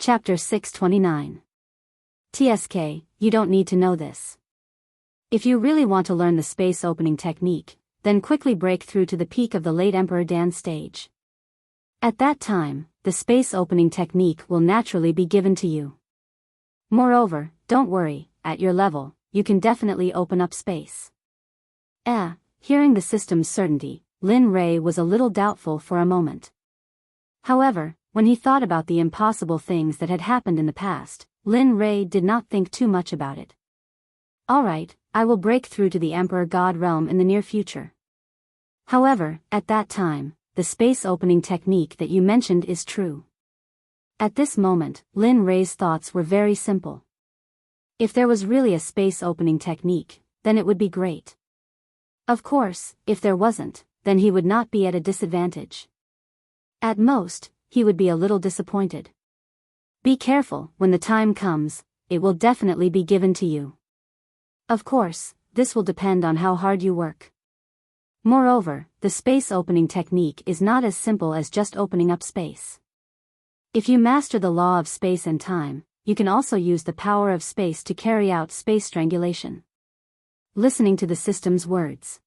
Chapter 629. TSK, you don't need to know this. If you really want to learn the space opening technique, then quickly break through to the peak of the late Emperor Dan's stage. At that time, the space opening technique will naturally be given to you. Moreover, don't worry, at your level, you can definitely open up space. Hearing the system's certainty, Lin Ray was a little doubtful for a moment. However, when he thought about the impossible things that had happened in the past, Lin Ray did not think too much about it. Alright, I will break through to the Emperor God realm in the near future. However, at that time, the space opening technique that you mentioned is true. At this moment, Lin Ray's thoughts were very simple. If there was really a space opening technique, then it would be great. Of course, if there wasn't, then he would not be at a disadvantage. At most, he would be a little disappointed. Be careful, when the time comes, it will definitely be given to you. Of course, this will depend on how hard you work. Moreover, the space opening technique is not as simple as just opening up space. If you master the law of space and time, you can also use the power of space to carry out space strangulation. Listening to the system's words,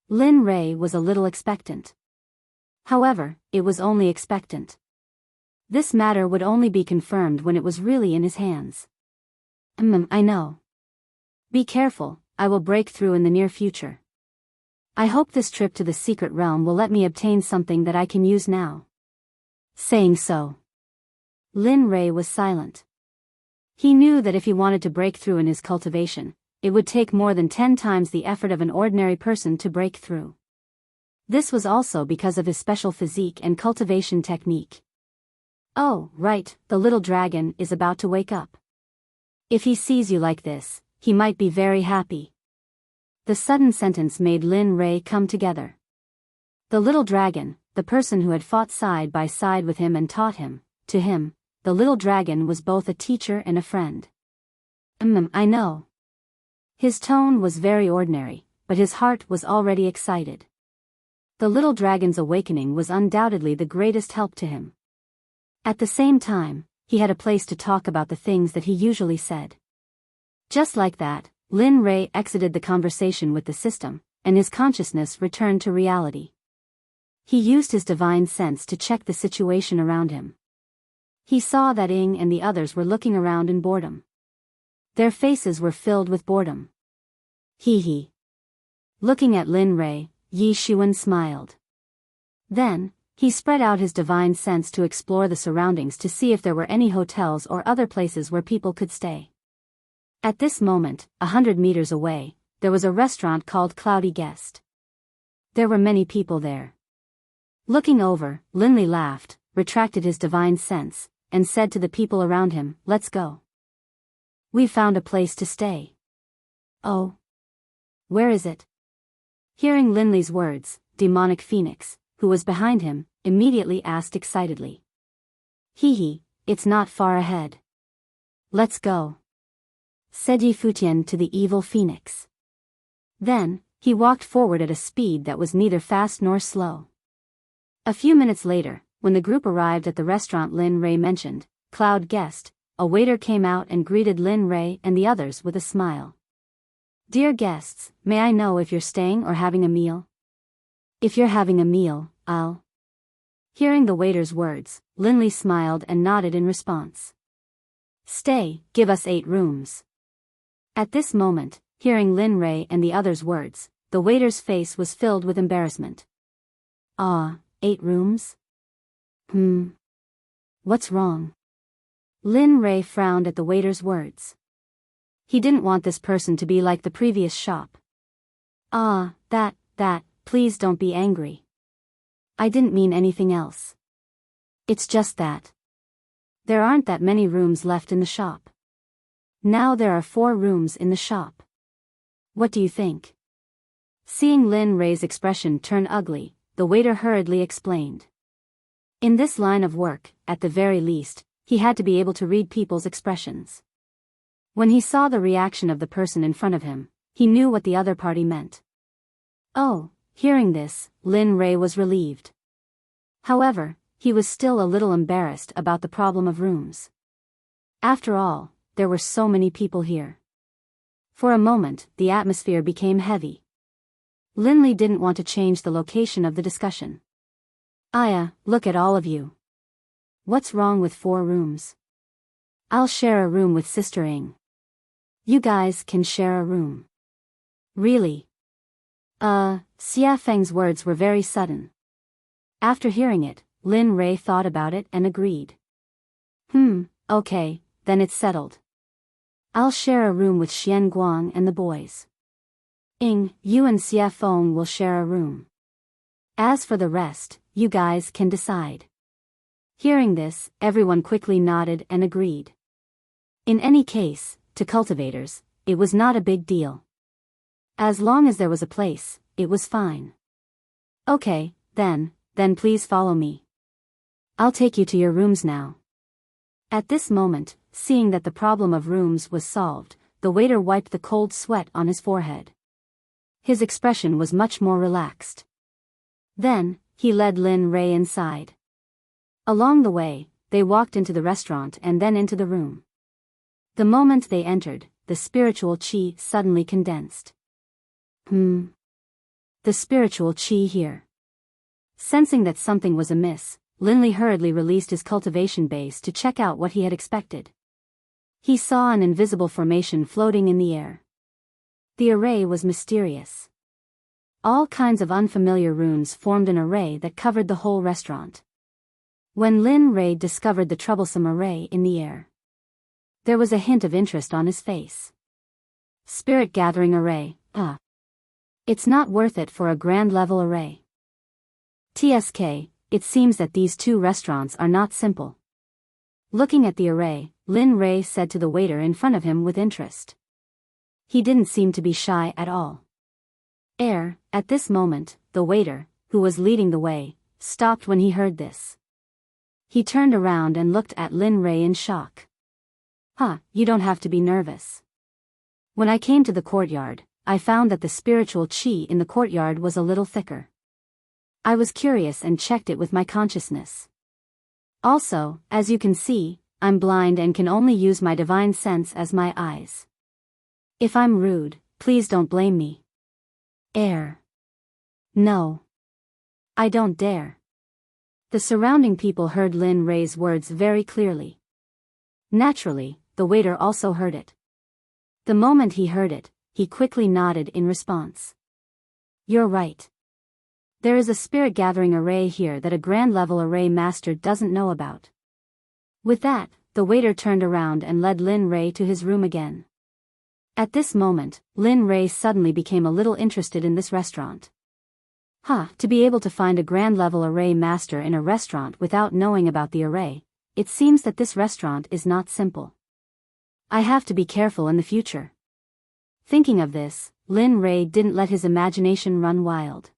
Lin Ray was a little expectant. However, it was only expectant. This matter would only be confirmed when it was really in his hands. I know. Be careful, I will break through in the near future. I hope this trip to the secret realm will let me obtain something that I can use now. Saying so, Lin Ray was silent. He knew that if he wanted to break through in his cultivation, it would take more than 10 times the effort of an ordinary person to break through. This was also because of his special physique and cultivation technique. Oh, right, the little dragon is about to wake up. If he sees you like this, he might be very happy. The sudden sentence made Lin Ray come together. The little dragon, the person who had fought side by side with him and taught him, to him, the little dragon was both a teacher and a friend. I know. His tone was very ordinary, but his heart was already excited. The little dragon's awakening was undoubtedly the greatest help to him. At the same time, he had a place to talk about the things that he usually said. Just like that, Lin Ray exited the conversation with the system, and his consciousness returned to reality. He used his divine sense to check the situation around him. He saw that Ing and the others were looking around in boredom. Their faces were filled with boredom. Hee. Looking at Lin Ray, Yi Xuan smiled. Then, he spread out his divine sense to explore the surroundings to see if there were any hotels or other places where people could stay. At this moment, 100 meters away, there was a restaurant called Cloudy Guest. There were many people there. Looking over, Linley laughed, retracted his divine sense, and said to the people around him, "Let's go. We found a place to stay." "Oh. Where is it?" Hearing Linley's words, Demonic Phoenix, who was behind him, immediately asked excitedly. It's not far ahead. "Let's go," said Yi Futian to the evil phoenix. Then, he walked forward at a speed that was neither fast nor slow. A few minutes later, when the group arrived at the restaurant Lin Ray mentioned, Cloud Guest, a waiter came out and greeted Lin Ray and the others with a smile. "Dear guests, may I know if you're staying or having a meal?" "If you're having a meal, I'll..." Hearing the waiter's words, Linley smiled and nodded in response. "Stay, give us 8 rooms." At this moment, hearing Lin Ray and the others' words, the waiter's face was filled with embarrassment. 8 rooms? What's wrong?" Lin Ray frowned at the waiter's words. He didn't want this person to be like the previous shop. Please don't be angry. I didn't mean anything else. It's just that there aren't that many rooms left in the shop. Now there are 4 rooms in the shop. What do you think?" Seeing Lin Ray's expression turn ugly, the waiter hurriedly explained. In this line of work, at the very least, he had to be able to read people's expressions. When he saw the reaction of the person in front of him, he knew what the other party meant. Oh, hearing this, Lin Ray was relieved. However, He was still a little embarrassed about the problem of rooms. After all, there were so many people here. For a moment, the atmosphere became heavy. Linley didn't want to change the location of the discussion. Look at all of you. What's wrong with 4 rooms? I'll share a room with Sister Ing. You guys can share a room. Really? Xia Feng's words were very sudden. After hearing it, Lin Rei thought about it and agreed. Okay, then it's settled. I'll share a room with Xian Guang and the boys. Ing, you and Xia Feng will share a room. As for the rest, you guys can decide. Hearing this, everyone quickly nodded and agreed. In any case, to cultivators, it was not a big deal. As long as there was a place, it was fine. Okay, then please follow me. I'll take you to your rooms now. At this moment, seeing that the problem of rooms was solved, the waiter wiped the cold sweat on his forehead. His expression was much more relaxed. Then, he led Lin Rei inside. Along the way, they walked into the restaurant and then into the room. The moment they entered, the spiritual qi suddenly condensed. The spiritual qi here. Sensing that something was amiss, Linley hurriedly released his cultivation base to check out what he had expected. He saw an invisible formation floating in the air. The array was mysterious. All kinds of unfamiliar runes formed an array that covered the whole restaurant. When Lin Rei discovered the troublesome array in the air, there was a hint of interest on his face. Spirit gathering array, It's not worth it for a grand level array. TSK, it seems that these 2 restaurants are not simple. Looking at the array, Lin Rei said to the waiter in front of him with interest. He didn't seem to be shy at all. At this moment, the waiter, who was leading the way, stopped when he heard this. He turned around and looked at Lin Rei in shock. You don't have to be nervous. When I came to the courtyard, I found that the spiritual qi in the courtyard was a little thicker. I was curious and checked it with my consciousness. Also, as you can see, I'm blind and can only use my divine sense as my eyes. If I'm rude, please don't blame me. No. I don't dare. The surrounding people heard Lin Rei's words very clearly. Naturally, the waiter also heard it. The moment he heard it, he quickly nodded in response. You're right. There is a spirit gathering array here that a grand level array master doesn't know about. With that, the waiter turned around and led Lin Rei to his room again. At this moment, Lin Rei suddenly became a little interested in this restaurant. To be able to find a grand level array master in a restaurant without knowing about the array, it seems that this restaurant is not simple. I have to be careful in the future. Thinking of this, Lin Rei didn't let his imagination run wild.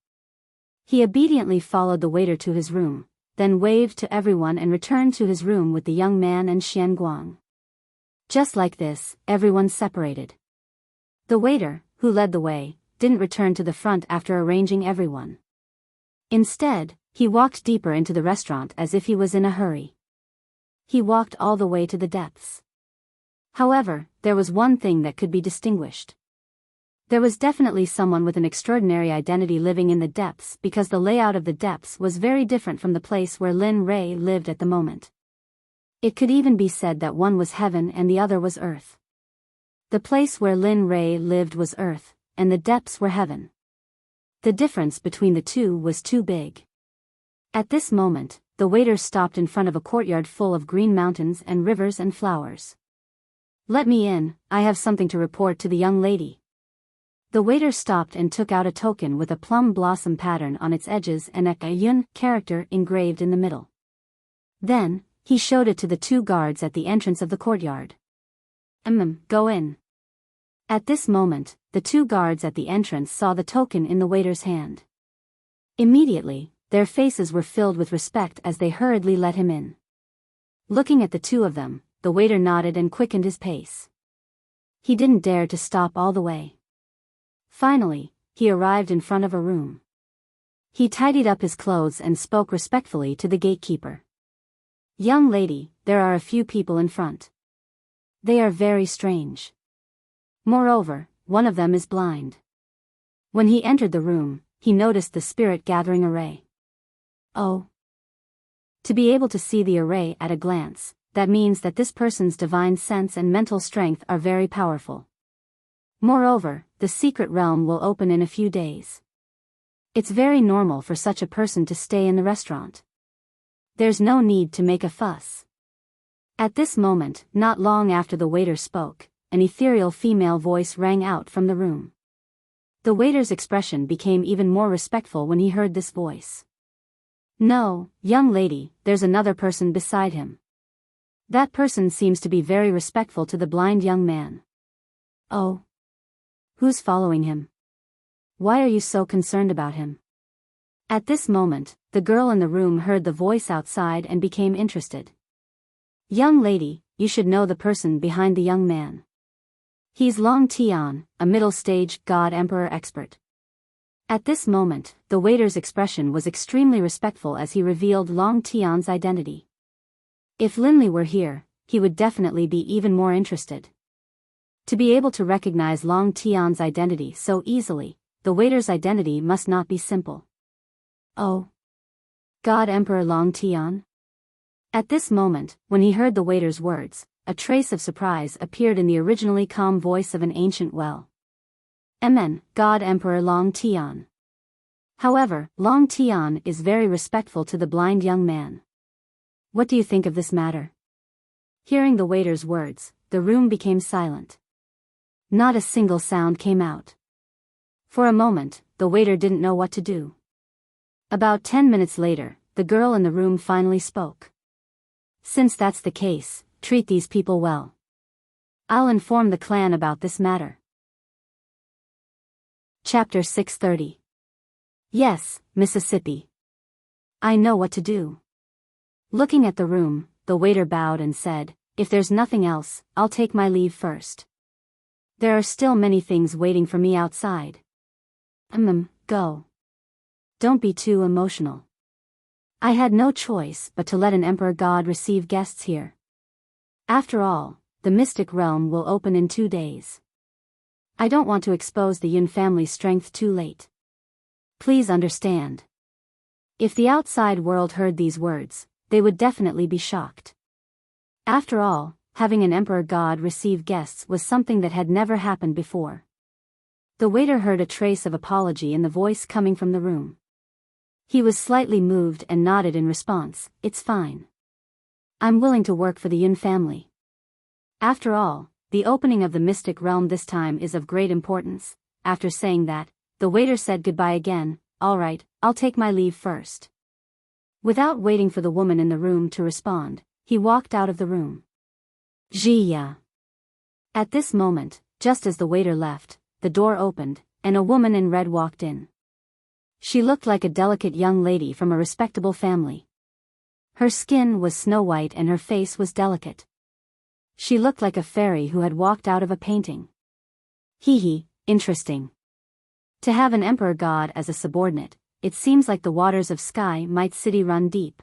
He obediently followed the waiter to his room, then waved to everyone and returned to his room with the young man and Xian Guang. Just like this, everyone separated. The waiter, who led the way, didn't return to the front after arranging everyone. Instead, he walked deeper into the restaurant as if he was in a hurry. He walked all the way to the depths. However, there was one thing that could be distinguished. There was definitely someone with an extraordinary identity living in the depths because the layout of the depths was very different from the place where Lin Rei lived at the moment. It could even be said that one was heaven and the other was earth. The place where Lin Rei lived was earth, and the depths were heaven. The difference between the two was too big. At this moment, the waiter stopped in front of a courtyard full of green mountains and rivers and flowers. Let me in, I have something to report to the young lady. The waiter stopped and took out a token with a plum blossom pattern on its edges and a yun character engraved in the middle. Then, he showed it to the 2 guards at the entrance of the courtyard. Go in. At this moment, the 2 guards at the entrance saw the token in the waiter's hand. Immediately, their faces were filled with respect as they hurriedly let him in. Looking at the 2 of them, the waiter nodded and quickened his pace. He didn't dare to stop all the way. Finally, he arrived in front of a room. He tidied up his clothes and spoke respectfully to the gatekeeper. Young lady, there are a few people in front. They are very strange. Moreover, one of them is blind. When he entered the room, he noticed the spirit-gathering array. Oh. To be able to see the array at a glance, that means that this person's divine sense and mental strength are very powerful. Moreover, the secret realm will open in a few days. It's very normal for such a person to stay in the restaurant. There's no need to make a fuss. At this moment, not long after the waiter spoke, an ethereal female voice rang out from the room. The waiter's expression became even more respectful when he heard this voice. No, young lady, there's another person beside him. That person seems to be very respectful to the blind young man. Oh. Who's following him? Why are you so concerned about him? At this moment, the girl in the room heard the voice outside and became interested. Young lady, you should know the person behind the young man. He's Long Tian, a middle-stage God-Emperor expert. At this moment, the waiter's expression was extremely respectful as he revealed Long Tian's identity. If Linley were here, he would definitely be even more interested. To be able to recognize Long Tian's identity so easily, the waiter's identity must not be simple. Oh. God Emperor Long Tian? At this moment, when he heard the waiter's words, a trace of surprise appeared in the originally calm voice of an ancient well. Amen, God Emperor Long Tian. However, Long Tian is very respectful to the blind young man. What do you think of this matter? Hearing the waiter's words, the room became silent. Not a single sound came out. For a moment, the waiter didn't know what to do. About 10 minutes later, the girl in the room finally spoke. Since that's the case, treat these people well. I'll inform the clan about this matter. Chapter 630. Yes, Mississippi. I know what to do. Looking at the room, the waiter bowed and said, if there's nothing else, I'll take my leave first. There are still many things waiting for me outside. Go. Don't be too emotional. I had no choice but to let an emperor god receive guests here. After all, the mystic realm will open in 2 days. I don't want to expose the Yun family's strength too late. Please understand. If the outside world heard these words, they would definitely be shocked. After all, having an emperor god receive guests was something that had never happened before. The waiter heard a trace of apology in the voice coming from the room. He was slightly moved and nodded in response, it's fine. I'm willing to work for the Yun family. After all, the opening of the mystic realm this time is of great importance. After saying that, the waiter said goodbye again. All right, I'll take my leave first. Without waiting for the woman in the room to respond, he walked out of the room. Jia. At this moment, just as the waiter left, the door opened, and a woman in red walked in. She looked like a delicate young lady from a respectable family. Her skin was snow-white and her face was delicate. She looked like a fairy who had walked out of a painting. Hee, interesting. To have an emperor god as a subordinate, it seems like the waters of Sky Might City run deep.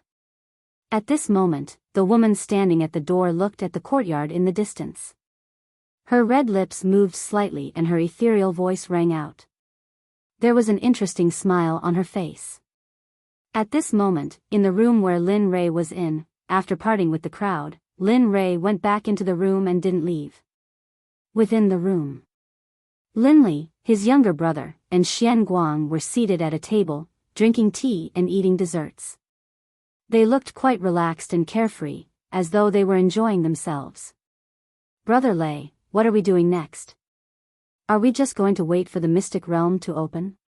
At this moment, the woman standing at the door looked at the courtyard in the distance. Her red lips moved slightly and her ethereal voice rang out. There was an interesting smile on her face. At this moment, in the room where Lin Ray was in, after parting with the crowd, Lin Ray went back into the room and didn't leave. Within the room, Linley, his younger brother, and Xian Guang were seated at a table, drinking tea and eating desserts. They looked quite relaxed and carefree, as though they were enjoying themselves. Brother Lei, what are we doing next? Are we just going to wait for the mystic realm to open?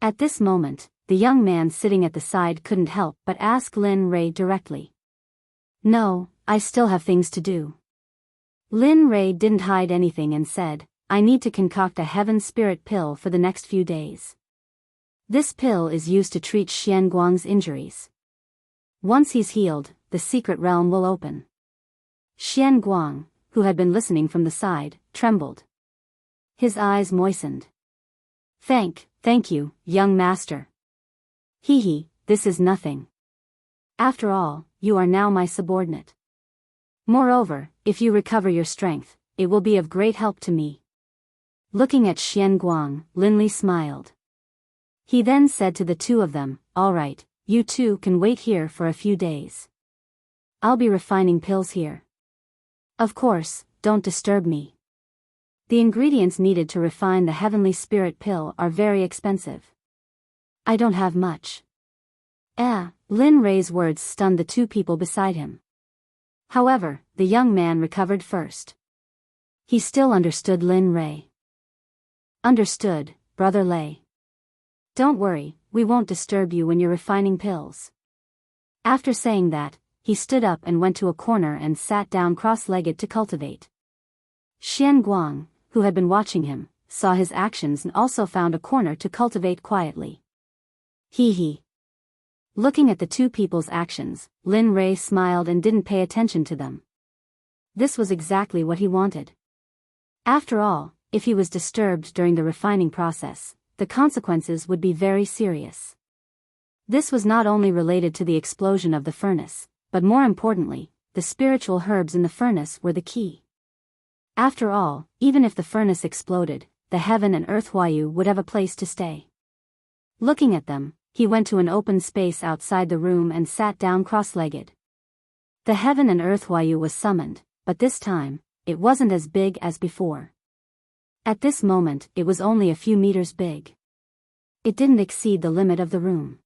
At this moment, the young man sitting at the side couldn't help but ask Lin Ray directly. No, I still have things to do. Lin Ray didn't hide anything and said, I need to concoct a heaven spirit pill for the next few days. This pill is used to treat Xian Guang's injuries. Once he's healed, the secret realm will open. Xian Guang, who had been listening from the side, trembled. His eyes moistened. Thank you, young master. Hee, this is nothing. After all, you are now my subordinate. Moreover, if you recover your strength, it will be of great help to me. Looking at Xian Guang, Lin Li smiled. He then said to the two of them, all right, you two can wait here for a few days. I'll be refining pills here. Of course, don't disturb me. The ingredients needed to refine the heavenly spirit pill are very expensive. I don't have much. Lin Rei's words stunned the two people beside him. However, the young man recovered first. He still understood Lin Rei. Understood, Brother Lei. Don't worry, we won't disturb you when you're refining pills. After saying that, he stood up and went to a corner and sat down cross-legged to cultivate. Xian Guang, who had been watching him, saw his actions and also found a corner to cultivate quietly. Hee. Looking at the two people's actions, Lin Rei smiled and didn't pay attention to them. This was exactly what he wanted. After all, if he was disturbed during the refining process, the consequences would be very serious. This was not only related to the explosion of the furnace, but more importantly, the spiritual herbs in the furnace were the key. After all, even if the furnace exploded, the heaven and earth Huayu would have a place to stay. Looking at them, he went to an open space outside the room and sat down cross-legged. The heaven and earth Huayu was summoned, but this time, it wasn't as big as before. At this moment, it was only a few meters big. It didn't exceed the limit of the room.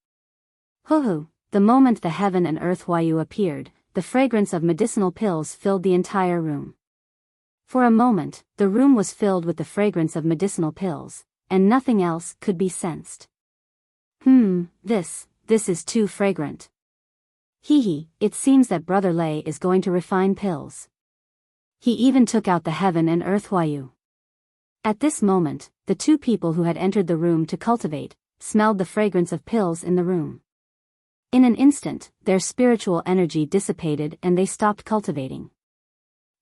The moment the heaven and earth Huayu appeared, the fragrance of medicinal pills filled the entire room. For a moment, the room was filled with the fragrance of medicinal pills, and nothing else could be sensed. This is too fragrant. It seems that Brother Lei is going to refine pills. He even took out the heaven and earth Huayu. At this moment, the two people who had entered the room to cultivate, smelled the fragrance of pills in the room. In an instant, their spiritual energy dissipated and they stopped cultivating.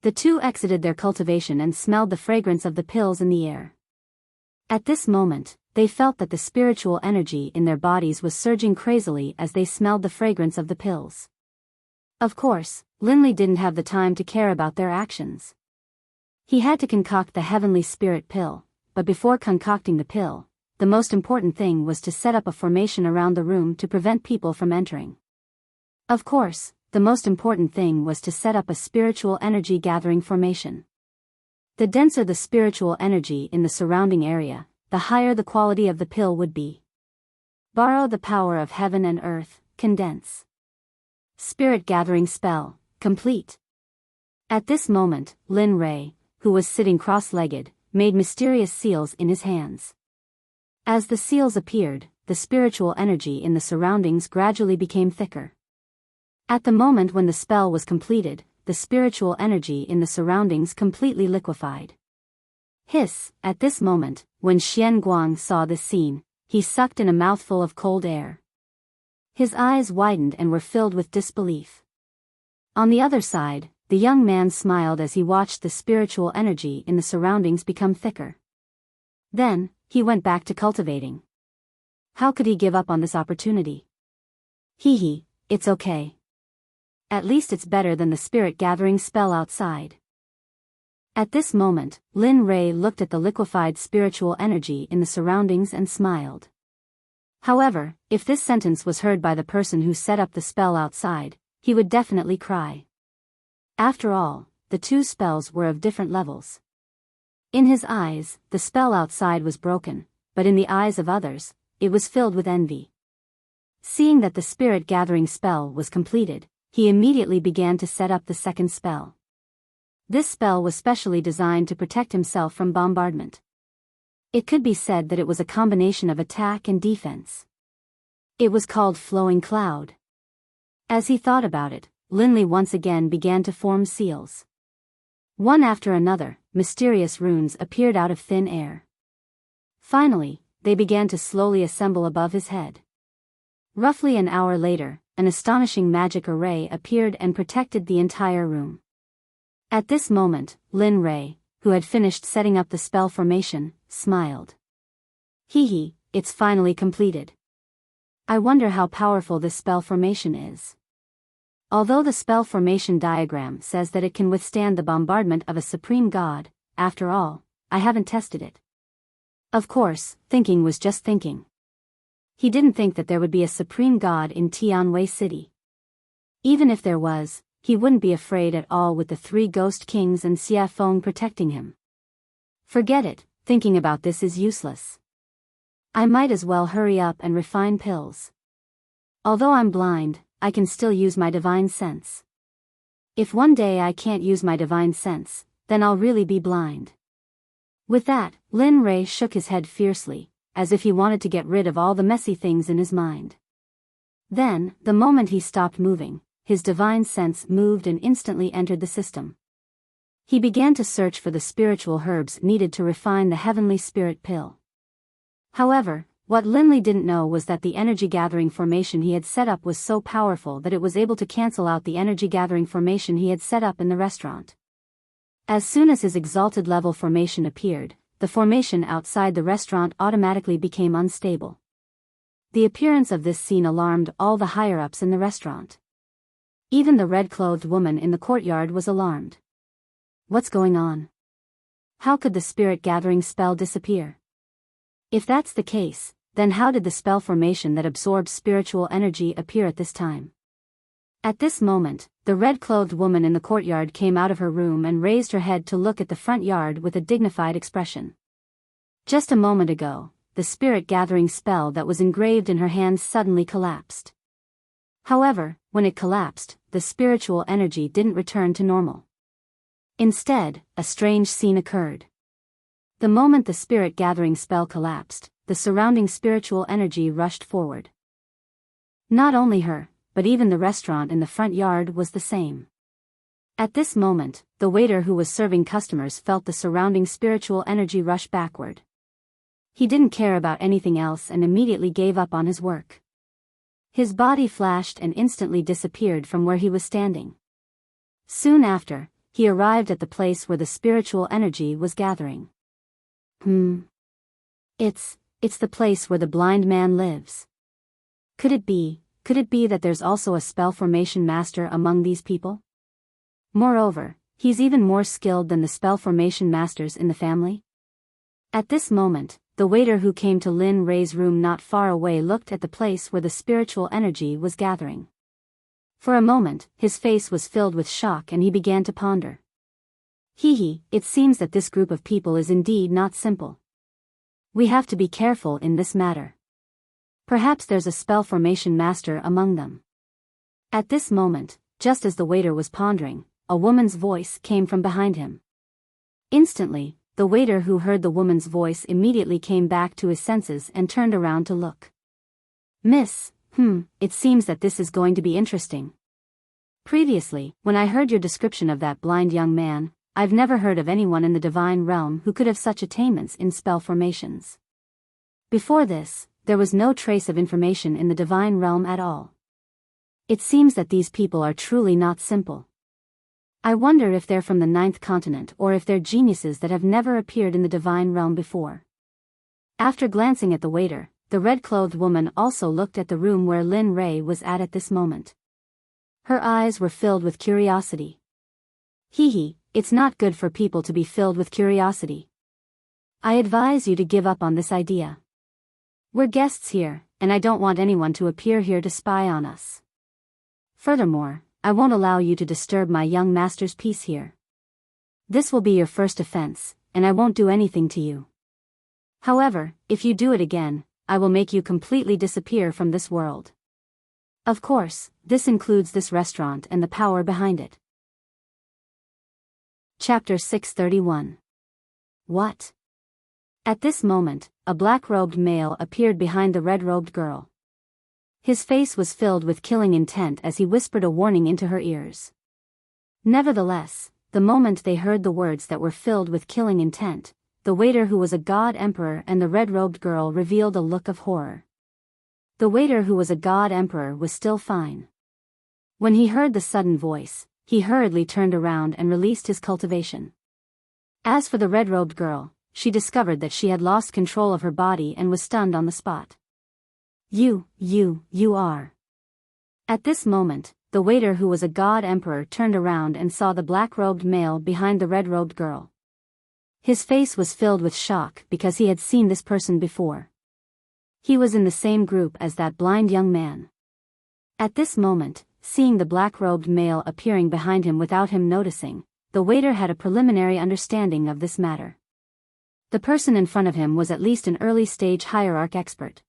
The two exited their cultivation and smelled the fragrance of the pills in the air. At this moment, they felt that the spiritual energy in their bodies was surging crazily as they smelled the fragrance of the pills. Of course, Lin Li didn't have the time to care about their actions. He had to concoct the heavenly spirit pill, but before concocting the pill, the most important thing was to set up a formation around the room to prevent people from entering. Of course, the most important thing was to set up a spiritual energy gathering formation. The denser the spiritual energy in the surrounding area, the higher the quality of the pill would be. Borrow the power of heaven and earth, condense. Spirit gathering spell, complete. At this moment, Lin Rei, who was sitting cross-legged, made mysterious seals in his hands. As the seals appeared, the spiritual energy in the surroundings gradually became thicker. At the moment when the spell was completed, the spiritual energy in the surroundings completely liquefied. At this moment, when Xian Guang saw this scene, he sucked in a mouthful of cold air. His eyes widened and were filled with disbelief. On the other side, the young man smiled as he watched the spiritual energy in the surroundings become thicker. Then, he went back to cultivating. How could he give up on this opportunity? It's okay. At least it's better than the spirit gathering spell outside. At this moment, Lin Rei looked at the liquefied spiritual energy in the surroundings and smiled. However, if this sentence was heard by the person who set up the spell outside, he would definitely cry. After all, the two spells were of different levels. In his eyes, the spell outside was broken, but in the eyes of others, it was filled with envy. Seeing that the spirit gathering spell was completed, he immediately began to set up the second spell. This spell was specially designed to protect himself from bombardment. It could be said that it was a combination of attack and defense. It was called Flowing Cloud. As he thought about it, Lin Li once again began to form seals. One after another, mysterious runes appeared out of thin air. Finally, they began to slowly assemble above his head. Roughly an hour later, an astonishing magic array appeared and protected the entire room. At this moment, Lin Rei, who had finished setting up the spell formation, smiled. It's finally completed. I wonder how powerful this spell formation is. Although the spell formation diagram says that it can withstand the bombardment of a supreme god, after all, I haven't tested it. Of course, thinking was just thinking. He didn't think that there would be a supreme god in Tianwei City. Even if there was, he wouldn't be afraid at all with the 3 ghost kings and Xia Feng protecting him. Forget it, thinking about this is useless. I might as well hurry up and refine pills. Although I'm blind, I can still use my divine sense. If one day I can't use my divine sense, then I'll really be blind. With that, Lin Rei shook his head fiercely, as if he wanted to get rid of all the messy things in his mind. Then, the moment he stopped moving, his divine sense moved and instantly entered the system. He began to search for the spiritual herbs needed to refine the heavenly spirit pill. However, what Linley didn't know was that the energy-gathering formation he had set up was so powerful that it was able to cancel out the energy-gathering formation he had set up in the restaurant. As soon as his exalted level formation appeared, the formation outside the restaurant automatically became unstable. The appearance of this scene alarmed all the higher-ups in the restaurant. Even the red-clothed woman in the courtyard was alarmed. What's going on? How could the spirit-gathering spell disappear? If that's the case, then how did the spell formation that absorbs spiritual energy appear at this time? At this moment, the red-clothed woman in the courtyard came out of her room and raised her head to look at the front yard with a dignified expression. Just a moment ago, the spirit-gathering spell that was engraved in her hands suddenly collapsed. However, when it collapsed, the spiritual energy didn't return to normal. Instead, a strange scene occurred. The moment the spirit-gathering spell collapsed, the surrounding spiritual energy rushed forward. Not only her, but even the restaurant in the front yard was the same. At this moment, the waiter who was serving customers felt the surrounding spiritual energy rush backward. He didn't care about anything else and immediately gave up on his work. His body flashed and instantly disappeared from where he was standing. Soon after, he arrived at the place where the spiritual energy was gathering. It's the place where the blind man lives. Could it be that there's also a spell formation master among these people? Moreover, he's even more skilled than the spell formation masters in the family? At this moment, the waiter who came to Lin Rei's room not far away looked at the place where the spiritual energy was gathering. For a moment, his face was filled with shock and he began to ponder. It seems that this group of people is indeed not simple. We have to be careful in this matter. Perhaps there's a spell formation master among them. At this moment, just as the waiter was pondering, a woman's voice came from behind him. Instantly, the waiter who heard the woman's voice immediately came back to his senses and turned around to look. Miss, it seems that this is going to be interesting. Previously, when I heard your description of that blind young man, I've never heard of anyone in the divine realm who could have such attainments in spell formations. Before this, there was no trace of information in the divine realm at all. It seems that these people are truly not simple. I wonder if they're from the 9th continent or if they're geniuses that have never appeared in the divine realm before. After glancing at the waiter, the red-clothed woman also looked at the room where Lin Rei was at this moment. Her eyes were filled with curiosity. It's not good for people to be filled with curiosity. I advise you to give up on this idea. We're guests here, and I don't want anyone to appear here to spy on us. Furthermore, I won't allow you to disturb my young master's peace here. This will be your first offense, and I won't do anything to you. However, if you do it again, I will make you completely disappear from this world. Of course, this includes this restaurant and the power behind it. Chapter 631. What? At this moment, a black-robed male appeared behind the red-robed girl. His face was filled with killing intent as he whispered a warning into her ears. Nevertheless, the moment they heard the words that were filled with killing intent, the waiter who was a god emperor and the red-robed girl revealed a look of horror. The waiter who was a god emperor was still fine. When he heard the sudden voice, he hurriedly turned around and released his cultivation. As for the red-robed girl, she discovered that she had lost control of her body and was stunned on the spot. You are. At this moment, the waiter who was a god emperor turned around and saw the black-robed male behind the red-robed girl. His face was filled with shock because he had seen this person before. He was in the same group as that blind young man. At this moment, seeing the black-robed male appearing behind him without him noticing, the waiter had a preliminary understanding of this matter. The person in front of him was at least an early-stage hierarch expert.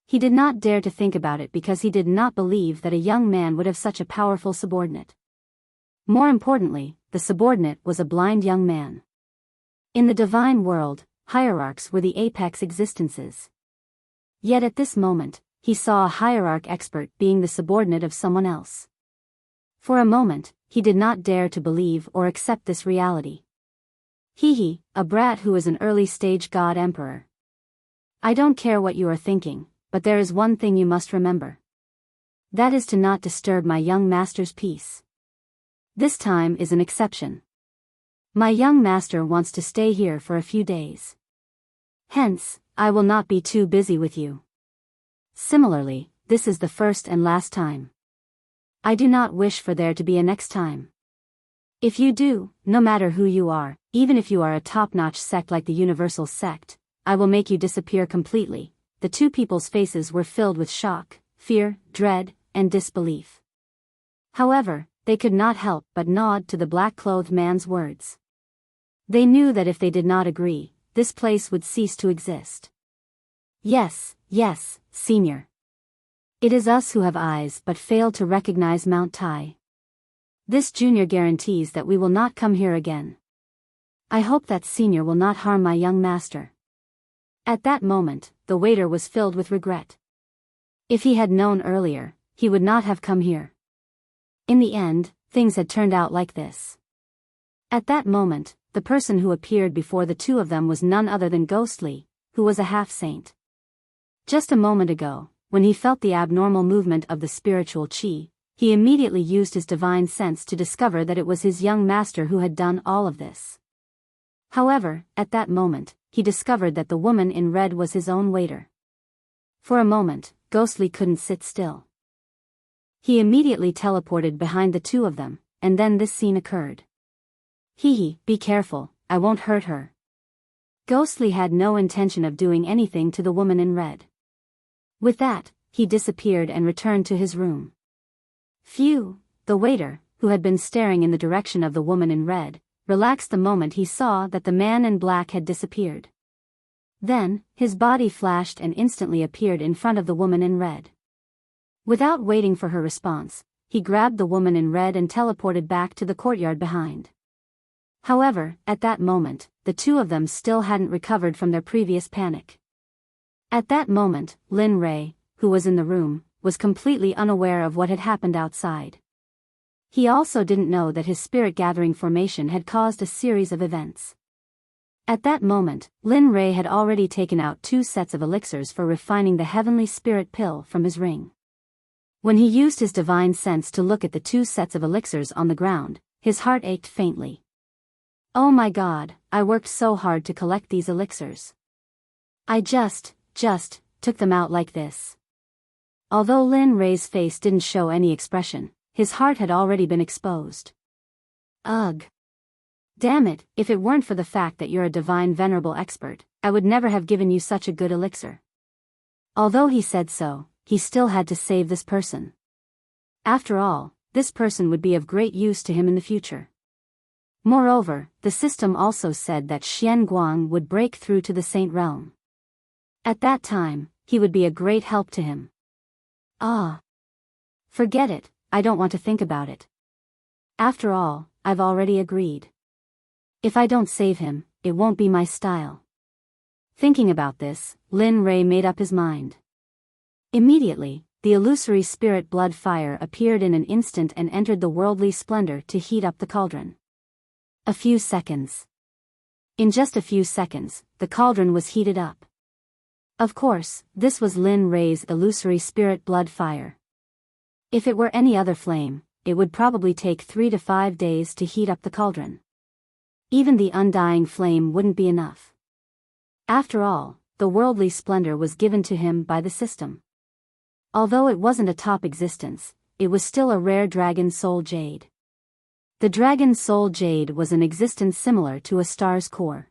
He did not dare to think about it because he did not believe that a young man would have such a powerful subordinate. More importantly, the subordinate was a blind young man. In the divine world, hierarchs were the apex existences. Yet at this moment, he saw a hierarch expert being the subordinate of someone else. For a moment, he did not dare to believe or accept this reality. A brat who is an early-stage god emperor. I don't care what you are thinking, but there is one thing you must remember. That is to not disturb my young master's peace. This time is an exception. My young master wants to stay here for a few days. Hence, I will not be too busy with you. Similarly, this is the first and last time. I do not wish for there to be a next time. If you do, no matter who you are, even if you are a top-notch sect like the Universal Sect, I will make you disappear completely. The two people's faces were filled with shock, fear, dread, and disbelief. However, they could not help but nod to the black-clothed man's words. They knew that if they did not agree, this place would cease to exist. Yes, Senior. It is us who have eyes but fail to recognize Mount Tai. This junior guarantees that we will not come here again. I hope that senior will not harm my young master. At that moment, the waiter was filled with regret. If he had known earlier, he would not have come here. In the end, things had turned out like this. At that moment, the person who appeared before the two of them was none other than Ghostly, who was a half-saint. Just a moment ago, when he felt the abnormal movement of the spiritual chi, he immediately used his divine sense to discover that it was his young master who had done all of this. However, at that moment, he discovered that the woman in red was his own waiter. For a moment, Ghostly couldn't sit still. He immediately teleported behind the two of them, and then this scene occurred. Be careful, I won't hurt her. Ghostly had no intention of doing anything to the woman in red. With that, he disappeared and returned to his room. Phew, the waiter, who had been staring in the direction of the woman in red, relaxed the moment he saw that the man in black had disappeared. Then, his body flashed and instantly appeared in front of the woman in red. Without waiting for her response, he grabbed the woman in red and teleported back to the courtyard behind. However, at that moment, the two of them still hadn't recovered from their previous panic. At that moment, Lin Rei, who was in the room, was completely unaware of what had happened outside. He also didn't know that his spirit gathering formation had caused a series of events. At that moment, Lin Rei had already taken out 2 sets of elixirs for refining the heavenly spirit pill from his ring. When he used his divine sense to look at the 2 sets of elixirs on the ground, his heart ached faintly. Oh my God, I worked so hard to collect these elixirs. I just took them out like this. Although Lin Rei's face didn't show any expression, his heart had already been exposed. Ugh. Damn it, if it weren't for the fact that you're a divine venerable expert, I would never have given you such a good elixir. Although he said so, he still had to save this person. After all, this person would be of great use to him in the future. Moreover, the system also said that Xian Guang would break through to the Saint Realm. At that time, he would be a great help to him. Forget it, I don't want to think about it. After all, I've already agreed. If I don't save him, it won't be my style. Thinking about this, Lin Rei made up his mind. Immediately, the illusory spirit blood fire appeared in an instant and entered the worldly splendor to heat up the cauldron. A few seconds. In just a few seconds, the cauldron was heated up. Of course, this was Lin Rei's illusory spirit blood fire. If it were any other flame, it would probably take 3 to 5 days to heat up the cauldron. Even the undying flame wouldn't be enough. After all, the worldly splendor was given to him by the system. Although it wasn't a top existence, it was still a rare dragon soul jade. The dragon soul jade was an existence similar to a star's core.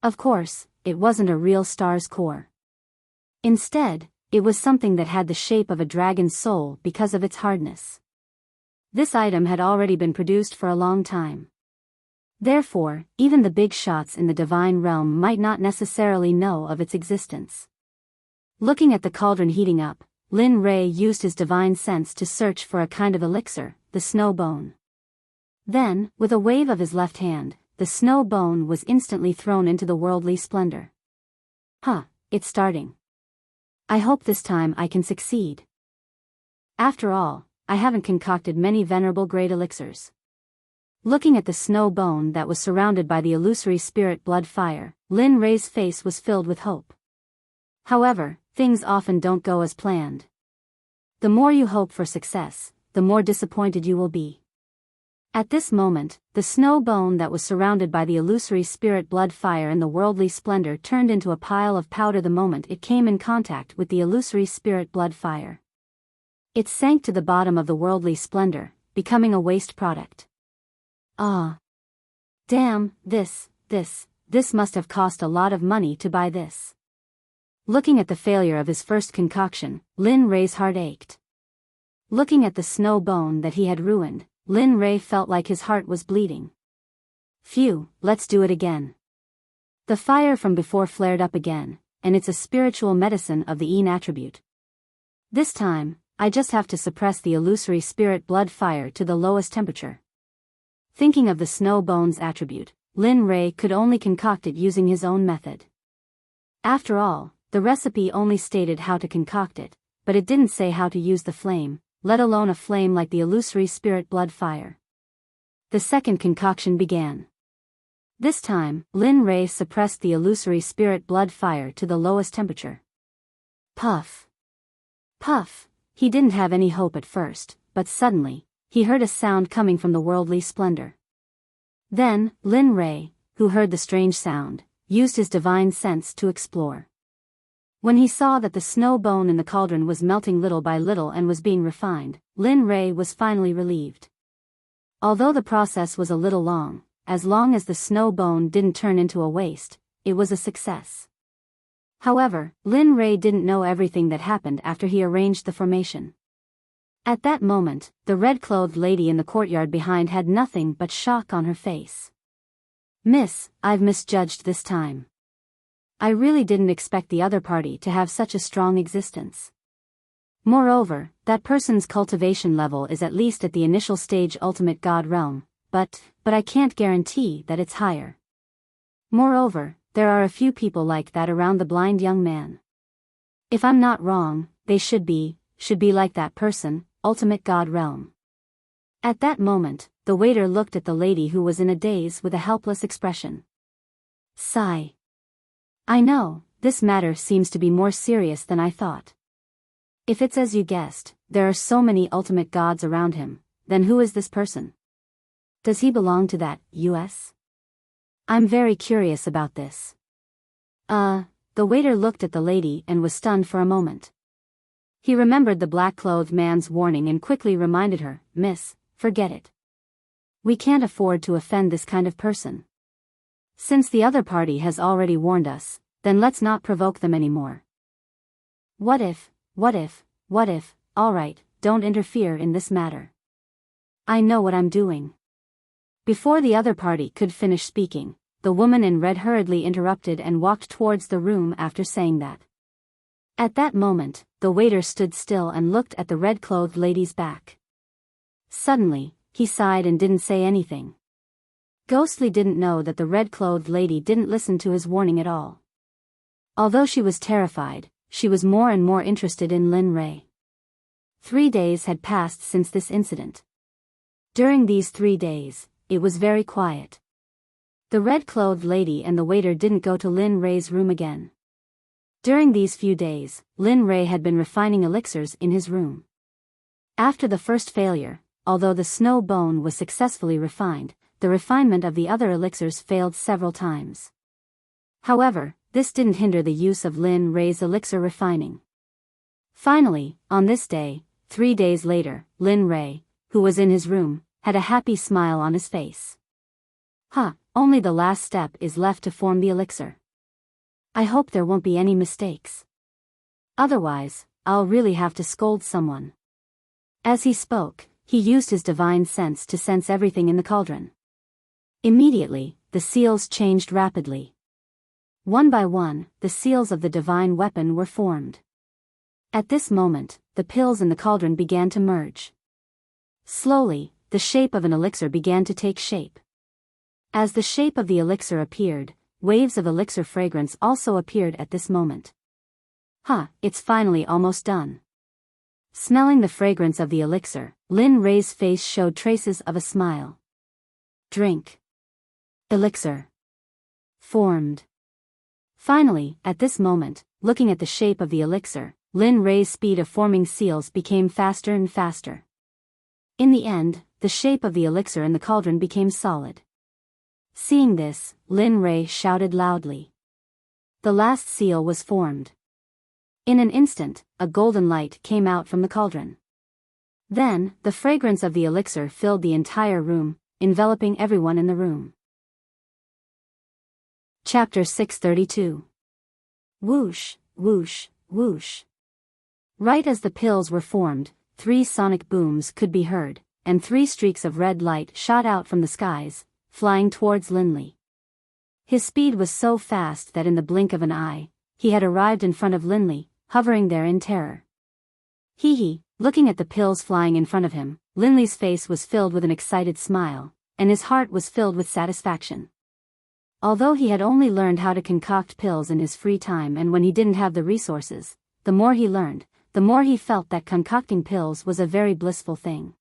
Of course, it wasn't a real star's core. Instead, it was something that had the shape of a dragon's soul because of its hardness. This item had already been produced for a long time. Therefore, even the big shots in the divine realm might not necessarily know of its existence. Looking at the cauldron heating up, Lin Rei used his divine sense to search for a kind of elixir, the snow bone. Then, with a wave of his left hand, the snow bone was instantly thrown into the worldly splendor. It's starting. I hope this time I can succeed. After all, I haven't concocted many venerable great elixirs. Looking at the snow bone that was surrounded by the illusory spirit blood fire, Lin Rei's face was filled with hope. However, things often don't go as planned. The more you hope for success, the more disappointed you will be. At this moment, the snow bone that was surrounded by the illusory spirit blood fire and the worldly splendor turned into a pile of powder the moment it came in contact with the illusory spirit blood fire. It sank to the bottom of the worldly splendor, becoming a waste product. Damn, this must have cost a lot of money to buy this. Looking at the failure of his first concoction, Lin Rei's heart ached. Looking at the snow bone that he had ruined, Lin Rei felt like his heart was bleeding. Phew, let's do it again. The fire from before flared up again, and it's a spiritual medicine of the Yin attribute. This time, I just have to suppress the illusory spirit blood fire to the lowest temperature. Thinking of the snow bone's attribute, Lin Rei could only concoct it using his own method. After all, the recipe only stated how to concoct it, but it didn't say how to use the flame, let alone a flame like the illusory spirit blood fire. The second concoction began. This time, Lin Rei suppressed the illusory spirit blood fire to the lowest temperature. Puff. Puff. He didn't have any hope at first, but suddenly, he heard a sound coming from the worldly splendor. Then, Lin Rei, who heard the strange sound, used his divine sense to explore. When he saw that the snow bone in the cauldron was melting little by little and was being refined, Lin Rei was finally relieved. Although the process was a little long as the snow bone didn't turn into a waste, it was a success. However, Lin Rei didn't know everything that happened after he arranged the formation. At that moment, the red-clothed lady in the courtyard behind had nothing but shock on her face. "Miss, I've misjudged this time. I really didn't expect the other party to have such a strong existence. Moreover, that person's cultivation level is at least at the initial stage ultimate god realm, but I can't guarantee that it's higher. Moreover, there are a few people like that around the blind young man. If I'm not wrong, they should be like that person, ultimate god realm." At that moment, the waiter looked at the lady who was in a daze with a helpless expression. Sigh. "I know, this matter seems to be more serious than I thought. If it's as you guessed, there are so many ultimate gods around him, then who is this person? Does he belong to that U.S.? I'm very curious about this." The waiter looked at the lady and was stunned for a moment. He remembered the black-clothed man's warning and quickly reminded her, "Miss, forget it. We can't afford to offend this kind of person. Since the other party has already warned us, then let's not provoke them anymore. What if, alright, don't interfere in this matter. I know what I'm doing." Before the other party could finish speaking, the woman in red hurriedly interrupted and walked towards the room after saying that. At that moment, the waiter stood still and looked at the red-clothed lady's back. Suddenly, he sighed and didn't say anything. Ghostly didn't know that the red-clothed lady didn't listen to his warning at all. Although she was terrified, she was more and more interested in Lin Rei. 3 days had passed since this incident. During these 3 days, it was very quiet. The red-clothed lady and the waiter didn't go to Lin Rei's room again. During these few days, Lin Rei had been refining elixirs in his room. After the first failure, although the snow bone was successfully refined, the refinement of the other elixirs failed several times. However, this didn't hinder the use of Lin Rei's elixir refining. Finally, on this day, 3 days later, Lin Rei, who was in his room, had a happy smile on his face. Only the last step is left to form the elixir. I hope there won't be any mistakes. Otherwise, I'll really have to scold someone. As he spoke, he used his divine sense to sense everything in the cauldron. Immediately, the seals changed rapidly. One by one, the seals of the divine weapon were formed. At this moment, the pills in the cauldron began to merge. Slowly, the shape of an elixir began to take shape. As the shape of the elixir appeared, waves of elixir fragrance also appeared at this moment. It's finally almost done. Smelling the fragrance of the elixir, Lin Rei's face showed traces of a smile. Drink. Elixir. Formed. Finally, at this moment, looking at the shape of the elixir, Lin Rei's speed of forming seals became faster and faster. In the end, the shape of the elixir in the cauldron became solid. Seeing this, Lin Rei shouted loudly. The last seal was formed. In an instant, a golden light came out from the cauldron. Then, the fragrance of the elixir filled the entire room, enveloping everyone in the room. Chapter 632. Whoosh, whoosh, whoosh. Right as the pills were formed, 3 sonic booms could be heard, and 3 streaks of red light shot out from the skies, flying towards Linley. His speed was so fast that in the blink of an eye, he had arrived in front of Linley, hovering there in terror. Looking at the pills flying in front of him, Linley's face was filled with an excited smile, and his heart was filled with satisfaction. Although he had only learned how to concoct pills in his free time and when he didn't have the resources, the more he learned, the more he felt that concocting pills was a very blissful thing.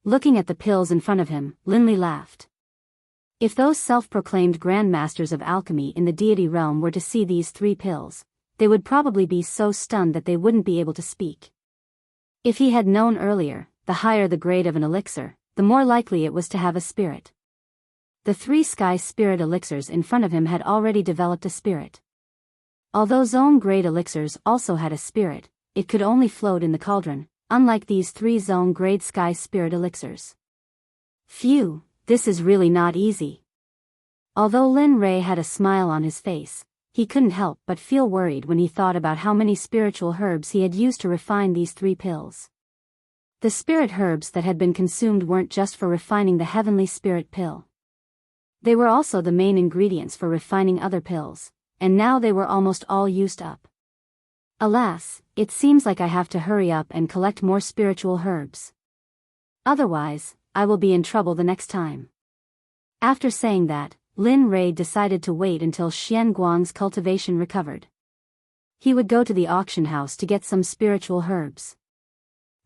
Looking at the pills in front of him, Linley laughed. If those self-proclaimed grandmasters of alchemy in the deity realm were to see these 3 pills, they would probably be so stunned that they wouldn't be able to speak. If he had known earlier, the higher the grade of an elixir, the more likely it was to have a spirit. The 3 sky spirit elixirs in front of him had already developed a spirit. Although zone grade elixirs also had a spirit, it could only float in the cauldron, unlike these 3 zone grade sky spirit elixirs. Phew, this is really not easy. Although Lin Rei had a smile on his face, he couldn't help but feel worried when he thought about how many spiritual herbs he had used to refine these 3 pills. The spirit herbs that had been consumed weren't just for refining the heavenly spirit pill. They were also the main ingredients for refining other pills, and now they were almost all used up. Alas, it seems like I have to hurry up and collect more spiritual herbs. Otherwise, I will be in trouble the next time. After saying that, Lin Rei decided to wait until Xian Guang's cultivation recovered. He would go to the auction house to get some spiritual herbs.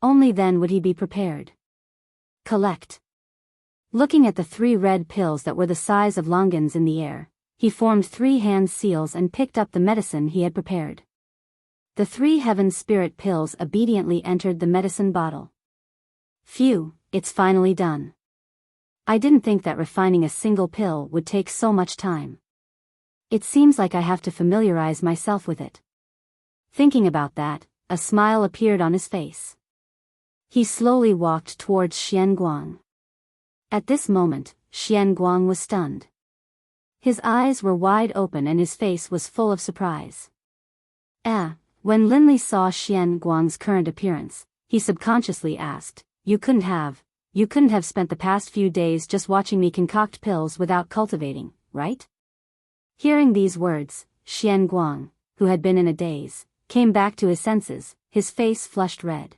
Only then would he be prepared. Collect. Looking at the 3 red pills that were the size of longans in the air, he formed 3 hand seals and picked up the medicine he had prepared. The 3 heaven spirit pills obediently entered the medicine bottle. Phew, it's finally done. I didn't think that refining a single pill would take so much time. It seems like I have to familiarize myself with it. Thinking about that, a smile appeared on his face. He slowly walked towards Xian Guang. At this moment, Xian Guang was stunned. His eyes were wide open and his face was full of surprise. When Linley saw Xian Guang's current appearance, he subconsciously asked, You couldn't have spent the past few days just watching me concoct pills without cultivating, right? Hearing these words, Xian Guang, who had been in a daze, came back to his senses, his face flushed red.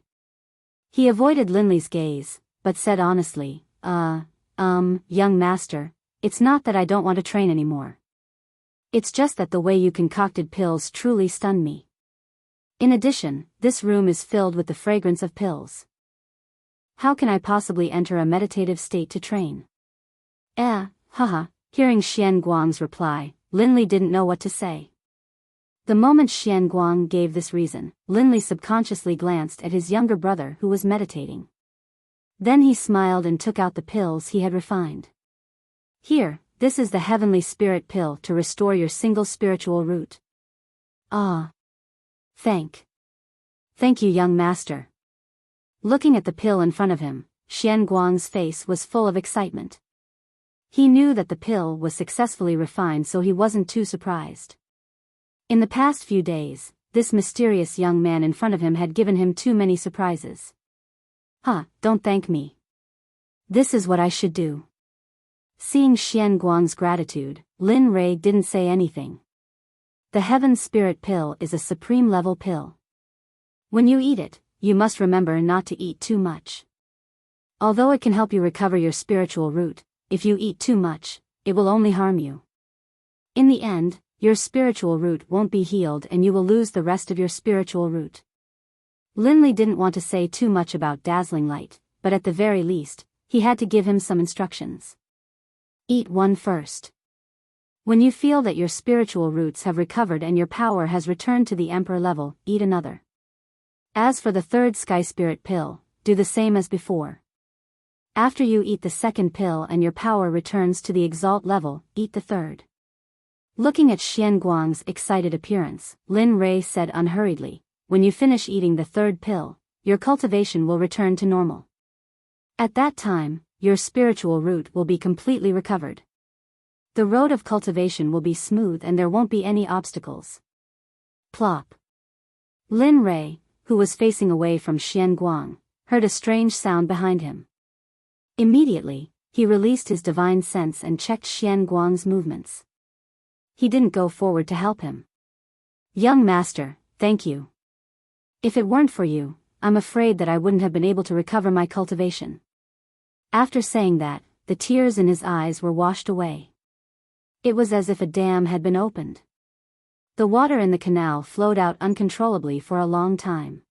He avoided Linley's gaze, but said honestly, young master, it's not that I don't want to train anymore. It's just that the way you concocted pills truly stunned me. In addition, this room is filled with the fragrance of pills. How can I possibly enter a meditative state to train? Hearing Xian Guang's reply, Linley didn't know what to say. The moment Xian Guang gave this reason, Linley subconsciously glanced at his younger brother who was meditating. Then he smiled and took out the pills he had refined. Here, this is the heavenly spirit pill to restore your single spiritual root. Thank Thank you, young master. Looking at the pill in front of him, Xian Guang's face was full of excitement. He knew that the pill was successfully refined, so he wasn't too surprised. In the past few days, this mysterious young man in front of him had given him too many surprises. Don't thank me. This is what I should do. Seeing Xian Guang's gratitude, Lin Rei didn't say anything. The Heaven Spirit Pill is a supreme level pill. When you eat it, you must remember not to eat too much. Although it can help you recover your spiritual root, if you eat too much, it will only harm you. In the end, your spiritual root won't be healed and you will lose the rest of your spiritual root. Linley didn't want to say too much about dazzling light, but at the very least, he had to give him some instructions. Eat one first. When you feel that your spiritual roots have recovered and your power has returned to the Emperor level, eat another. As for the third Sky Spirit Pill, do the same as before. After you eat the second pill and your power returns to the Exalt level, eat the third. Looking at Xian Guang's excited appearance, Lin Rei said unhurriedly, when you finish eating the third pill, your cultivation will return to normal. At that time, your spiritual root will be completely recovered. The road of cultivation will be smooth and there won't be any obstacles. Plop. Lin Rei, who was facing away from Xian Guang, heard a strange sound behind him. Immediately, he released his divine sense and checked Xian Guang's movements. He didn't go forward to help him. Young master, thank you. If it weren't for you, I'm afraid that I wouldn't have been able to recover my cultivation. After saying that, the tears in his eyes were washed away. It was as if a dam had been opened. The water in the canal flowed out uncontrollably for a long time.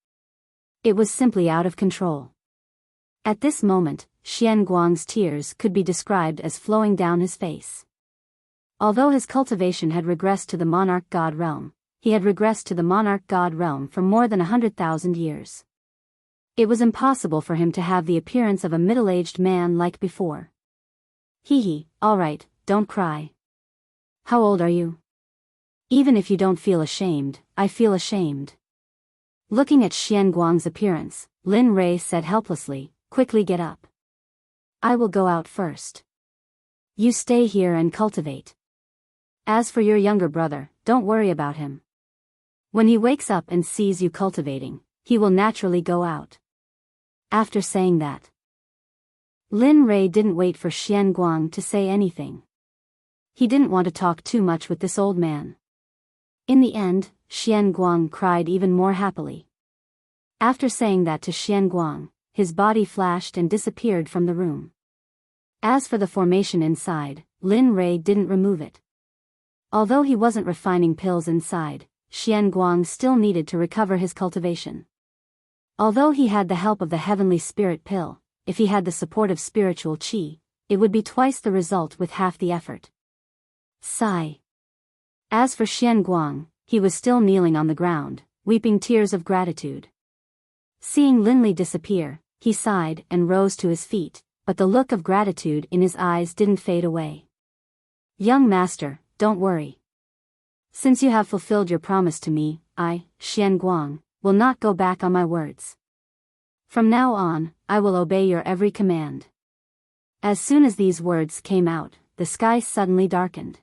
It was simply out of control. At this moment, Xian Guang's tears could be described as flowing down his face. Although his cultivation had regressed to the Monarch God realm, he had regressed to the Monarch God realm for more than 100,000 years. It was impossible for him to have the appearance of a middle-aged man like before. All right, don't cry. How old are you? Even if you don't feel ashamed, I feel ashamed. Looking at Xian Guang's appearance, Lin Rei said helplessly, quickly get up. I will go out first. You stay here and cultivate. As for your younger brother, don't worry about him. When he wakes up and sees you cultivating, he will naturally go out. After saying that, Lin Rei didn't wait for Xian Guang to say anything. He didn't want to talk too much with this old man. In the end, Xian Guang cried even more happily. After saying that to Xian Guang, his body flashed and disappeared from the room. As for the formation inside, Lin Rei didn't remove it. Although he wasn't refining pills inside, Xian Guang still needed to recover his cultivation. Although he had the help of the Heavenly Spirit Pill, if he had the support of spiritual qi, it would be twice the result with half the effort. Sigh. As for Xian Guang, he was still kneeling on the ground, weeping tears of gratitude. Seeing Linley disappear, he sighed and rose to his feet, but the look of gratitude in his eyes didn't fade away. Young master, don't worry. Since you have fulfilled your promise to me, I, Xian Guang, will not go back on my words. From now on, I will obey your every command. As soon as these words came out, the sky suddenly darkened.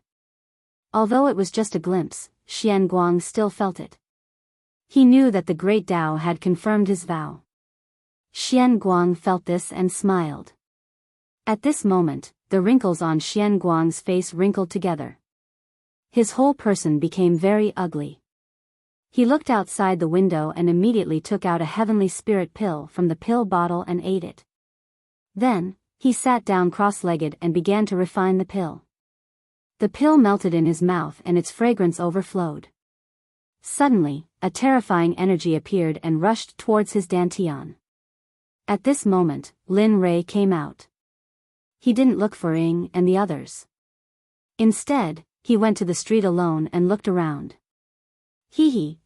Although it was just a glimpse, Xian Guang still felt it. He knew that the great Tao had confirmed his vow. Xian Guang felt this and smiled. At this moment, the wrinkles on Xian Guang's face wrinkled together. His whole person became very ugly. He looked outside the window and immediately took out a Heavenly Spirit Pill from the pill bottle and ate it. Then, he sat down cross-legged and began to refine the pill. The pill melted in his mouth and its fragrance overflowed. Suddenly, a terrifying energy appeared and rushed towards his dantian. At this moment, Lin Rei came out. He didn't look for Ying and the others. Instead, he went to the street alone and looked around.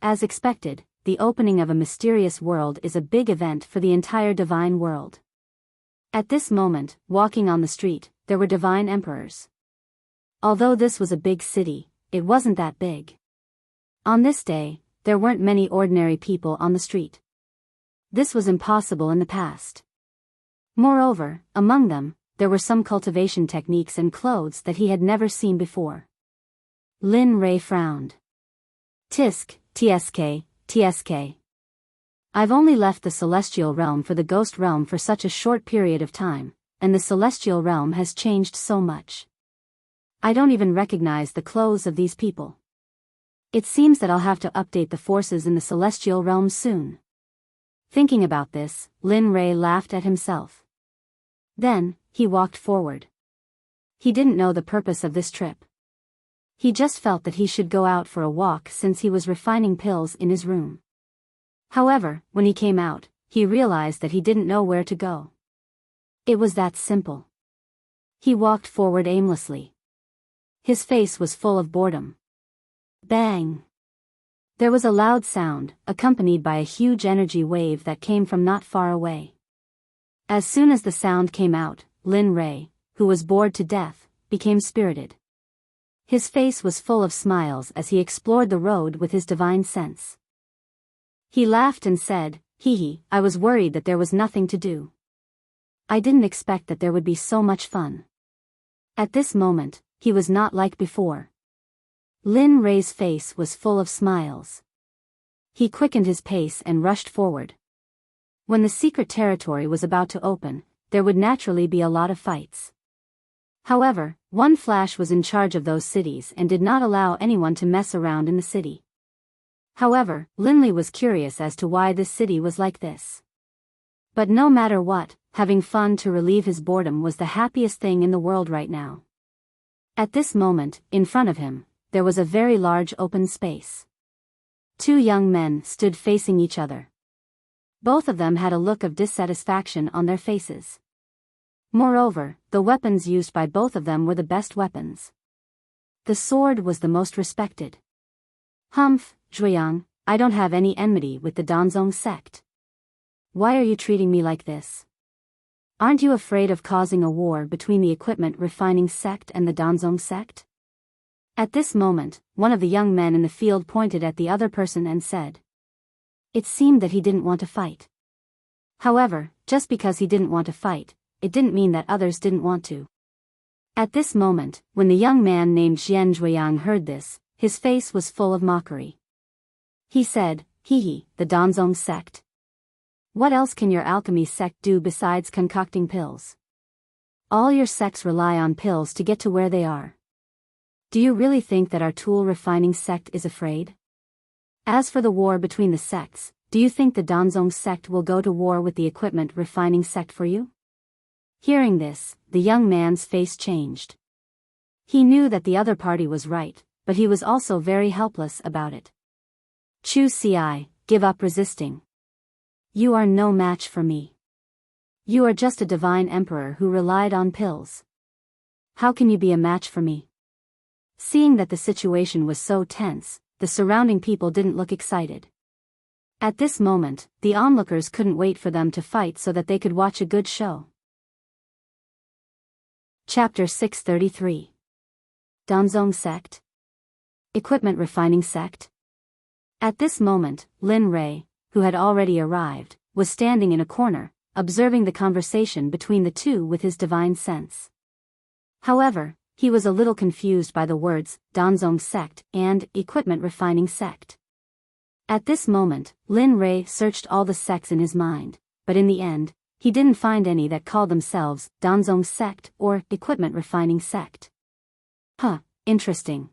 As expected, the opening of a mysterious world is a big event for the entire divine world. At this moment, walking on the street, there were divine emperors. Although this was a big city, it wasn't that big. On this day, there weren't many ordinary people on the street. This was impossible in the past. Moreover, among them, there were some cultivation techniques and clothes that he had never seen before. Lin Ray frowned. TSK. I've only left the celestial realm for the ghost realm for such a short period of time, and the celestial realm has changed so much. I don't even recognize the clothes of these people. It seems that I'll have to update the forces in the celestial realm soon. Thinking about this, Lin Ray laughed at himself. Then, he walked forward. He didn't know the purpose of this trip. He just felt that he should go out for a walk since he was refining pills in his room. However, when he came out, he realized that he didn't know where to go. It was that simple. He walked forward aimlessly. His face was full of boredom. Bang! There was a loud sound, accompanied by a huge energy wave that came from not far away. As soon as the sound came out, Lin Ray, who was bored to death, became spirited. His face was full of smiles as he explored the road with his divine sense. He laughed and said, "Hee, I was worried that there was nothing to do. I didn't expect that there would be so much fun." At this moment, he was not like before. Lin Ray's face was full of smiles. He quickened his pace and rushed forward. When the secret territory was about to open, there would naturally be a lot of fights. However, one Flash was in charge of those cities and did not allow anyone to mess around in the city. However, Linley was curious as to why this city was like this. But no matter what, having fun to relieve his boredom was the happiest thing in the world right now. At this moment, in front of him, there was a very large open space. Two young men stood facing each other. Both of them had a look of dissatisfaction on their faces. Moreover, the weapons used by both of them were the best weapons. The sword was the most respected. "Humph, Zhuiyang, I don't have any enmity with the Danzong sect. Why are you treating me like this? Aren't you afraid of causing a war between the equipment refining sect and the Danzong sect?" At this moment, one of the young men in the field pointed at the other person and said. It seemed that he didn't want to fight. However, just because he didn't want to fight, it didn't mean that others didn't want to. At this moment, when the young man named Zhen Zhuiyang heard this, his face was full of mockery. He said, "Hee, the Danzong sect. What else can your alchemy sect do besides concocting pills? All your sects rely on pills to get to where they are. Do you really think that our tool refining sect is afraid? As for the war between the sects, do you think the Danzong sect will go to war with the equipment refining sect for you?" Hearing this, the young man's face changed. He knew that the other party was right, but he was also very helpless about it. "Chu Ci, give up resisting. You are no match for me. You are just a divine emperor who relied on pills. How can you be a match for me?" Seeing that the situation was so tense, the surrounding people didn't look excited. At this moment, the onlookers couldn't wait for them to fight so that they could watch a good show. Chapter 633. Danzong Sect. Equipment Refining Sect. At this moment, Lin Ray, who had already arrived, was standing in a corner, observing the conversation between the two with his divine sense. However, he was a little confused by the words, Danzong Sect and Equipment Refining Sect. At this moment, Lin Ray searched all the sects in his mind, but in the end, he didn't find any that called themselves Danzong Sect or Equipment Refining Sect. Interesting.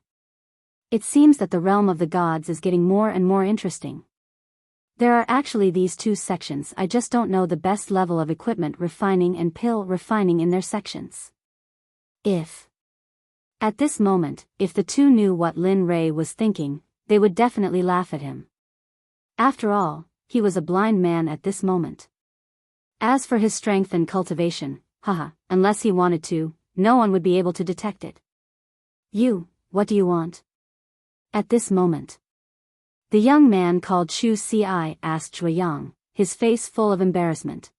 It seems that the realm of the gods is getting more and more interesting. There are actually these two sections, I just don't know the best level of equipment refining and pill refining in their sections. At this moment, if the two knew what Lin Ray was thinking, they would definitely laugh at him. After all, he was a blind man at this moment. As for his strength and cultivation, unless he wanted to, no one would be able to detect it. What do you want? At this moment, the young man called Chu Ci asked Zhuiyang, his face full of embarrassment.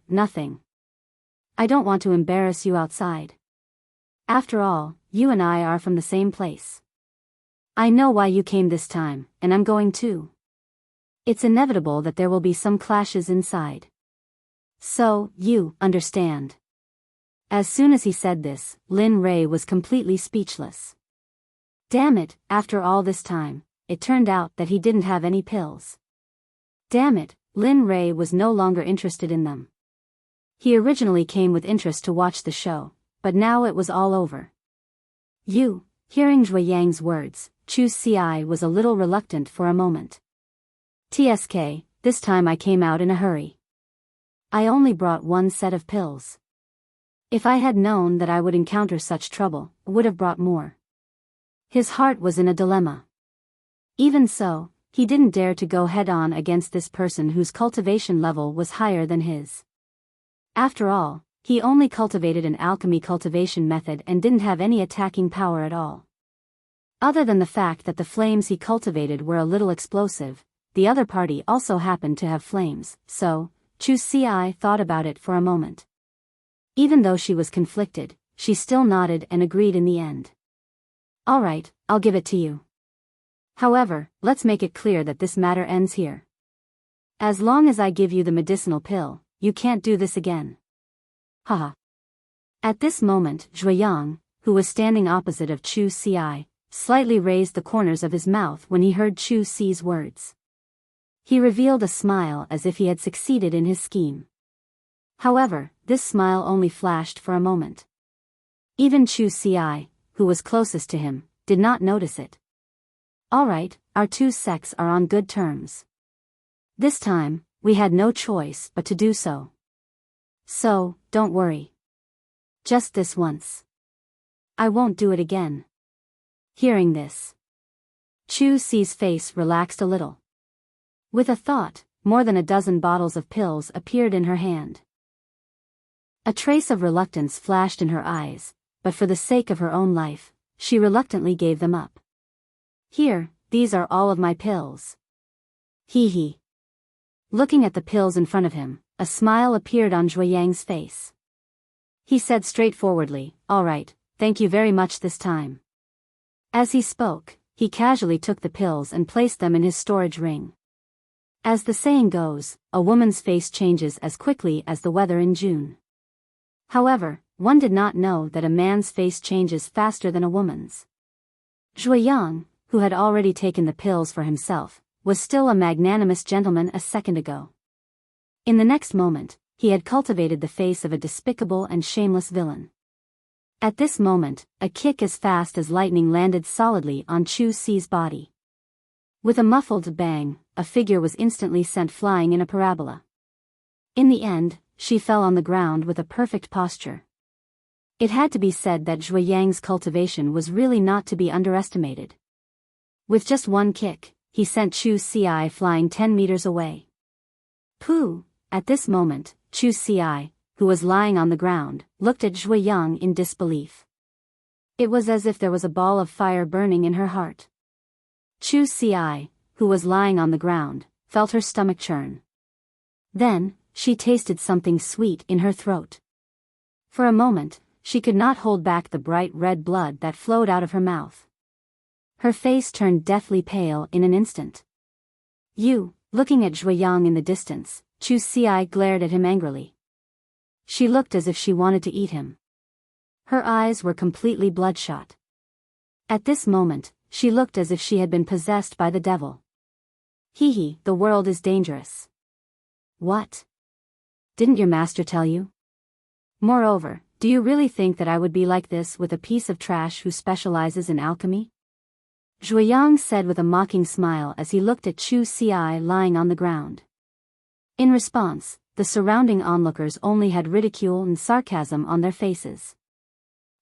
Nothing. I don't want to embarrass you outside. After all, you and I are from the same place. I know why you came this time, and I'm going too. It's inevitable that there will be some clashes inside. So, you understand. As soon as he said this, Lin Ray was completely speechless. Damn it, after all this time, it turned out that he didn't have any pills. Damn it, Lin Ray was no longer interested in them. He originally came with interest to watch the show, but now it was all over. Hearing Zhui Yang's words, Chu Ci was a little reluctant for a moment. TSK, this time I came out in a hurry. I only brought one set of pills. If I had known that I would encounter such trouble, I would have brought more. His heart was in a dilemma. Even so, he didn't dare to go head-on against this person whose cultivation level was higher than his. After all, he only cultivated an alchemy cultivation method and didn't have any attacking power at all. Other than the fact that the flames he cultivated were a little explosive, the other party also happened to have flames, so, Chu Ci thought about it for a moment. Even though she was conflicted, she still nodded and agreed in the end. All right, I'll give it to you. However, let's make it clear that this matter ends here. As long as I give you the medicinal pill, you can't do this again. Haha. At this moment, Zhui Yang, who was standing opposite of Chu Ci, slightly raised the corners of his mouth when he heard Chu Ci's words. He revealed a smile as if he had succeeded in his scheme. However, this smile only flashed for a moment. Even Chu Ci, who was closest to him, did not notice it. All right, our two sects are on good terms. This time, we had no choice but to do so. So, don't worry. Just this once. I won't do it again. Hearing this, Chu Ci's face relaxed a little. With a thought, more than a dozen bottles of pills appeared in her hand. A trace of reluctance flashed in her eyes, but for the sake of her own life, she reluctantly gave them up. Here, these are all of my pills. Hee hee. Looking at the pills in front of him, a smile appeared on Zhui Yang's face. He said straightforwardly, all right, thank you very much this time. As he spoke, he casually took the pills and placed them in his storage ring. As the saying goes, a woman's face changes as quickly as the weather in June. However, one did not know that a man's face changes faster than a woman's. Zhui Yang, who had already taken the pills for himself, was still a magnanimous gentleman a second ago. In the next moment, he had cultivated the face of a despicable and shameless villain. At this moment, a kick as fast as lightning landed solidly on Chu Ci's body. With a muffled bang, a figure was instantly sent flying in a parabola. In the end, she fell on the ground with a perfect posture. It had to be said that Zhui Yang's cultivation was really not to be underestimated. With just one kick, he sent Chu Ci flying 10 meters away. Pooh! At this moment, Chu Ci, who was lying on the ground, looked at Zhui Yang in disbelief. It was as if there was a ball of fire burning in her heart. Chu Ci, who was lying on the ground, felt her stomach churn. Then, she tasted something sweet in her throat. For a moment, she could not hold back the bright red blood that flowed out of her mouth. Her face turned deathly pale in an instant. Looking at Zhui Yang in the distance, Chu Ci glared at him angrily. She looked as if she wanted to eat him. Her eyes were completely bloodshot. At this moment, she looked as if she had been possessed by the devil. Hee hee, the world is dangerous. What? Didn't your master tell you? Moreover, do you really think that I would be like this with a piece of trash who specializes in alchemy? Zhui Yang said with a mocking smile as he looked at Chu Ci lying on the ground. In response, the surrounding onlookers only had ridicule and sarcasm on their faces.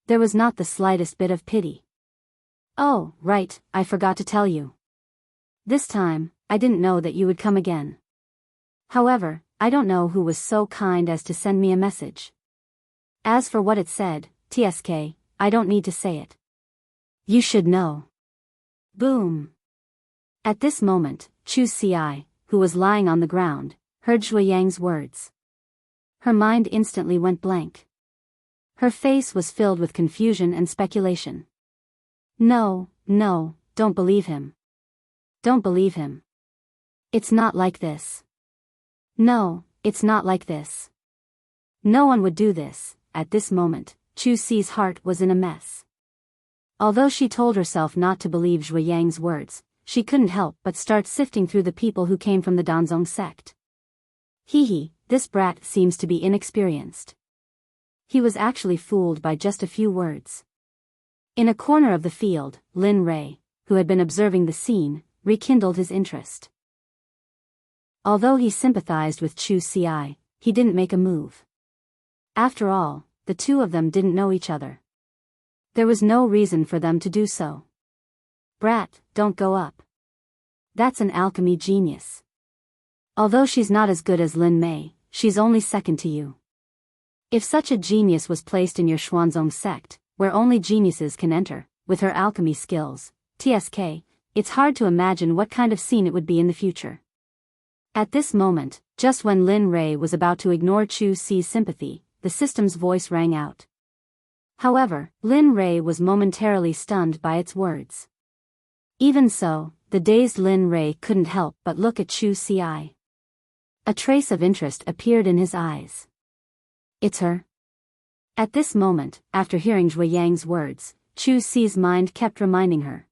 There was not the slightest bit of pity. Oh, right, I forgot to tell you. This time, I didn't know that you would come again. However, I don't know who was so kind as to send me a message. As for what it said, TSK, I don't need to say it. You should know. Boom. At this moment, Chu Ci, who was lying on the ground, heard Zhui Yang's words. Her mind instantly went blank. Her face was filled with confusion and speculation. No, don't believe him. Don't believe him. It's not like this. No, it's not like this. No one would do this. At this moment, Chu Si's heart was in a mess. Although she told herself not to believe Zhui Yang's words, she couldn't help but start sifting through the people who came from the Danzong sect. This brat seems to be inexperienced. He was actually fooled by just a few words. In a corner of the field, Lin Rei, who had been observing the scene, rekindled his interest. Although he sympathized with Chu Si, he didn't make a move. After all, the two of them didn't know each other. There was no reason for them to do so. Brat, don't go up. That's an alchemy genius. Although she's not as good as Lin Mei, she's only second to you. If such a genius was placed in your Xuanzong sect, where only geniuses can enter, with her alchemy skills, TSK, it's hard to imagine what kind of scene it would be in the future. At this moment, just when Lin Rei was about to ignore Chu Si's sympathy, the system's voice rang out. However, Lin Rei was momentarily stunned by its words. Even so, the dazed Lin Rei couldn't help but look at Chu Si. A trace of interest appeared in his eyes. It's her. At this moment, after hearing Zhui Yang's words, Chu Si's mind kept reminding her.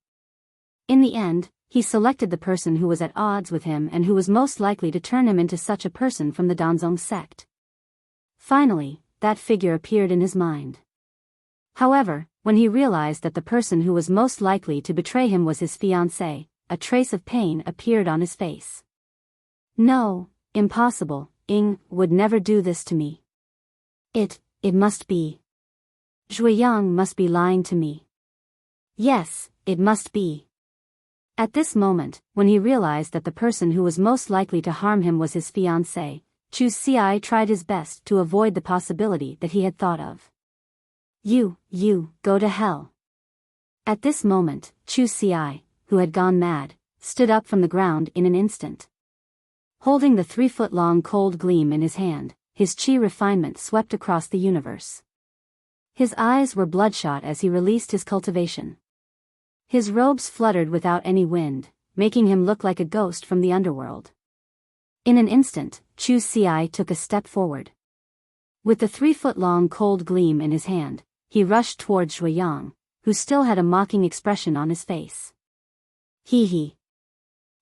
In the end, he selected the person who was at odds with him and who was most likely to turn him into such a person from the Danzong sect. Finally, that figure appeared in his mind. However, when he realized that the person who was most likely to betray him was his fiancée, a trace of pain appeared on his face. No, impossible, Ying would never do this to me. It must be. Zhui Yang must be lying to me. Yes, it must be. At this moment, when he realized that the person who was most likely to harm him was his fiancée, Chu Si tried his best to avoid the possibility that he had thought of. You, go to hell. At this moment, Chu Si, who had gone mad, stood up from the ground in an instant. Holding the 3-foot-long cold gleam in his hand, his chi refinement swept across the universe. His eyes were bloodshot as he released his cultivation. His robes fluttered without any wind, making him look like a ghost from the underworld. In an instant, Chu Si took a step forward. With the 3-foot-long cold gleam in his hand, he rushed towards Zhui Yang, who still had a mocking expression on his face.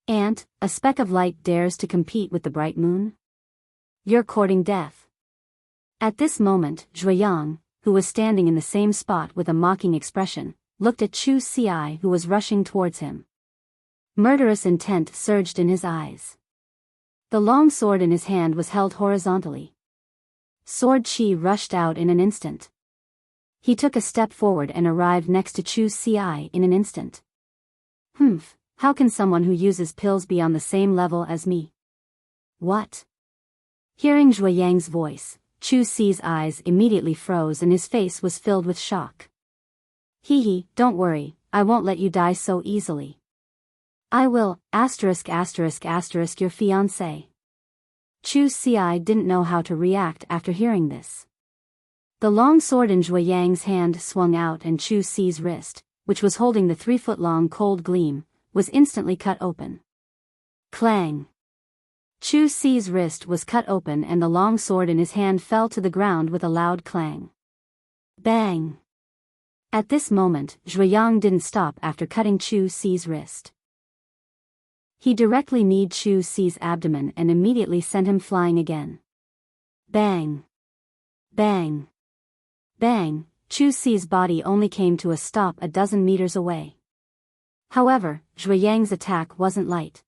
Ant, a speck of light dares to compete with the bright moon? You're courting death. At this moment, Zhui Yang, who was standing in the same spot with a mocking expression, looked at Chu Si, who was rushing towards him. Murderous intent surged in his eyes. The long sword in his hand was held horizontally. Sword chi rushed out in an instant. He took a step forward and arrived next to Chu Si in an instant. How can someone who uses pills be on the same level as me? What? Hearing Zhui Yang's voice, Chu Si's eyes immediately froze and his face was filled with shock. Don't worry, I won't let you die so easily. I will, your fiancé. Chu Si didn't know how to react after hearing this. The long sword in Zhui Yang's hand swung out and Chu Si's wrist, which was holding the 3-foot-long cold gleam, was instantly cut open. Clang! Chu Si's wrist was cut open and the long sword in his hand fell to the ground with a loud clang. Bang! At this moment, Zhui Yang didn't stop after cutting Chu Si's wrist. He directly kneed Chu Si's abdomen and immediately sent him flying again. Bang! Bang! Bang! Chu Si's body only came to a stop a dozen meters away. However, Zhui Yang's attack wasn't light.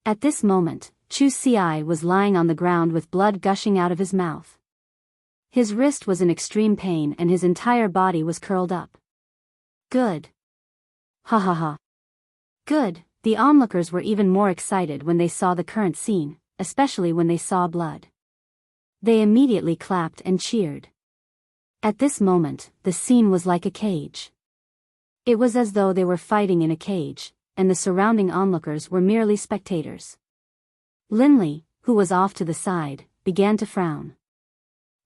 At this moment, Chu Si was lying on the ground with blood gushing out of his mouth. His wrist was in extreme pain and his entire body was curled up. Good. Ha. Good. The onlookers were even more excited when they saw the current scene, especially when they saw blood. They immediately clapped and cheered. At this moment, the scene was like a cage. It was as though they were fighting in a cage, and the surrounding onlookers were merely spectators. Linley, who was off to the side, began to frown.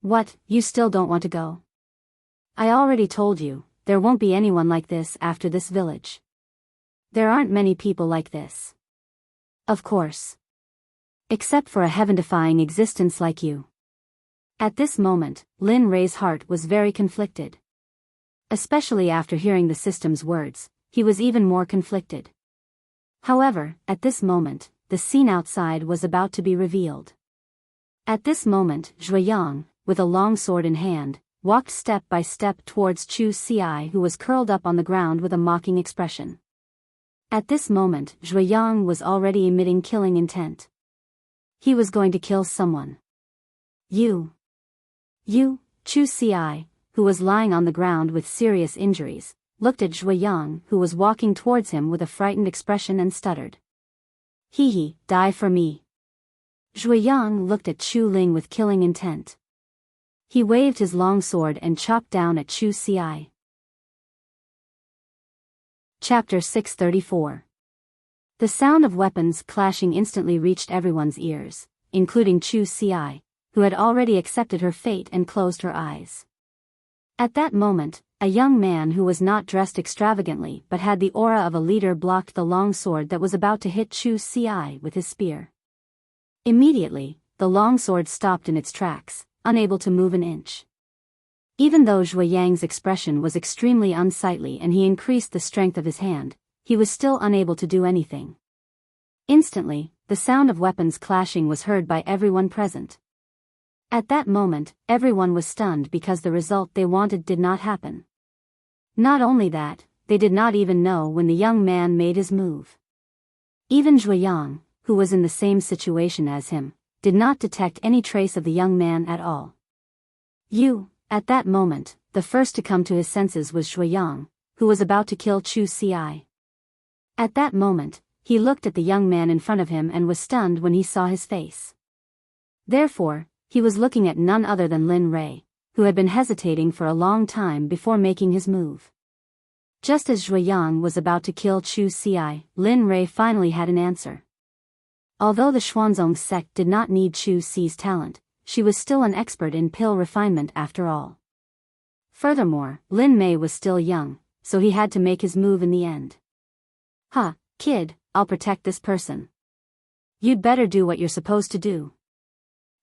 What, you still don't want to go? I already told you, there won't be anyone like this after this village. There aren't many people like this. Of course. Except for a heaven-defying existence like you. At this moment, Lin Rei's heart was very conflicted. Especially after hearing the system's words, he was even more conflicted. However, at this moment, the scene outside was about to be revealed. At this moment, Zhuiyang, with a long sword in hand, walked step by step towards Chu Ci, who was curled up on the ground with a mocking expression. At this moment, Zhuiyang was already emitting killing intent. He was going to kill someone. You, Chu Ci, who was lying on the ground with serious injuries, looked at Zhuiyang, who was walking towards him with a frightened expression and stuttered. He, die for me. Zhuiyang looked at Chu Ling with killing intent. He waved his long sword and chopped down at Chu Ci. Chapter 634. The sound of weapons clashing instantly reached everyone's ears, including Chu Ci, who had already accepted her fate and closed her eyes. At that moment, a young man who was not dressed extravagantly but had the aura of a leader blocked the long sword that was about to hit Chu Ci with his spear. Immediately, the long sword stopped in its tracks, unable to move an inch. Even though Zhuiyang's expression was extremely unsightly and he increased the strength of his hand, he was still unable to do anything. Instantly, the sound of weapons clashing was heard by everyone present. At that moment, everyone was stunned because the result they wanted did not happen. Not only that, they did not even know when the young man made his move. Even Zhuiyang, who was in the same situation as him, did not detect any trace of the young man at all. At that moment, the first to come to his senses was Zhuiyang, who was about to kill Chu Ci. At that moment, he looked at the young man in front of him and was stunned when he saw his face. Therefore, he was looking at none other than Lin Rei, who had been hesitating for a long time before making his move. Just as Zhuiyang was about to kill Chu Ci, Lin Rei finally had an answer. Although the Xuanzong sect did not need Chu Ci's talent, she was still an expert in pill refinement after all. Furthermore, Lin Mei was still young, so he had to make his move in the end. Kid, I'll protect this person. You'd better do what you're supposed to do.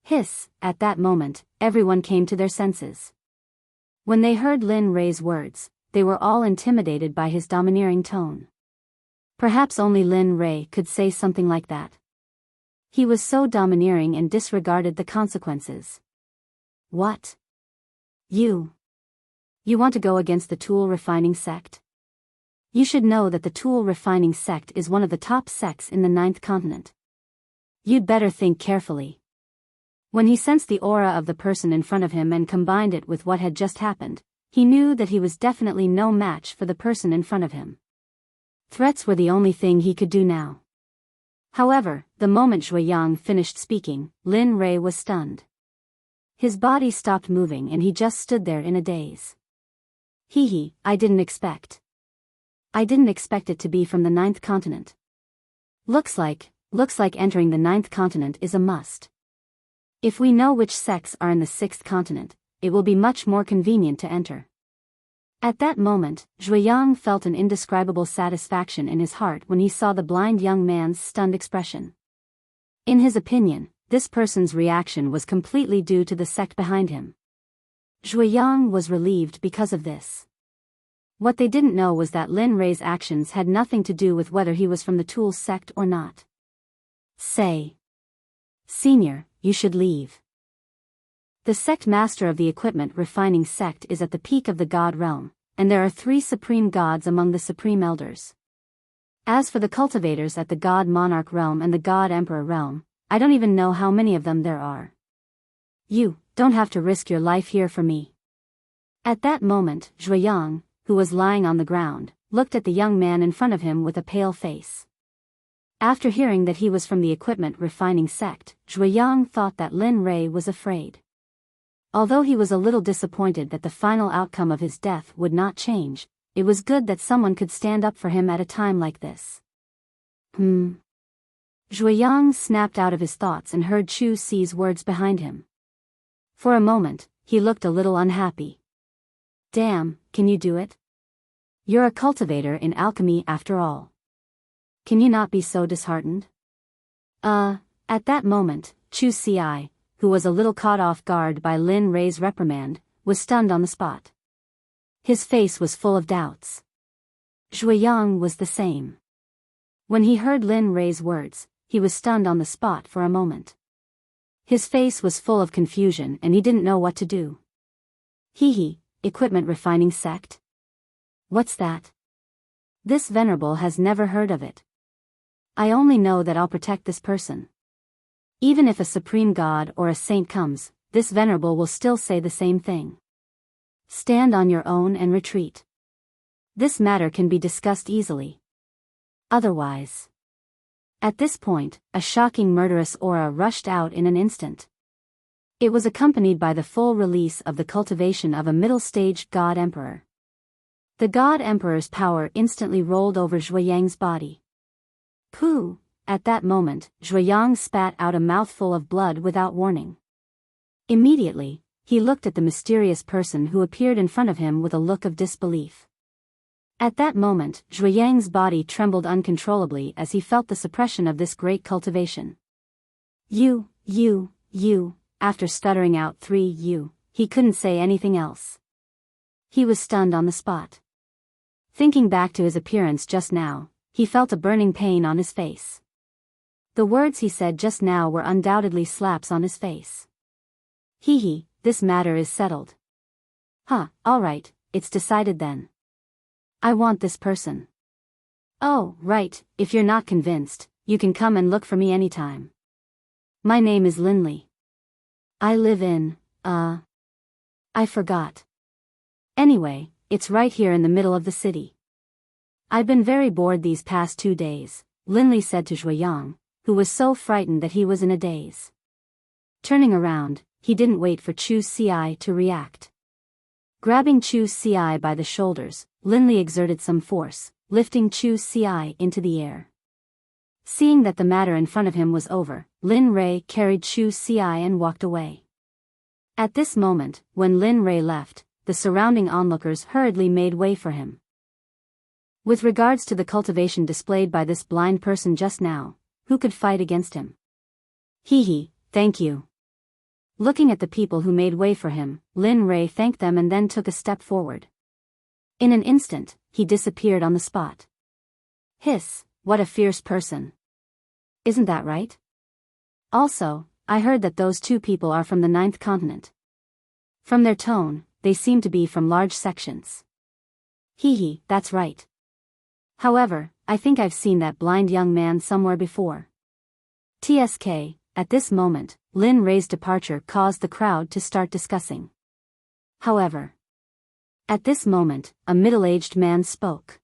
Hiss, at that moment, everyone came to their senses. When they heard Lin Rei's words, they were all intimidated by his domineering tone. Perhaps only Lin Rei could say something like that. He was so domineering and disregarded the consequences. What? You want to go against the tool refining sect? You should know that the tool refining sect is one of the top sects in the 9th continent. You'd better think carefully. When he sensed the aura of the person in front of him and combined it with what had just happened, he knew that he was definitely no match for the person in front of him. Threats were the only thing he could do now. However, the moment Zhuiyang finished speaking, Lin Rei was stunned. His body stopped moving and he just stood there in a daze. I didn't expect it to be from the 9th continent. Looks like entering the 9th continent is a must. If we know which sects are in the 6th continent, it will be much more convenient to enter. At that moment, Zhuiyang felt an indescribable satisfaction in his heart when he saw the blind young man's stunned expression. In his opinion, this person's reaction was completely due to the sect behind him. Zhuiyang was relieved because of this. What they didn't know was that Lin Rei's actions had nothing to do with whether he was from the Tool sect or not. Senior, you should leave. The sect master of the equipment refining sect is at the peak of the god realm, and there are 3 supreme gods among the supreme elders. As for the cultivators at the god monarch realm and the god emperor realm, I don't even know how many of them there are. You don't have to risk your life here for me. At that moment, Zhuiyang, who was lying on the ground, looked at the young man in front of him with a pale face. After hearing that he was from the equipment refining sect, Zhuiyang thought that Lin Rei was afraid. Although he was a little disappointed that the final outcome of his death would not change, it was good that someone could stand up for him at a time like this. Zhuiyang snapped out of his thoughts and heard Chu Ci's words behind him. For a moment, he looked a little unhappy. Damn, can you do it? You're a cultivator in alchemy after all. Can you not be so disheartened? At that moment, Chu Ci, who was a little caught off guard by Lin Rei's reprimand, was stunned on the spot. His face was full of doubts. Zhuiyang was the same. When he heard Lin Rei's words, he was stunned on the spot for a moment. His face was full of confusion and he didn't know what to do. Equipment refining sect? What's that? This venerable has never heard of it. I only know that I'll protect this person. Even if a supreme god or a saint comes, this venerable will still say the same thing. Stand on your own and retreat. This matter can be discussed easily. Otherwise. At this point, a shocking murderous aura rushed out in an instant. It was accompanied by the full release of the cultivation of a middle-stage God Emperor. The God Emperor's power instantly rolled over Zhuiyang's body. Pooh! At that moment, Zhuiyang spat out a mouthful of blood without warning. Immediately, he looked at the mysterious person who appeared in front of him with a look of disbelief. At that moment, Zhuiyang's body trembled uncontrollably as he felt the suppression of this great cultivation. You, after stuttering out 3 "you," he couldn't say anything else. He was stunned on the spot. Thinking back to his appearance just now, he felt a burning pain on his face. The words he said just now were undoubtedly slaps on his face. This matter is settled. Alright, it's decided then. I want this person. Oh, right, if you're not convinced, you can come and look for me anytime. My name is Linley. I live in, I forgot. Anyway, it's right here in the middle of the city. I've been very bored these past 2 days, Linley said to Zhuiyang, who was so frightened that he was in a daze. Turning around, he didn't wait for Chu Ci to react. Grabbing Chu Ci by the shoulders, Linley exerted some force, lifting Chu Ci into the air. Seeing that the matter in front of him was over, Lin Rei carried Chu Ci and walked away. At this moment, when Lin Rei left, the surrounding onlookers hurriedly made way for him. With regards to the cultivation displayed by this blind person just now, who could fight against him? Thank you. Looking at the people who made way for him, Lin Rei thanked them and then took a step forward. In an instant, he disappeared on the spot. What a fierce person. Isn't that right? Also, I heard that those 2 people are from the 9th continent. From their tone, they seem to be from large sections. That's right. However, I think I've seen that blind young man somewhere before. At this moment, Lin Rei's departure caused the crowd to start discussing. However, at this moment, a middle-aged man spoke.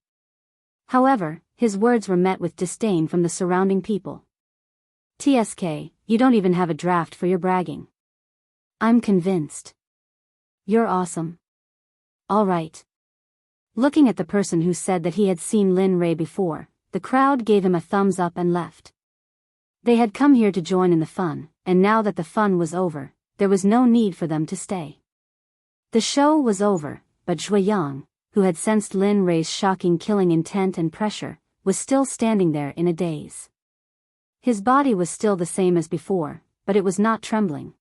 However, his words were met with disdain from the surrounding people. You don't even have a draft for your bragging. I'm convinced. You're awesome. All right. Looking at the person who said that he had seen Lin Rei before, the crowd gave him a thumbs up and left. They had come here to join in the fun, and now that the fun was over, there was no need for them to stay. The show was over, but Zhuiyang, who had sensed Lin Rei's shocking killing intent and pressure, was still standing there in a daze. His body was still the same as before, but it was not trembling.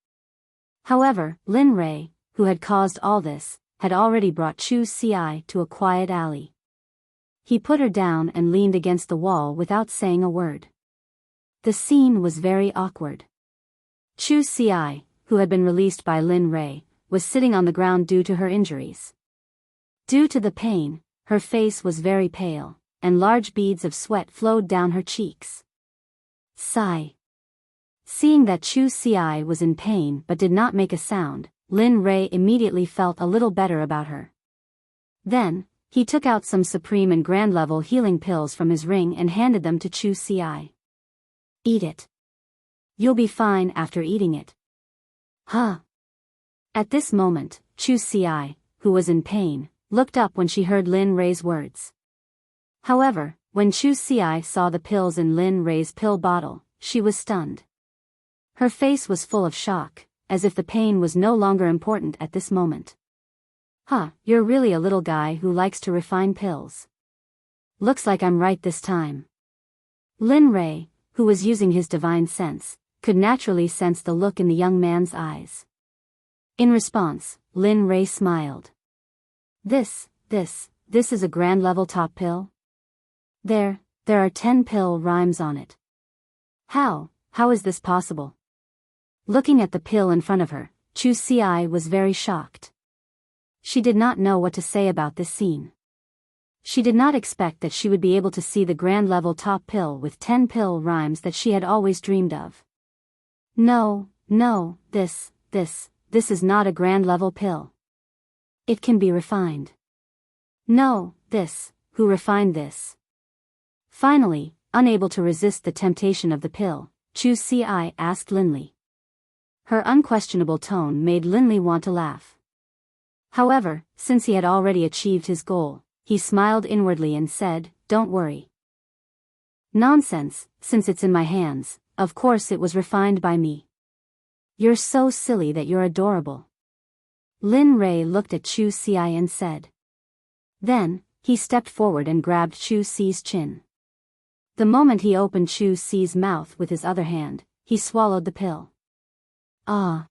However, Lin Rei, who had caused all this, had already brought Chu Ci to a quiet alley. He put her down and leaned against the wall without saying a word. The scene was very awkward. Chu Ci, who had been released by Lin Rei, was sitting on the ground due to her injuries. Due to the pain, her face was very pale, and large beads of sweat flowed down her cheeks. Sigh. Seeing that Chu Ci was in pain but did not make a sound, Lin Rei immediately felt a little better about her. Then, he took out some supreme and grand level healing pills from his ring and handed them to Chu Ci. Eat it. You'll be fine after eating it. At this moment, Chu Ci, who was in pain, looked up when she heard Lin Rei's words. However, when Chu Ci saw the pills in Lin Rei's pill bottle, she was stunned. Her face was full of shock, as if the pain was no longer important at this moment. You're really a little guy who likes to refine pills. Looks like I'm right this time. Lin Rei, who was using his divine sense, could naturally sense the look in the young man's eyes. In response, Lin Rei smiled. This is a grand level top pill? There are 10 pill rhymes on it. How is this possible? Looking at the pill in front of her, Chu Xi was very shocked. She did not know what to say about this scene. She did not expect that she would be able to see the grand level top pill with 10 pill rhymes that she had always dreamed of. No, this is not a grand level pill. It can be refined. No, who refined this? Finally, unable to resist the temptation of the pill, Chu Xi asked Linley. Her unquestionable tone made Linley want to laugh. However, since he had already achieved his goal, he smiled inwardly and said, "Don't worry." Nonsense, since it's in my hands, of course it was refined by me. You're so silly that you're adorable. Lin Rei looked at Chu Xi and said. Then, he stepped forward and grabbed Chu Xi's chin. The moment he opened Chu Xi's mouth with his other hand, he swallowed the pill. Ah!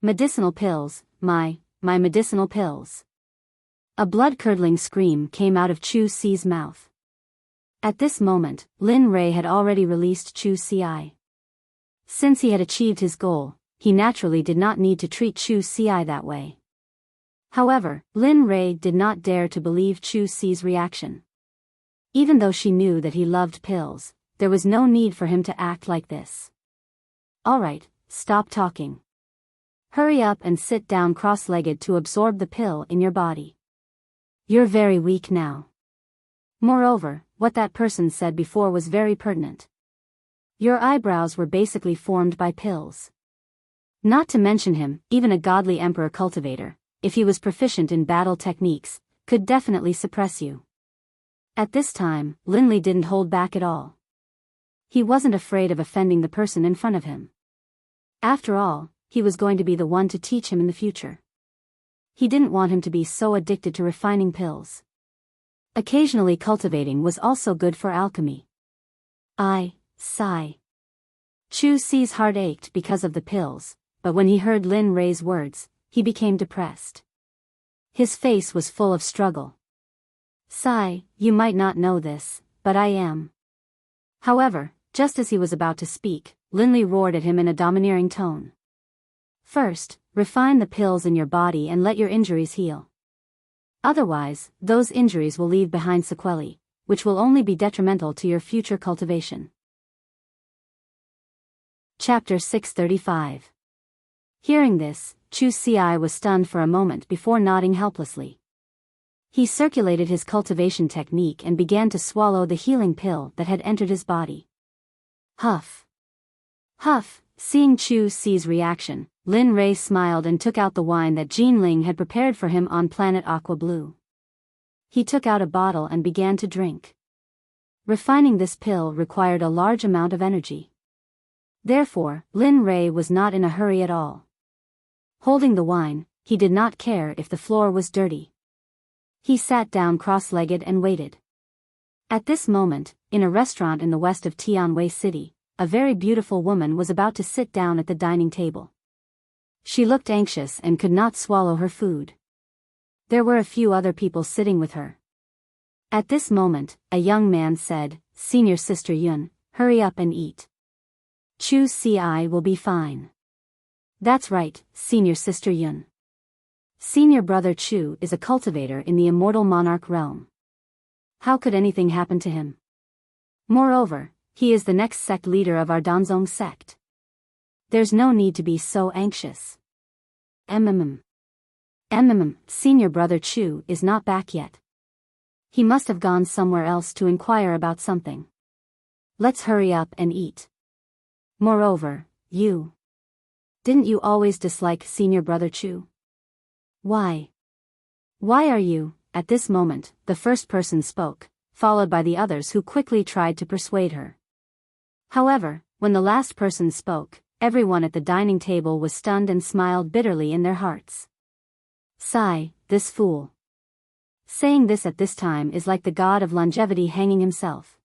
Medicinal pills, my medicinal pills. A blood-curdling scream came out of Chu Xi's mouth. At this moment, Lin Rei had already released Chu Xi. Since he had achieved his goal, he naturally did not need to treat Chu Xi that way. However, Lin Rei did not dare to believe Chu Xi's reaction. Even though she knew that he loved pills, there was no need for him to act like this. Alright, stop talking. Hurry up and sit down cross-legged to absorb the pill in your body. You're very weak now. Moreover, what that person said before was very pertinent. Your eyebrows were basically formed by pills. Not to mention him, even a godly emperor cultivator, if he was proficient in battle techniques, could definitely suppress you. At this time, Linley didn't hold back at all. He wasn't afraid of offending the person in front of him. After all, he was going to be the one to teach him in the future. He didn't want him to be so addicted to refining pills. Occasionally cultivating was also good for alchemy. Sigh. Chu Xi's heart ached because of the pills, but when he heard Lin Rei's words, he became depressed. His face was full of struggle. Sigh, you might not know this, but I am. However, just as he was about to speak, Linley roared at him in a domineering tone. First, refine the pills in your body and let your injuries heal. Otherwise, those injuries will leave behind sequelae, which will only be detrimental to your future cultivation. Chapter 635. Hearing this, Chu Xi was stunned for a moment before nodding helplessly. He circulated his cultivation technique and began to swallow the healing pill that had entered his body. Huff. Seeing Chu Xi's reaction, Lin Rei smiled and took out the wine that Jinling had prepared for him on planet Aqua Blue. He took out a bottle and began to drink. Refining this pill required a large amount of energy. Therefore, Lin Rei was not in a hurry at all. Holding the wine, he did not care if the floor was dirty. He sat down cross-legged and waited. At this moment, in a restaurant in the west of Tianwei City, a very beautiful woman was about to sit down at the dining table. She looked anxious and could not swallow her food. There were a few other people sitting with her. At this moment, a young man said, "Senior Sister Yun, hurry up and eat. Chu Xi will be fine." That's right, Senior Sister Yun. Senior Brother Chu is a cultivator in the immortal monarch realm. How could anything happen to him? Moreover, he is the next sect leader of our Danzong sect. There's no need to be so anxious. Senior Brother Chu is not back yet. He must have gone somewhere else to inquire about something. Let's hurry up and eat. Moreover, didn't you always dislike Senior Brother Chu? Why are you? At this moment, the first person spoke, followed by the others who quickly tried to persuade her. However, when the last person spoke, everyone at the dining table was stunned and smiled bitterly in their hearts. Sigh, this fool. Saying this at this time is like the god of longevity hanging himself.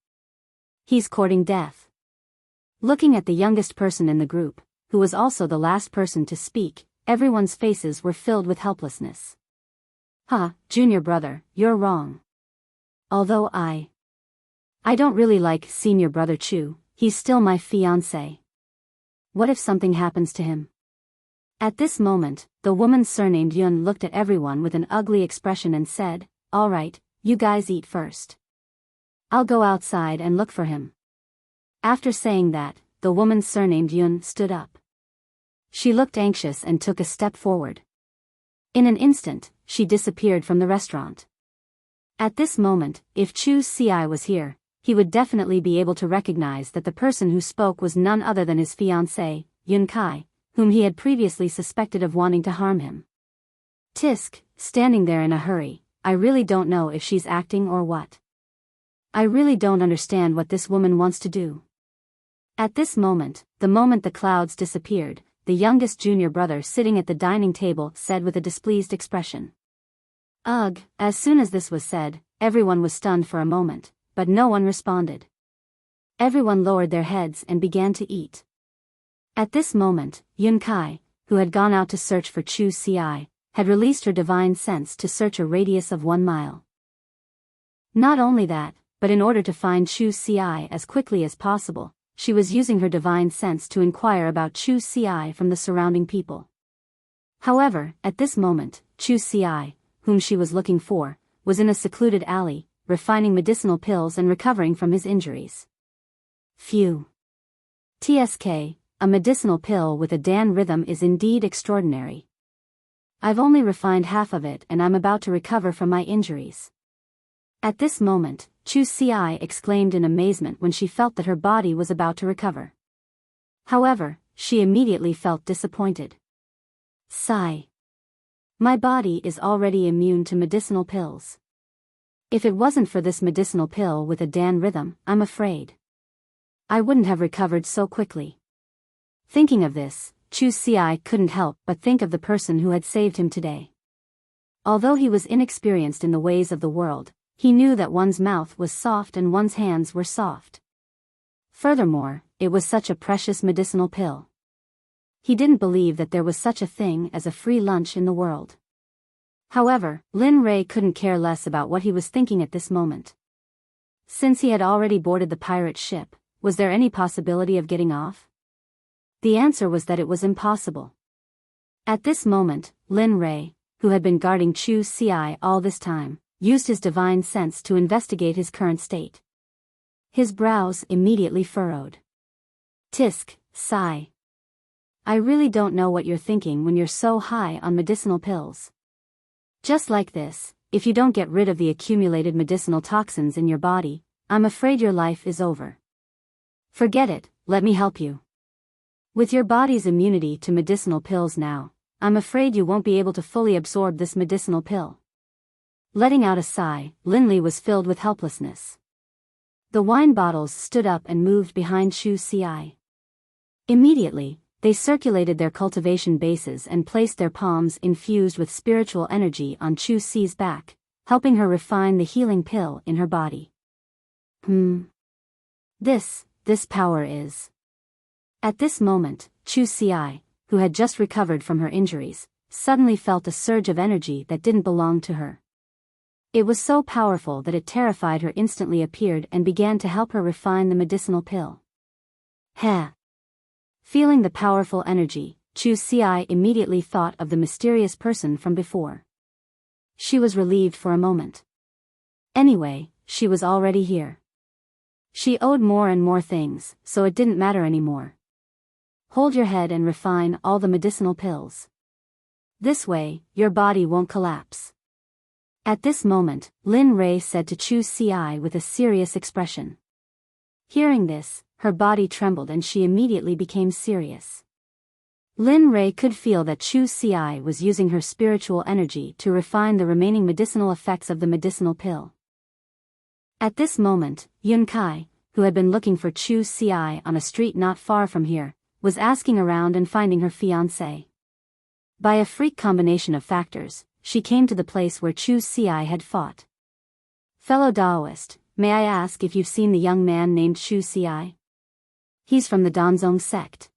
He's courting death. Looking at the youngest person in the group, who was also the last person to speak, everyone's faces were filled with helplessness. Junior brother, you're wrong. Although I don't really like senior brother Chu, he's still my fiancé. What if something happens to him? At this moment, the woman surnamed Yun looked at everyone with an ugly expression and said, "All right, you guys eat first. I'll go outside and look for him." After saying that, the woman surnamed Yun stood up. She looked anxious and took a step forward. In an instant, she disappeared from the restaurant. At this moment, if Chu Ci was here, he would definitely be able to recognize that the person who spoke was none other than his fiancée, Yun Kai, whom he had previously suspected of wanting to harm him. Tisk, standing there in a hurry, I really don't know if she's acting or what. I really don't understand what this woman wants to do. At this moment, the moment the clouds disappeared, the youngest junior brother sitting at the dining table said with a displeased expression. Ugh, as soon as this was said, everyone was stunned for a moment, but no one responded. Everyone lowered their heads and began to eat. At this moment, Yun Kai, who had gone out to search for Chu Ci, had released her divine sense to search a radius of 1 mile. Not only that, but in order to find Chu Ci as quickly as possible, she was using her divine sense to inquire about Chu Ci from the surrounding people. However, at this moment, Chu Ci, whom she was looking for, was in a secluded alley, refining medicinal pills and recovering from his injuries. Phew. TSK, a medicinal pill with a Dan rhythm is indeed extraordinary. I've only refined half of it and I'm about to recover from my injuries. At this moment, Chu Ci exclaimed in amazement when she felt that her body was about to recover. However, she immediately felt disappointed. Sigh. My body is already immune to medicinal pills. If it wasn't for this medicinal pill with a Dan rhythm, I'm afraid I wouldn't have recovered so quickly. Thinking of this, Chu Ci couldn't help but think of the person who had saved him today. Although he was inexperienced in the ways of the world, he knew that one's mouth was soft and one's hands were soft. Furthermore, it was such a precious medicinal pill. He didn't believe that there was such a thing as a free lunch in the world. However, Lin Rei couldn't care less about what he was thinking at this moment. Since he had already boarded the pirate ship, was there any possibility of getting off? The answer was that it was impossible. At this moment, Lin Rei, who had been guarding Chu Ci all this time, used his divine sense to investigate his current state. His brows immediately furrowed. Tisk, sigh. I really don't know what you're thinking when you're so high on medicinal pills. Just like this, if you don't get rid of the accumulated medicinal toxins in your body, I'm afraid your life is over. Forget it, let me help you. With your body's immunity to medicinal pills now, I'm afraid you won't be able to fully absorb this medicinal pill. Letting out a sigh, Linley was filled with helplessness. The wine bottles stood up and moved behind Chu Ci. Immediately, they circulated their cultivation bases and placed their palms infused with spiritual energy on Chu Ci's back, helping her refine the healing pill in her body. This power is. At this moment, Chu Ci, who had just recovered from her injuries, suddenly felt a surge of energy that didn't belong to her. It was so powerful that it terrified her instantly appeared and began to help her refine the medicinal pill. Heh. Feeling the powerful energy, Chu Ci immediately thought of the mysterious person from before. She was relieved for a moment. Anyway, she was already here. She owed more and more things, so it didn't matter anymore. Hold your head and refine all the medicinal pills. This way, your body won't collapse. At this moment, Lin Rei said to Chu Ci with a serious expression. Hearing this, her body trembled and she immediately became serious. Lin Rei could feel that Chu Ci was using her spiritual energy to refine the remaining medicinal effects of the medicinal pill. At this moment, Yun Kai, who had been looking for Chu Ci on a street not far from here, was asking around and finding her fiancé. By a freak combination of factors, she came to the place where Chu Ci had fought. Fellow Daoist, may I ask if you've seen the young man named Chu Ci? He's from the Danzong Sect.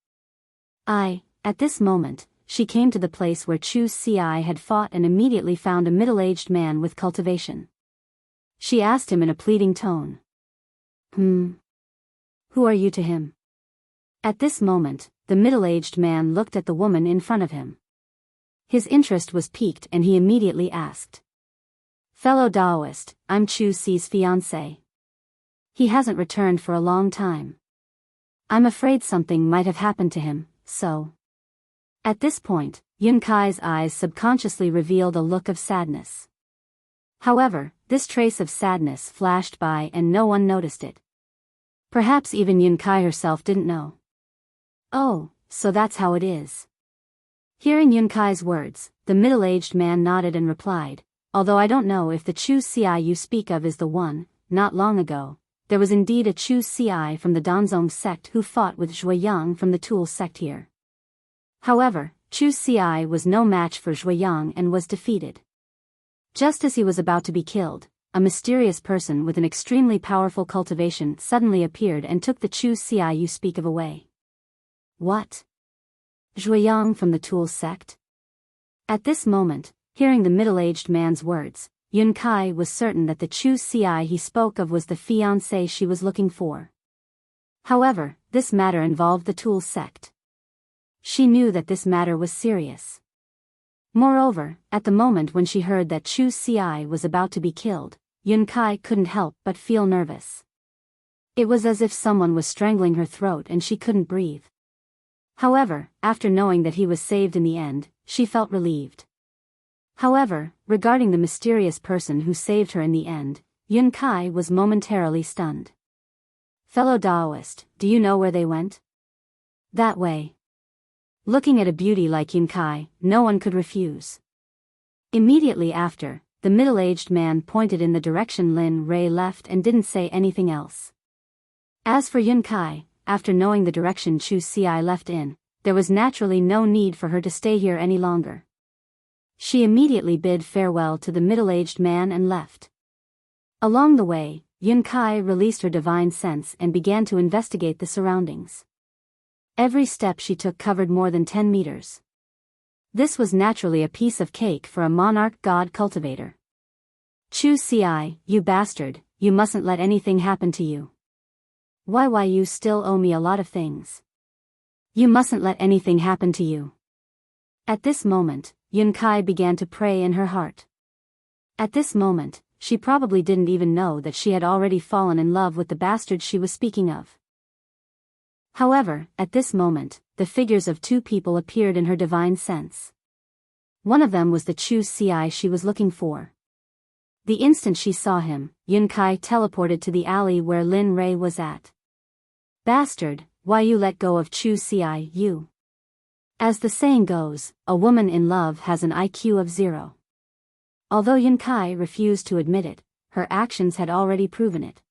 At this moment, she came to the place where Chu Si had fought and immediately found a middle-aged man with cultivation. She asked him in a pleading tone. Who are you to him? At this moment, the middle-aged man looked at the woman in front of him. His interest was piqued and he immediately asked. Fellow Daoist, I'm Chu Si's fiancé. He hasn't returned for a long time. I'm afraid something might have happened to him, so. At this point, Yun Kai's eyes subconsciously revealed a look of sadness. However, this trace of sadness flashed by and no one noticed it. Perhaps even Yun Kai herself didn't know. Oh, so that's how it is. Hearing Yun Kai's words, the middle-aged man nodded and replied, although I don't know if the Chu Si you speak of is the one. Not long ago, there was indeed a Chu Si from the Danzong sect who fought with Zhuoyang from the Tool sect here. However, Chu Si was no match for Zhuoyang and was defeated. Just as he was about to be killed, a mysterious person with an extremely powerful cultivation suddenly appeared and took the Chu Si you speak of away. What? Zhuoyang from the Tool sect? At this moment, hearing the middle-aged man's words, Yun Kai was certain that the Chu Si he spoke of was the fiancé she was looking for. However, this matter involved the Tool sect. She knew that this matter was serious. Moreover, at the moment when she heard that Chu Si was about to be killed, Yun Kai couldn't help but feel nervous. It was as if someone was strangling her throat and she couldn't breathe. However, after knowing that he was saved in the end, she felt relieved. However, regarding the mysterious person who saved her in the end, Yun Kai was momentarily stunned. Fellow Daoist, do you know where they went? That way. Looking at a beauty like Yun Kai, no one could refuse. Immediately after, the middle-aged man pointed in the direction Lin Rei left and didn't say anything else. As for Yun Kai, after knowing the direction Chu Si left in, there was naturally no need for her to stay here any longer. She immediately bid farewell to the middle-aged man and left. Along the way, Yun Kai released her divine sense and began to investigate the surroundings. Every step she took covered more than 10 meters. This was naturally a piece of cake for a monarch god cultivator. Chu Si, you bastard, you mustn't let anything happen to you. Why you still owe me a lot of things. You mustn't let anything happen to you. At this moment, Yun Kai began to pray in her heart. At this moment, she probably didn't even know that she had already fallen in love with the bastard she was speaking of. However, at this moment, the figures of two people appeared in her divine sense. One of them was the Chu Si she was looking for. The instant she saw him, Yun Kai teleported to the alley where Lin Rei was at. Bastard, why you let go of Chu Si, you? As the saying goes, a woman in love has an IQ of 0. Although Yun Kai refused to admit it, her actions had already proven it.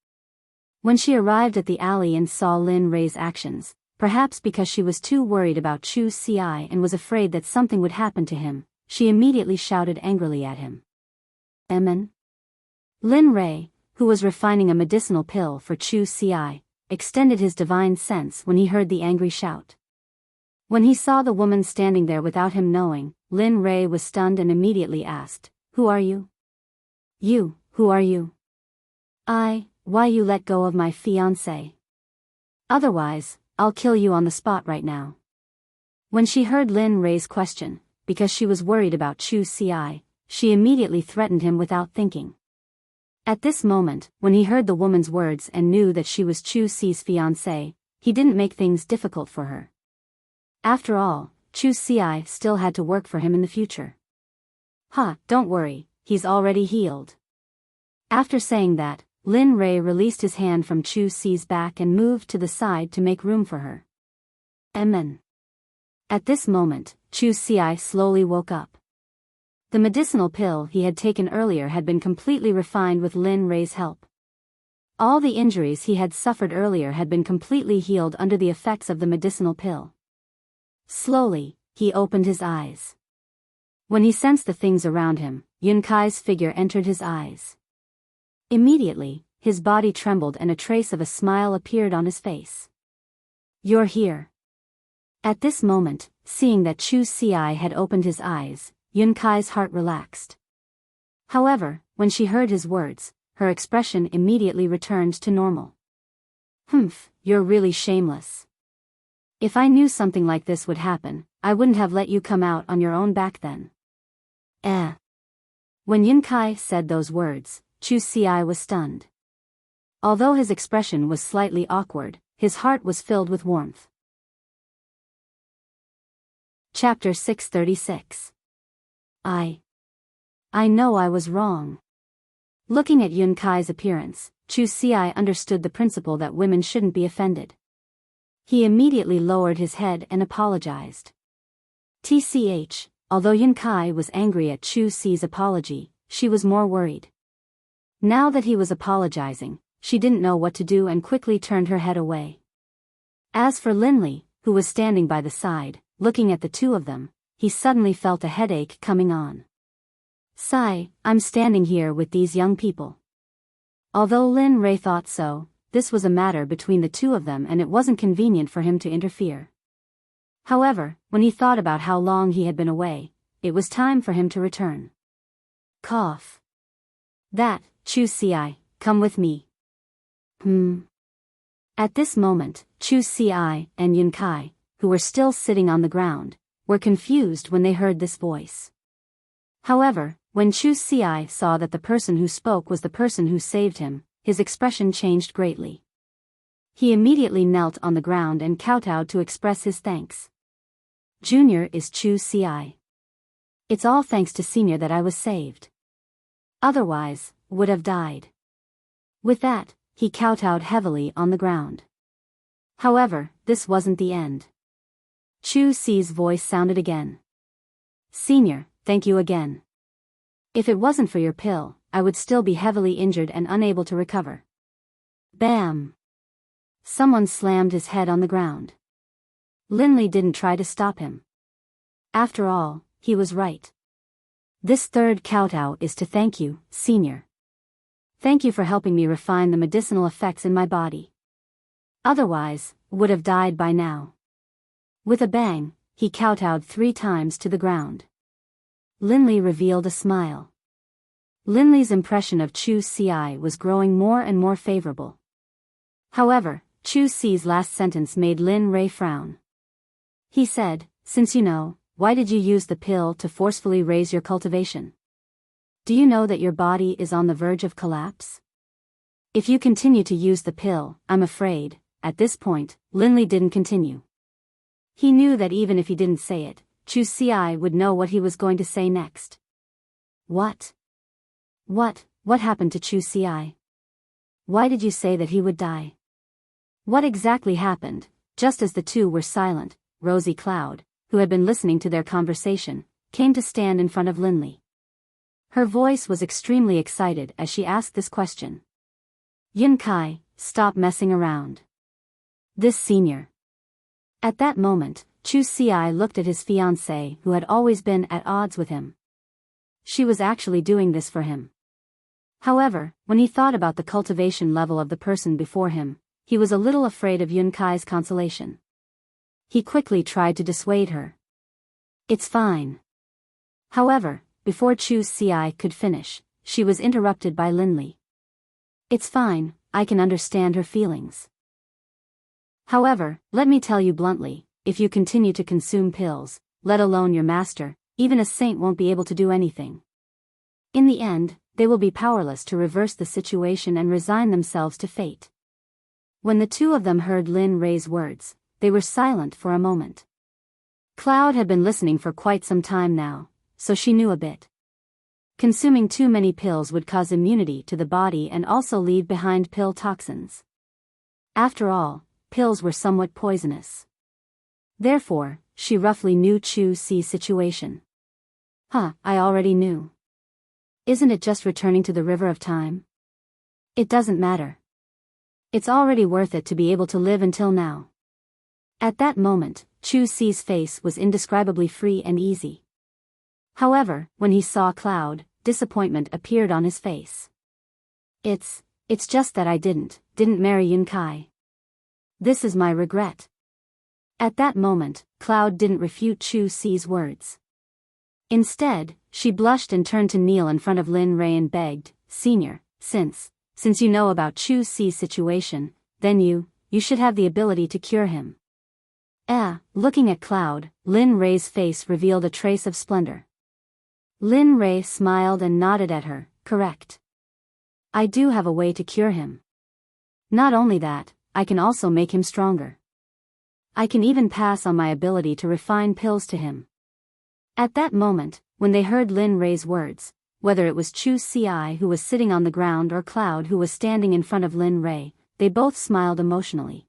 When she arrived at the alley and saw Lin Rei's actions, perhaps because she was too worried about Chu Si and was afraid that something would happen to him, she immediately shouted angrily at him. Emin? Lin Rei, who was refining a medicinal pill for Chu Si, extended his divine sense when he heard the angry shout. When he saw the woman standing there without him knowing, Lin Rei was stunned and immediately asked, Who are you? You, who are you? Why you let go of my fiancé? Otherwise, I'll kill you on the spot right now. When she heard Lin Rei's question, because she was worried about Chu Si, she immediately threatened him without thinking. At this moment, when he heard the woman's words and knew that she was Chu Si's fiancé, he didn't make things difficult for her. After all, Chu Si still had to work for him in the future. Don't worry, he's already healed. After saying that, Lin Rei released his hand from Chu Si's back and moved to the side to make room for her. Amen. At this moment, Chu Si slowly woke up. The medicinal pill he had taken earlier had been completely refined with Lin Rei's help. All the injuries he had suffered earlier had been completely healed under the effects of the medicinal pill. Slowly, he opened his eyes. When he sensed the things around him, Yun Kai's figure entered his eyes. Immediately, his body trembled and a trace of a smile appeared on his face. You're here. At this moment, seeing that Chu Xi had opened his eyes, Yun Kai's heart relaxed. However, when she heard his words, her expression immediately returned to normal. Humph, you're really shameless. If I knew something like this would happen, I wouldn't have let you come out on your own back then. Eh. When Yun Kai said those words, Chu Xi was stunned. Although his expression was slightly awkward, his heart was filled with warmth. Chapter 636. I know I was wrong. Looking at Yun Kai's appearance, Chu Xi understood the principle that women shouldn't be offended. He immediately lowered his head and apologized. TCH, although Yun Kai was angry at Chu Xi's apology, she was more worried. Now that he was apologizing, she didn't know what to do and quickly turned her head away. As for Linley, who was standing by the side, looking at the two of them, he suddenly felt a headache coming on. Sigh, I'm standing here with these young people. Although Lin Ray thought so, this was a matter between the two of them and it wasn't convenient for him to interfere. However, when he thought about how long he had been away, it was time for him to return. Cough. That, Chu Xi, come with me. At this moment, Chu Xi and Yun Kai, who were still sitting on the ground, were confused when they heard this voice. However, when Chu Xi saw that the person who spoke was the person who saved him, his expression changed greatly. He immediately knelt on the ground and kowtowed to express his thanks. Junior is Chu Xi. It's all thanks to Senior that I was saved. Otherwise, would have died. With that, he kowtowed heavily on the ground. However, this wasn't the end. Chu Xi's voice sounded again. Senior, thank you again. If it wasn't for your pill, I would still be heavily injured and unable to recover. Bam! Someone slammed his head on the ground. Linley didn't try to stop him. After all, he was right. This third kowtow is to thank you, Senior. Thank you for helping me refine the medicinal effects in my body. Otherwise, would have died by now. With a bang, he kowtowed 3 times to the ground. Linley revealed a smile. Linley's impression of Chu Xi was growing more and more favorable. However, Chu Xi's last sentence made Lin Ray frown. He said, since you know, why did you use the pill to forcefully raise your cultivation? Do you know that your body is on the verge of collapse? If you continue to use the pill, I'm afraid, at this point, Linley didn't continue. He knew that even if he didn't say it, Chu Xi would know what he was going to say next. What? What happened to Chu Xi? Why did you say that he would die? What exactly happened? Just as the two were silent, Rosie Cloud, who had been listening to their conversation, came to stand in front of Linley. Her voice was extremely excited as she asked this question. Yun Kai, stop messing around. This Senior. At that moment, Chu Xi looked at his fiancée who had always been at odds with him. She was actually doing this for him. However, when he thought about the cultivation level of the person before him, he was a little afraid of Yun Kai's consolation. He quickly tried to dissuade her. It's fine. However, before Chu Xi could finish, she was interrupted by Linley. It's fine, I can understand her feelings. However, let me tell you bluntly, if you continue to consume pills, let alone your master, even a saint won't be able to do anything. In the end, they will be powerless to reverse the situation and resign themselves to fate. When the two of them heard Lin Ray's words, they were silent for a moment. Cloud had been listening for quite some time now, so she knew a bit. Consuming too many pills would cause immunity to the body and also leave behind pill toxins. After all, pills were somewhat poisonous. Therefore, she roughly knew Chu Xi's situation. I already knew. Isn't it just returning to the river of time? It doesn't matter. It's already worth it to be able to live until now. At that moment, Chu Xi's face was indescribably free and easy. However, when he saw Cloud, disappointment appeared on his face. It's just that I didn't marry Yun Kai. This is my regret. At that moment, Cloud didn't refute Chu Si's words. Instead, she blushed and turned to kneel in front of Lin Rei and begged, "Senior, since you know about Chu Si's situation, then you should have the ability to cure him." Looking at Cloud, Lin Rei's face revealed a trace of splendor. Lin Rei smiled and nodded at her, "Correct. I do have a way to cure him. Not only that, I can also make him stronger. I can even pass on my ability to refine pills to him." At that moment, when they heard Lin Rei's words, whether it was Chu Si who was sitting on the ground or Cloud who was standing in front of Lin Rei, they both smiled emotionally.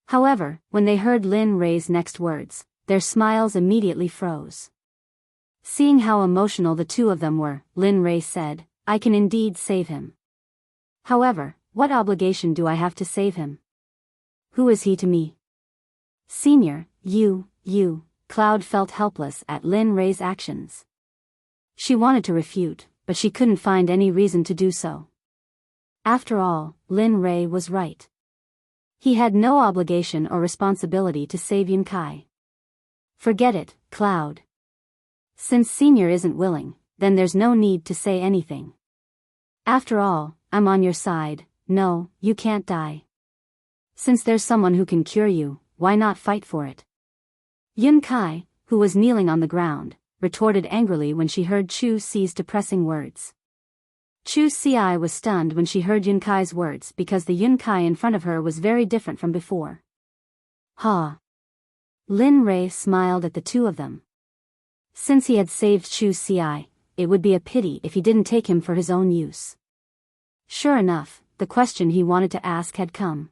However, when they heard Lin Rei's next words, their smiles immediately froze. Seeing how emotional the two of them were, Lin Rei said, "I can indeed save him. However, what obligation do I have to save him? Who is he to me?" "Senior, you. Cloud felt helpless at Lin Rei's actions. She wanted to refute, but she couldn't find any reason to do so. After all, Lin Rei was right. He had no obligation or responsibility to save Yunkai. "Forget it, Cloud. Since Senior isn't willing, then there's no need to say anything. After all, I'm on your side. No, you can't die. Since there's someone who can cure you, why not fight for it?" Yunkai, who was kneeling on the ground, retorted angrily when she heard Chu Si's depressing words. Chu Si was stunned when she heard Yunkai's words because the Yunkai in front of her was very different from before. Lin Rei smiled at the two of them. Since he had saved Chu Si, it would be a pity if he didn't take him for his own use. Sure enough, the question he wanted to ask had come.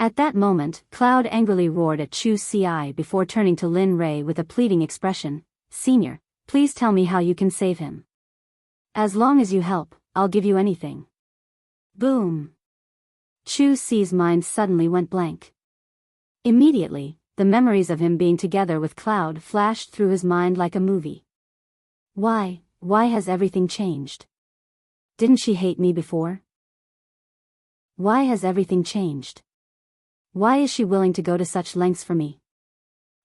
At that moment, Cloud angrily roared at Chu Si before turning to Lin Rei with a pleading expression, "Senior, please tell me how you can save him. As long as you help, I'll give you anything." Boom! Chu Si's mind suddenly went blank. Immediately, the memories of him being together with Cloud flashed through his mind like a movie. Why has everything changed? Didn't she hate me before? Why has everything changed? Why is she willing to go to such lengths for me?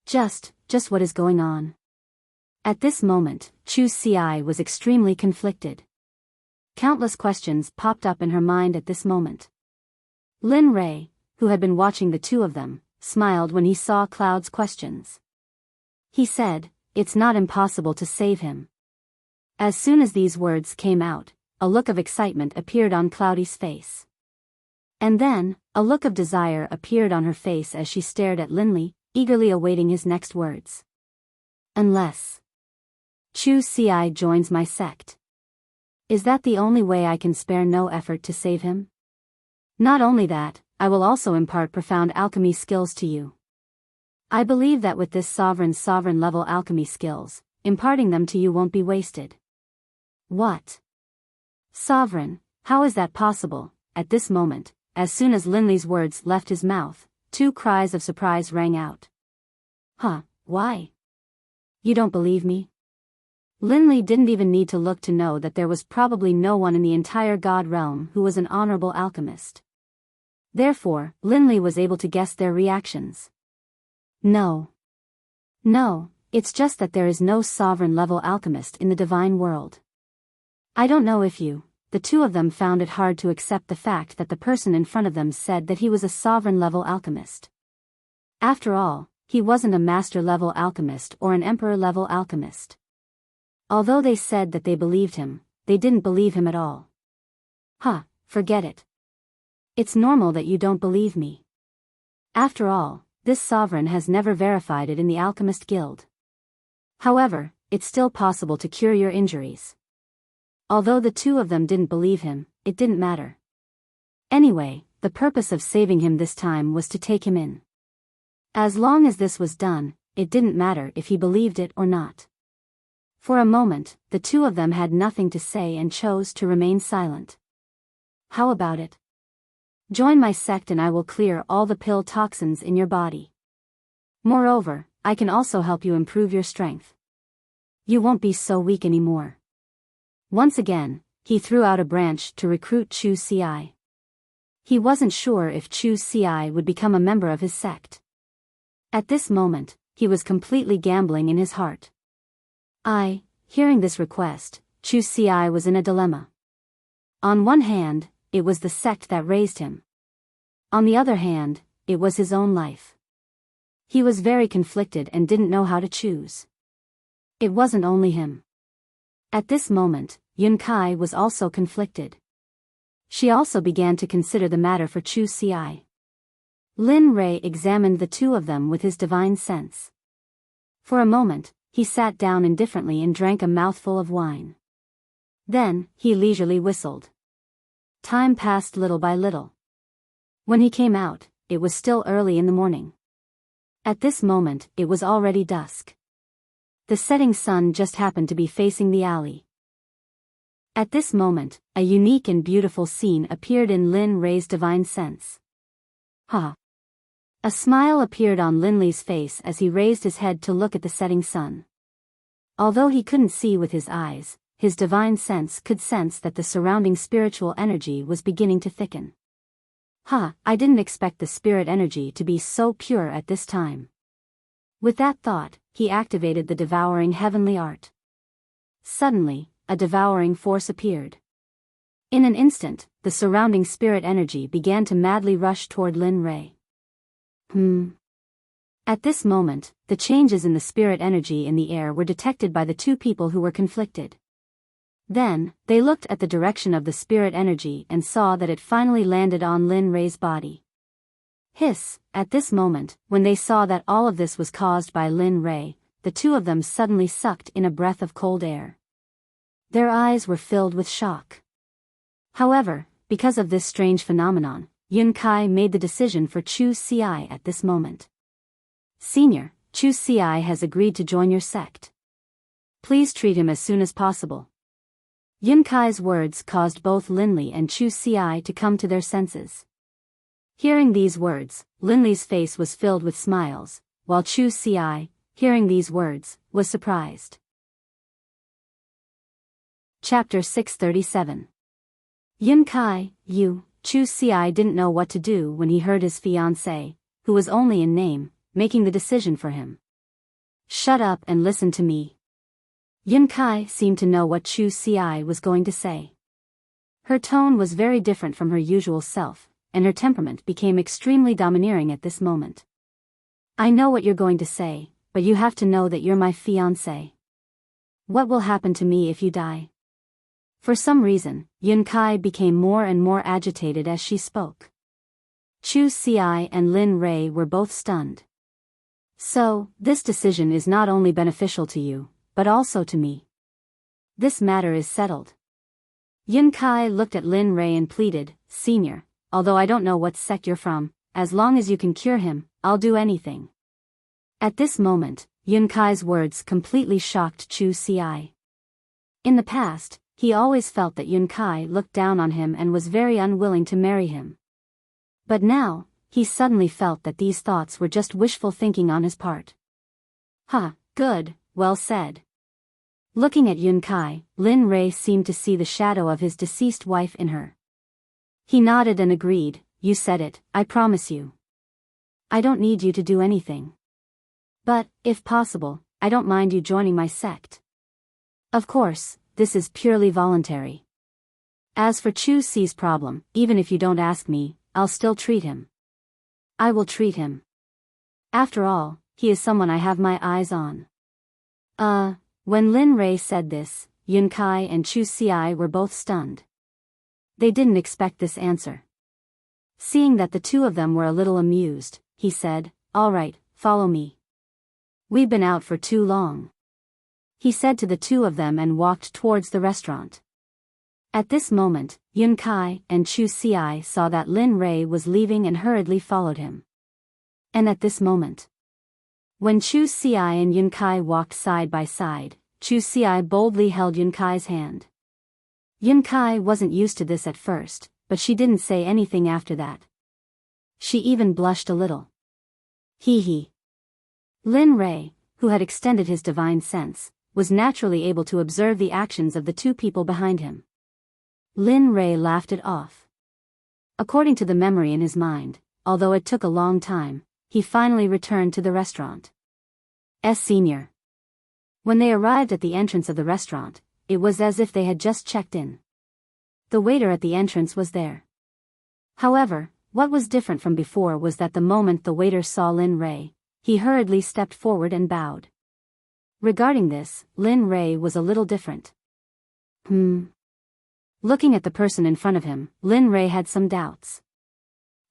Just what is going on? At this moment, Chu Si was extremely conflicted. Countless questions popped up in her mind at this moment. Lin Rei, who had been watching the two of them, smiled when he saw Cloud's questions. He said, "It's not impossible to save him." As soon as these words came out, a look of excitement appeared on Cloudy's face. And then, a look of desire appeared on her face as she stared at Linley, eagerly awaiting his next words. "Unless Chu Si joins my sect. Is that the only way I can spare no effort to save him? Not only that, I will also impart profound alchemy skills to you. I believe that with this sovereign level alchemy skills, imparting them to you won't be wasted." "What? Sovereign, how is that possible?" At this moment, as soon as Linley's words left his mouth, two cries of surprise rang out. Why? You don't believe me?" Linley didn't even need to look to know that there was probably no one in the entire God realm who was an honorable alchemist. Therefore, Linley was able to guess their reactions. No, it's just that there is no sovereign level alchemist in the divine world. I don't know if you. The two of them found it hard to accept the fact that the person in front of them said that he was a sovereign-level alchemist. After all, he wasn't a master-level alchemist or an emperor-level alchemist. Although they said that they believed him, they didn't believe him at all. Forget it. It's normal that you don't believe me. After all, this sovereign has never verified it in the Alchemist Guild. However, it's still possible to cure your injuries. Although the two of them didn't believe him, it didn't matter. Anyway, the purpose of saving him this time was to take him in. As long as this was done, it didn't matter if he believed it or not. For a moment, the two of them had nothing to say and chose to remain silent. How about it? Join my sect and I will clear all the pill toxins in your body. Moreover, I can also help you improve your strength. You won't be so weak anymore. Once again, he threw out a branch to recruit Chu Si. He wasn't sure if Chu Si would become a member of his sect. At this moment, he was completely gambling in his heart. Hearing this request, Chu Ci was in a dilemma. On one hand, it was the sect that raised him. On the other hand, it was his own life. He was very conflicted and didn't know how to choose. It wasn't only him. At this moment, Yun Kai was also conflicted. She also began to consider the matter for Chu Ci. Lin Rei examined the two of them with his divine sense. For a moment, he sat down indifferently and drank a mouthful of wine. Then, he leisurely whistled. Time passed little by little. When he came out, it was still early in the morning. At this moment, it was already dusk. The setting sun just happened to be facing the alley. At this moment, a unique and beautiful scene appeared in Lin Rei's divine sense. Ha! A smile appeared on Lin Li's face as he raised his head to look at the setting sun. Although he couldn't see with his eyes, his divine sense could sense that the surrounding spiritual energy was beginning to thicken. I didn't expect the spirit energy to be so pure at this time. With that thought, he activated the devouring heavenly art. Suddenly, a devouring force appeared. In an instant, the surrounding spirit energy began to madly rush toward Lin Rei. At this moment, the changes in the spirit energy in the air were detected by the two people who were conflicted. Then, they looked at the direction of the spirit energy and saw that it finally landed on Lin Rei's body. At this moment, when they saw that all of this was caused by Lin Rei, the two of them suddenly sucked in a breath of cold air. Their eyes were filled with shock. However, because of this strange phenomenon, Yun Kai made the decision for Chu Ci at this moment. Senior, Chu Ci has agreed to join your sect. Please treat him as soon as possible. Yun Kai's words caused both Lin Li and Chu Ci to come to their senses. Hearing these words, Lin Li's face was filled with smiles, while Chu Ci, hearing these words, was surprised. Chapter 637. Yun Kai, Chu Ci didn't know what to do when he heard his fiancée, who was only in name, making the decision for him. Shut up and listen to me. Yun Kai seemed to know what Chu Ci was going to say. Her tone was very different from her usual self, and her temperament became extremely domineering at this moment. I know what you're going to say, but you have to know that you're my fiancé. What will happen to me if you die? For some reason, Yun Kai became more and more agitated as she spoke. Chu Ci and Lin Rei were both stunned. So, this decision is not only beneficial to you, but also to me. This matter is settled. Yun Kai looked at Lin Rei and pleaded, Senior, although I don't know what sect you're from, as long as you can cure him, I'll do anything. At this moment, Yun Kai's words completely shocked Chu Ci. In the past, he always felt that Yun Kai looked down on him and was very unwilling to marry him. But now, he suddenly felt that these thoughts were just wishful thinking on his part. Good, well said. Looking at Yun Kai, Lin Rei seemed to see the shadow of his deceased wife in her. He nodded and agreed, You said it, I promise you. I don't need you to do anything. But, if possible, I don't mind you joining my sect. Of course, this is purely voluntary. As for Chu Ci's problem, even if you don't ask me, I'll still treat him. I will treat him. After all, he is someone I have my eyes on. When Lin Rei said this, Yun Kai and Chu Ci were both stunned. They didn't expect this answer. Seeing that the two of them were a little amused, he said, All right, follow me. We've been out for too long. He said to the two of them and walked towards the restaurant. At this moment, Yun Kai and Chu Ci saw that Lin Rei was leaving and hurriedly followed him. And at this moment, when Chu Ci and Yun Kai walked side by side, Chu Ci boldly held Yun Kai's hand. Yun Kai wasn't used to this at first, but she didn't say anything after that. She even blushed a little. Hee. Lin Rei, who had extended his divine sense, was naturally able to observe the actions of the two people behind him. Lin Rei laughed it off. According to the memory in his mind, although it took a long time, he finally returned to the restaurant. Senior. When they arrived at the entrance of the restaurant, it was as if they had just checked in. The waiter at the entrance was there. However, what was different from before was that the moment the waiter saw Lin Ray, he hurriedly stepped forward and bowed. Regarding this, Lin Ray was a little different. Looking at the person in front of him, Lin Ray had some doubts.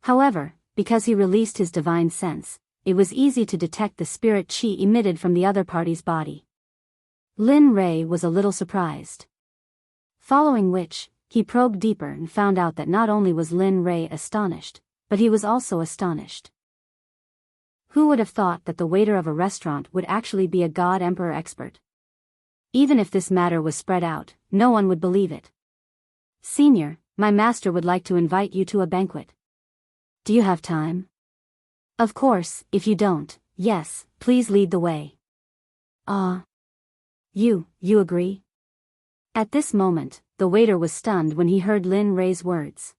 However, because he released his divine sense, it was easy to detect the spirit chi emitted from the other party's body. Lin Ray was a little surprised. Following which, he probed deeper and found out that not only was Lin Ray astonished, but he was also astonished. Who would have thought that the waiter of a restaurant would actually be a God Emperor expert? Even if this matter was spread out, no one would believe it. Senior, my master would like to invite you to a banquet. Do you have time? Of course, if you don't, yes, please lead the way. You agree? At this moment, the waiter was stunned when he heard Lin Ray's words.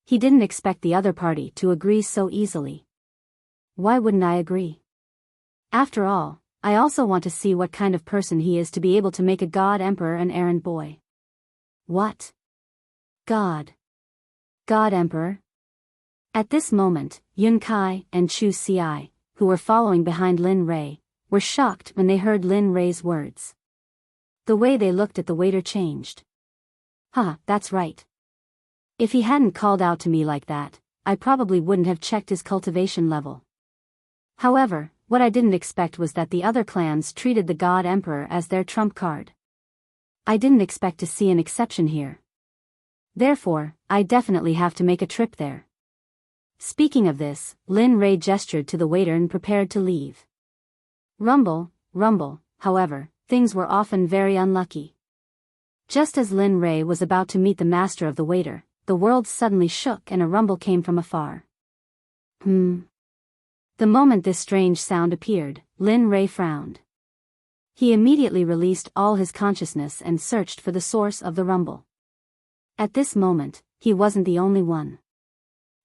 He didn't expect the other party to agree so easily. Why wouldn't I agree? After all, I also want to see what kind of person he is to be able to make a God Emperor an errand boy. What? God Emperor? At this moment, Yun Kai and Chu Ci, who were following behind Lin Ray, were shocked when they heard Lin Ray's words. The way they looked at the waiter changed. That's right. If he hadn't called out to me like that, I probably wouldn't have checked his cultivation level. However, what I didn't expect was that the other clans treated the God Emperor as their trump card. I didn't expect to see an exception here. Therefore, I definitely have to make a trip there. Speaking of this, Lin Ray gestured to the waiter and prepared to leave. Rumble, however, things were often very unlucky. Just as Lin Ray was about to meet the master of the waiter, the world suddenly shook and a rumble came from afar. The moment this strange sound appeared, Lin Ray frowned. He immediately released all his consciousness and searched for the source of the rumble. At this moment, he wasn't the only one.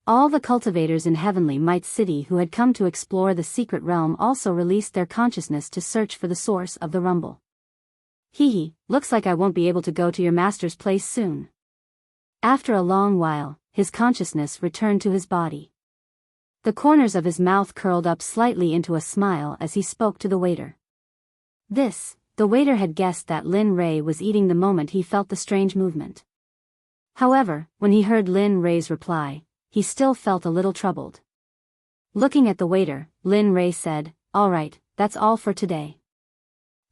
All the cultivators in Heavenly Might City who had come to explore the secret realm also released their consciousness to search for the source of the rumble. Looks like I won't be able to go to your master's place soon. After a long while, his consciousness returned to his body. The corners of his mouth curled up slightly into a smile as he spoke to the waiter. The waiter had guessed that Lin Ray was eating the moment he felt the strange movement. However, when he heard Lin Ray's reply, he still felt a little troubled. Looking at the waiter, Lin Ray said, "All right, that's all for today.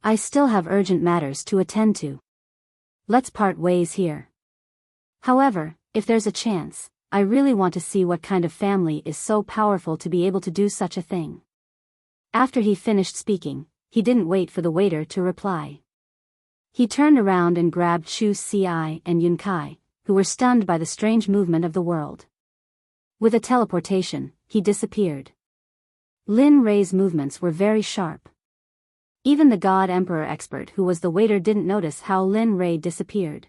I still have urgent matters to attend to. Let's part ways here. However, if there's a chance, I really want to see what kind of family is so powerful to be able to do such a thing." After he finished speaking, he didn't wait for the waiter to reply. He turned around and grabbed Chu Ci and Yun Kai, who were stunned by the strange movement of the world. With a teleportation, he disappeared. Lin Ray's movements were very sharp. Even the God Emperor expert who was the waiter didn't notice how Lin Ray disappeared.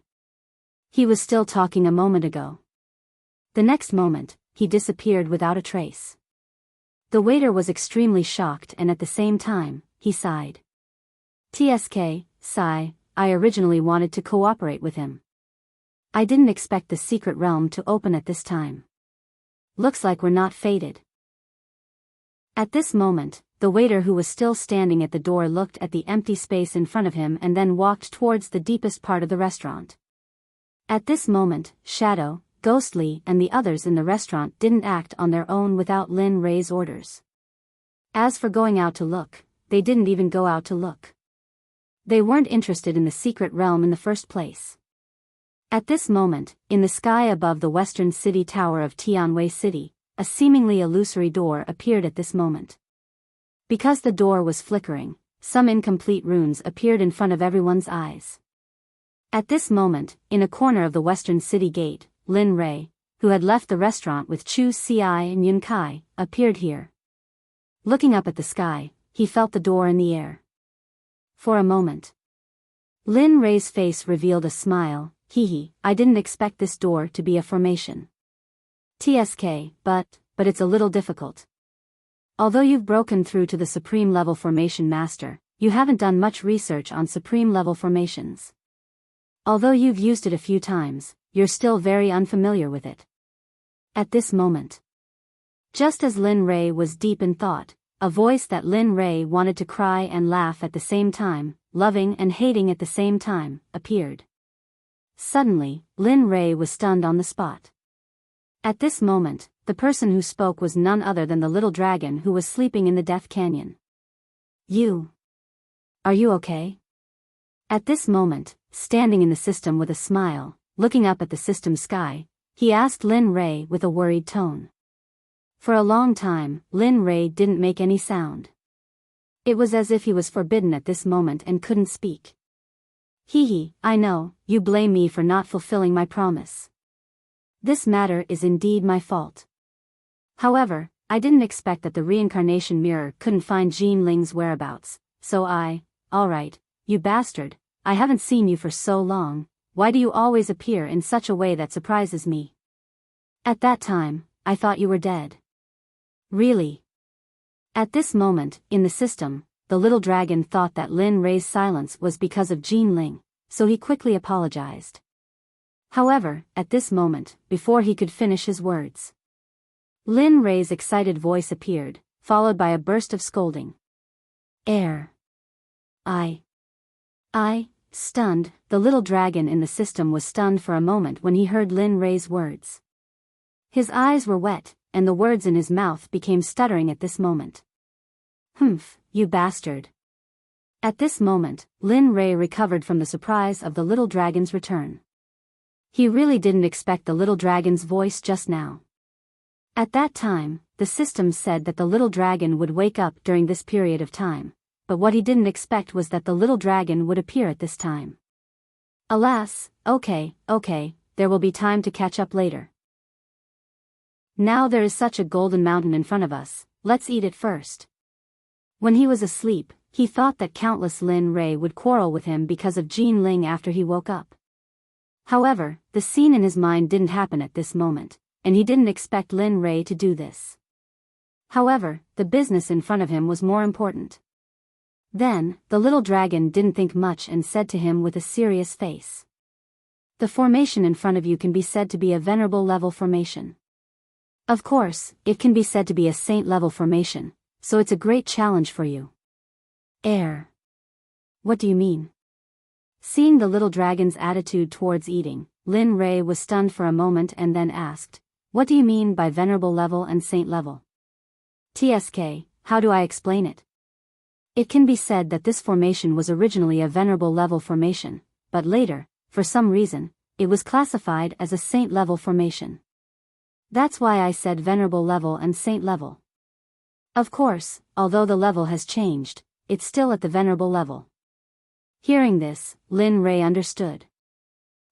He was still talking a moment ago. The next moment, he disappeared without a trace. The waiter was extremely shocked and at the same time, he sighed. Sigh, I originally wanted to cooperate with him. I didn't expect the secret realm to open at this time. Looks like we're not fated. At this moment, the waiter who was still standing at the door looked at the empty space in front of him and then walked towards the deepest part of the restaurant. At this moment, Shadow, Ghostly and the others in the restaurant didn't act on their own without Lin Ray's orders. As for going out to look, they didn't even go out to look. They weren't interested in the secret realm in the first place. At this moment, in the sky above the western city tower of Tianwei City, a seemingly illusory door appeared at this moment. Because the door was flickering, some incomplete runes appeared in front of everyone's eyes. At this moment, in a corner of the western city gate, Lin Ray, who had left the restaurant with Chu Ci and Yun Kai, appeared here. Looking up at the sky, he felt the door in the air. For a moment, Lin Ray's face revealed a smile. I didn't expect this door to be a formation. But it's a little difficult. Although you've broken through to the Supreme Level Formation Master, you haven't done much research on Supreme Level formations. Although you've used it a few times, you're still very unfamiliar with it. At this moment, just as Lin Ray was deep in thought, a voice that Lin Ray wanted to cry and laugh at the same time, loving and hating at the same time, appeared. Suddenly, Lin Ray was stunned on the spot. At this moment, the person who spoke was none other than the little dragon who was sleeping in the Death Canyon. Are you okay? At this moment, standing in the system with a smile, looking up at the system sky, he asked Lin Ray with a worried tone. For a long time, Lin Ray didn't make any sound. It was as if he was forbidden at this moment and couldn't speak. I know, you blame me for not fulfilling my promise. This matter is indeed my fault. However, I didn't expect that the reincarnation mirror couldn't find Jean Ling's whereabouts, so alright, you bastard, I haven't seen you for so long, why do you always appear in such a way that surprises me? At that time, I thought you were dead. Really? At this moment, in the system, the little dragon thought that Lin Ray's silence was because of Jean Ling, so he quickly apologized. However, at this moment, before he could finish his words, Lin Ray's excited voice appeared, followed by a burst of scolding. Stunned, the little dragon in the system was stunned for a moment when he heard Lin Ray's words. His eyes were wet, and the words in his mouth became stuttering at this moment. You bastard. At this moment, Lin Ray recovered from the surprise of the little dragon's return. He really didn't expect the little dragon's voice just now. At that time, the system said that the little dragon would wake up during this period of time, but what he didn't expect was that the little dragon would appear at this time. Alas, okay, there will be time to catch up later. Now there is such a golden mountain in front of us, let's eat it first. When he was asleep, he thought that countless Lin Ray would quarrel with him because of Jean Ling after he woke up. However, the scene in his mind didn't happen at this moment, and he didn't expect Lin Ray to do this. However, the business in front of him was more important. Then, the little dragon didn't think much and said to him with a serious face. The formation in front of you can be said to be a venerable level formation. Of course, it can be said to be a saint level formation, so it's a great challenge for you. What do you mean? Seeing the little dragon's attitude towards eating, Lin Ray was stunned for a moment and then asked, what do you mean by venerable level and saint level? How do I explain it? It can be said that this formation was originally a venerable level formation, but later, for some reason, it was classified as a saint level formation. That's why I said venerable level and saint level. Of course, although the level has changed, it's still at the venerable level. Hearing this, Lin Ray understood.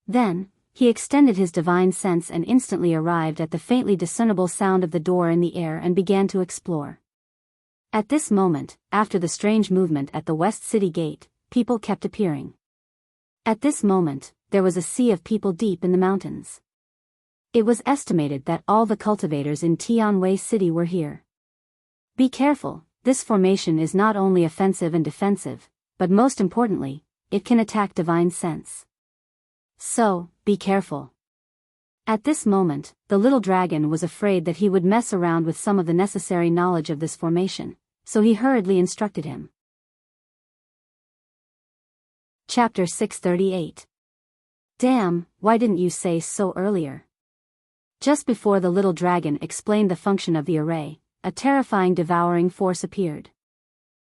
Then, he extended his divine sense and instantly arrived at the faintly discernible sound of the door in the air and began to explore. At this moment, after the strange movement at the West City Gate, people kept appearing. At this moment, there was a sea of people deep in the mountains. It was estimated that all the cultivators in Tianwei City were here. Be careful, this formation is not only offensive and defensive, but most importantly, it can attack divine sense. So, be careful. At this moment, the little dragon was afraid that he would mess around with some of the necessary knowledge of this formation, so he hurriedly instructed him. Chapter 638. Damn, why didn't you say so earlier? Just before the little dragon explained the function of the array, a terrifying devouring force appeared.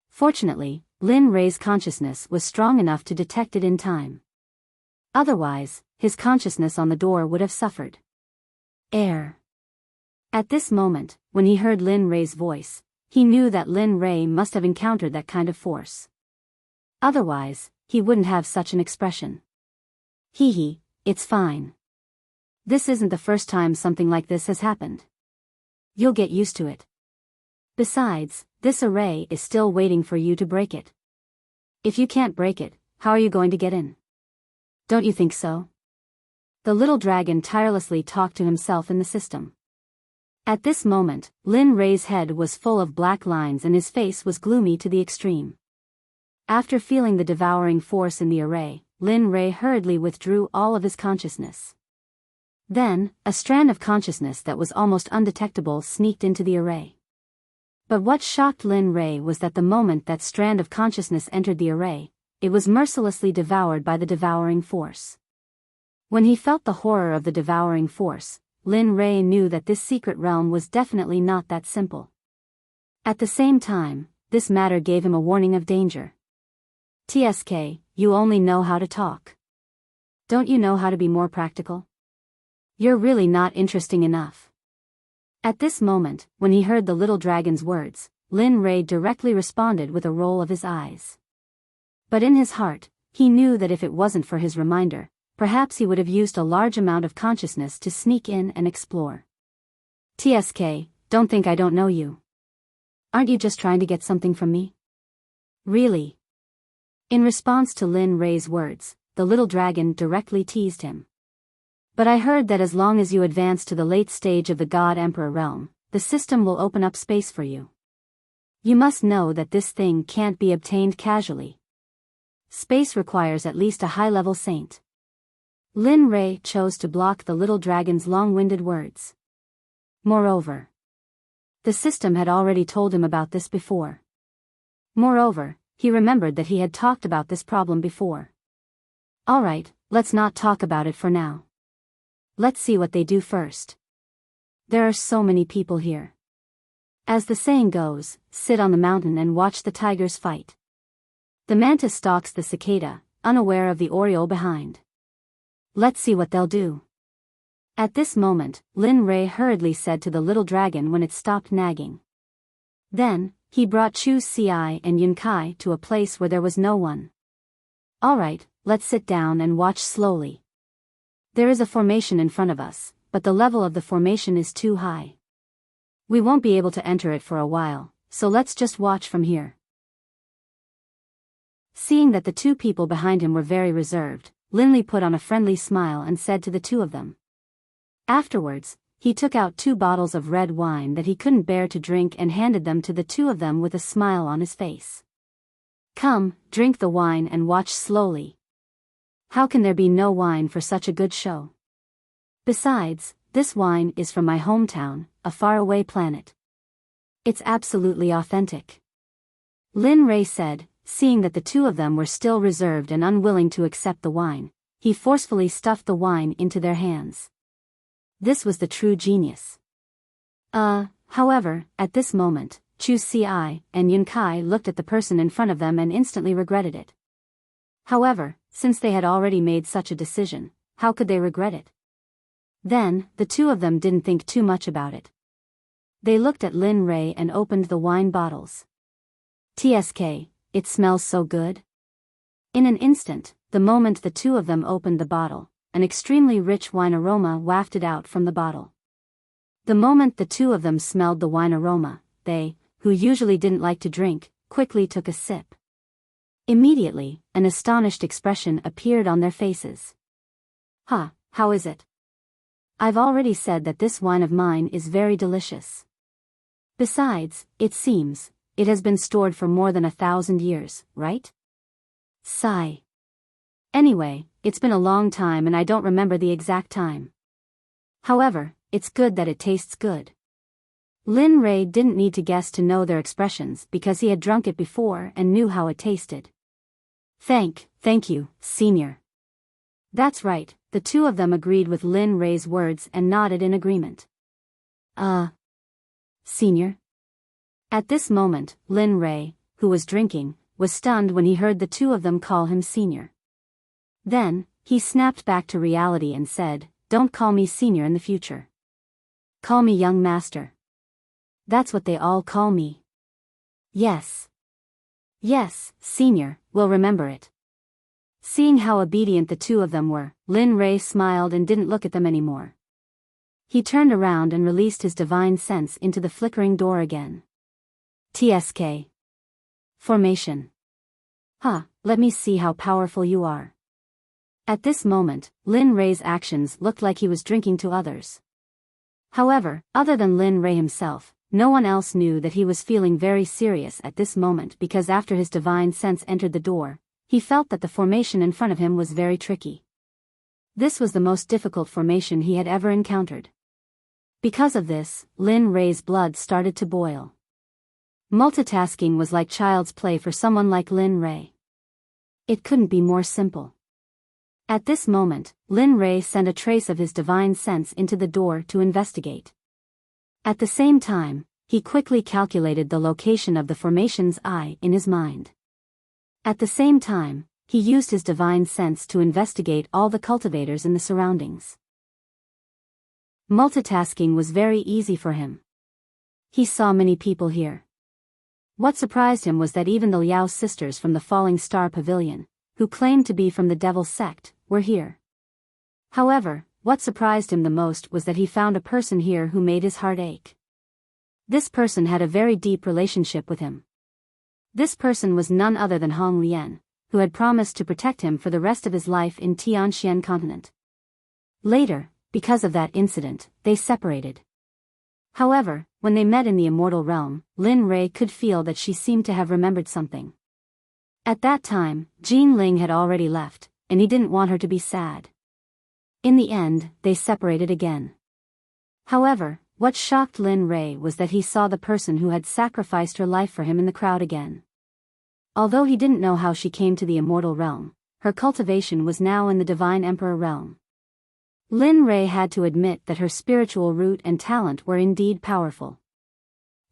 Fortunately, Lin Ray's consciousness was strong enough to detect it in time. Otherwise, his consciousness on the door would have suffered. At this moment, when he heard Lin Ray's voice, he knew that Lin Ray must have encountered that kind of force. Otherwise, he wouldn't have such an expression. It's fine. This isn't the first time something like this has happened. You'll get used to it. Besides, this array is still waiting for you to break it. If you can't break it, how are you going to get in? Don't you think so? The little dragon tirelessly talked to himself in the system. At this moment, Lin Rei's head was full of black lines and his face was gloomy to the extreme. After feeling the devouring force in the array, Lin Rei hurriedly withdrew all of his consciousness. Then, a strand of consciousness that was almost undetectable sneaked into the array. But what shocked Lin Rei was that the moment that strand of consciousness entered the array, it was mercilessly devoured by the devouring force. When he felt the horror of the devouring force, Lin Rei knew that this secret realm was definitely not that simple. At the same time, this matter gave him a warning of danger. TSK, you only know how to talk. Don't you know how to be more practical? You're really not interesting enough. At this moment, when he heard the little dragon's words, Lin Rei directly responded with a roll of his eyes. But in his heart, he knew that if it wasn't for his reminder, perhaps he would have used a large amount of consciousness to sneak in and explore. TSK, don't think I don't know you. Aren't you just trying to get something from me? Really? In response to Lin Rei's words, the little dragon directly teased him. But I heard that as long as you advance to the late stage of the God Emperor realm, the system will open up space for you. You must know that this thing can't be obtained casually. Space requires at least a high-level saint. Lin Rei chose to block the little dragon's long-winded words. Moreover, the system had already told him about this before. Moreover, he remembered that he had talked about this problem before. Alright, let's not talk about it for now. Let's see what they do first. There are so many people here. As the saying goes, sit on the mountain and watch the tigers fight. The mantis stalks the cicada, unaware of the oriole behind. Let's see what they'll do. At this moment, Lin Rei hurriedly said to the little dragon when it stopped nagging. Then, he brought Chu Ci and Yun Kai to a place where there was no one. Alright, let's sit down and watch slowly. There is a formation in front of us, but the level of the formation is too high. We won't be able to enter it for a while, so let's just watch from here. Seeing that the two people behind him were very reserved, Lin Li put on a friendly smile and said to the two of them. Afterwards, he took out 2 bottles of red wine that he couldn't bear to drink and handed them to the two of them with a smile on his face. Come, drink the wine and watch slowly. How can there be no wine for such a good show? Besides, this wine is from my hometown, a faraway planet. It's absolutely authentic. Lin Rei said, seeing that the two of them were still reserved and unwilling to accept the wine. He forcefully stuffed the wine into their hands. This was the true genius. However, at this moment, Chu Ci and Yun Kai looked at the person in front of them and instantly regretted it. However, since they had already made such a decision, how could they regret it? Then, the two of them didn't think too much about it. They looked at Lin Rei and opened the wine bottles. TSK, it smells so good. In an instant, the moment the two of them opened the bottle, an extremely rich wine aroma wafted out from the bottle. The moment the two of them smelled the wine aroma, they, who usually didn't like to drink, quickly took a sip. Immediately, an astonished expression appeared on their faces. How is it? I've already said that this wine of mine is very delicious. Besides, it seems, it has been stored for more than 1,000 years, right? Sigh. Anyway, it's been a long time and I don't remember the exact time. However, it's good that it tastes good. Lin Rei didn't need to guess to know their expressions because he had drunk it before and knew how it tasted. Thank you, Senior. That's right, the two of them agreed with Lin Rei's words and nodded in agreement. Senior? At this moment, Lin Rei, who was drinking, was stunned when he heard the two of them call him Senior. Then, he snapped back to reality and said, "Don't call me Senior in the future. Call me Young Master. That's what they all call me." Yes, Senior, we'll remember it. Seeing how obedient the two of them were, Lin Rei smiled and didn't look at them anymore. He turned around and released his divine sense into the flickering door again. TSK. Formation. Let me see how powerful you are. At this moment, Lin Rei's actions looked like he was drinking to others. However, other than Lin Rei himself, no one else knew that he was feeling very serious at this moment because after his divine sense entered the door, he felt that the formation in front of him was very tricky. This was the most difficult formation he had ever encountered. Because of this, Lin Rei's blood started to boil. Multitasking was like child's play for someone like Lin Rei. It couldn't be more simple. At this moment, Lin Rei sent a trace of his divine sense into the door to investigate. At the same time, he quickly calculated the location of the formation's eye in his mind. At the same time, he used his divine sense to investigate all the cultivators in the surroundings. Multitasking was very easy for him. He saw many people here. What surprised him was that even the Liao sisters from the Falling Star Pavilion, who claimed to be from the Devil Sect, were here. However, what surprised him the most was that he found a person here who made his heart ache. This person had a very deep relationship with him. This person was none other than Hong Lian, who had promised to protect him for the rest of his life in Tianxian continent. Later, because of that incident, they separated. However, when they met in the immortal realm, Lin Rei could feel that she seemed to have remembered something. At that time, Jean Ling had already left, and he didn't want her to be sad. In the end, they separated again. However, what shocked Lin Rei was that he saw the person who had sacrificed her life for him in the crowd again. Although he didn't know how she came to the immortal realm, her cultivation was now in the Divine Emperor realm. Lin Rei had to admit that her spiritual root and talent were indeed powerful.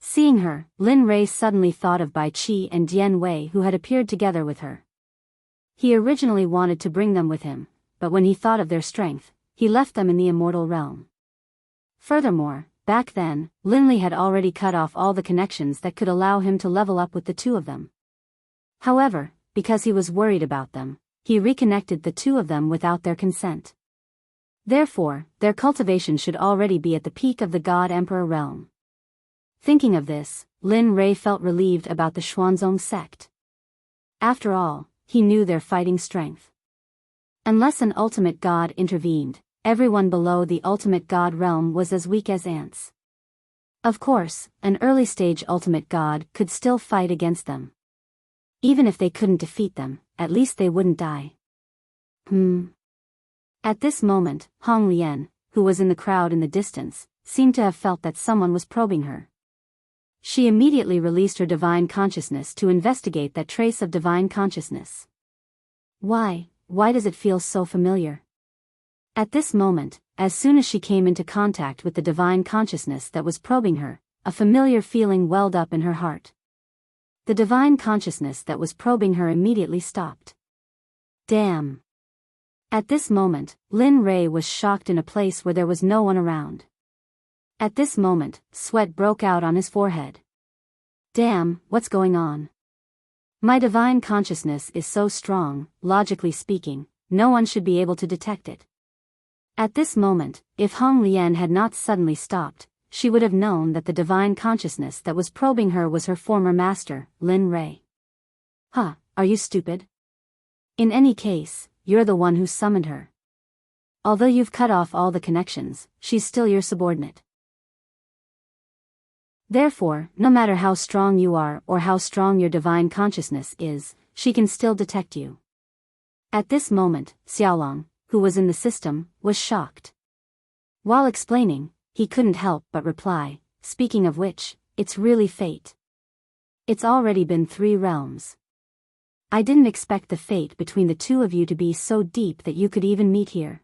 Seeing her, Lin Rei suddenly thought of Bai Qi and Dian Wei who had appeared together with her. He originally wanted to bring them with him, but when he thought of their strength, he left them in the immortal realm. Furthermore, back then, Lin Li had already cut off all the connections that could allow him to level up with the two of them. However, because he was worried about them, he reconnected the two of them without their consent. Therefore, their cultivation should already be at the peak of the God Emperor realm. Thinking of this, Lin Rei felt relieved about the Xuanzong sect. After all, he knew their fighting strength. Unless an ultimate god intervened, everyone below the ultimate god realm was as weak as ants. Of course, an early-stage ultimate god could still fight against them. Even if they couldn't defeat them, at least they wouldn't die. At this moment, Hong Lian, who was in the crowd in the distance, seemed to have felt that someone was probing her. She immediately released her divine consciousness to investigate that trace of divine consciousness. Why does it feel so familiar? At this moment, as soon as she came into contact with the divine consciousness that was probing her, a familiar feeling welled up in her heart. The divine consciousness that was probing her immediately stopped. Damn! At this moment, Lin Rei was shocked in a place where there was no one around. At this moment, sweat broke out on his forehead. Damn, what's going on? My divine consciousness is so strong, logically speaking, no one should be able to detect it. At this moment, if Hong Lian had not suddenly stopped, she would have known that the divine consciousness that was probing her was her former master, Lin Rei. Huh, are you stupid? In any case, you're the one who summoned her. Although you've cut off all the connections, she's still your subordinate. Therefore, no matter how strong you are or how strong your divine consciousness is, she can still detect you. At this moment, Xiaolong, who was in the system, was shocked. While explaining, he couldn't help but reply, speaking of which, it's really fate. It's already been 3 realms. I didn't expect the fate between the two of you to be so deep that you could even meet here.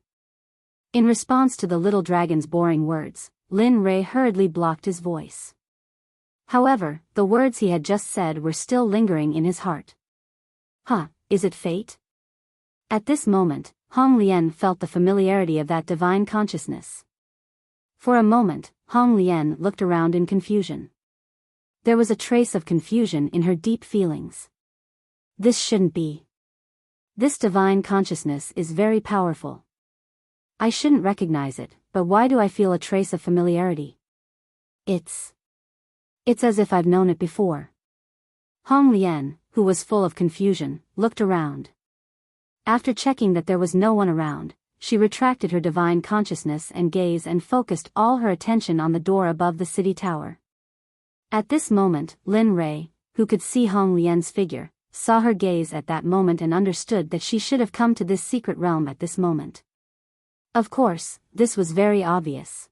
In response to the little dragon's boring words, Lin Rei hurriedly blocked his voice. However, the words he had just said were still lingering in his heart. Huh, is it fate? At this moment, Hong Lian felt the familiarity of that divine consciousness. For a moment, Hong Lian looked around in confusion. There was a trace of confusion in her deep feelings. This shouldn't be. This divine consciousness is very powerful. I shouldn't recognize it, but why do I feel a trace of familiarity? It's as if I've known it before. Hong Lian, who was full of confusion, looked around. After checking that there was no one around, she retracted her divine consciousness and gaze and focused all her attention on the door above the city tower. At this moment, Lin Rei, who could see Hong Lian's figure, saw her gaze at that moment and understood that she should have come to this secret realm at this moment. Of course, this was very obvious.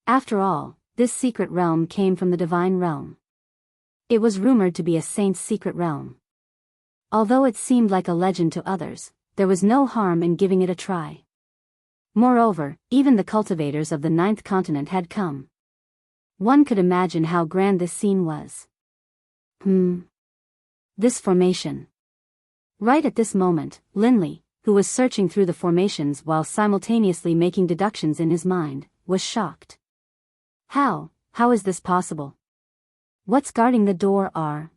After all, this secret realm came from the divine realm. It was rumored to be a saint's secret realm. Although it seemed like a legend to others, there was no harm in giving it a try. Moreover, even the cultivators of the 9th continent had come. One could imagine how grand this scene was. This formation. Right at this moment, Linley, who was searching through the formations while simultaneously making deductions in his mind, was shocked. How is this possible? What's guarding the door are,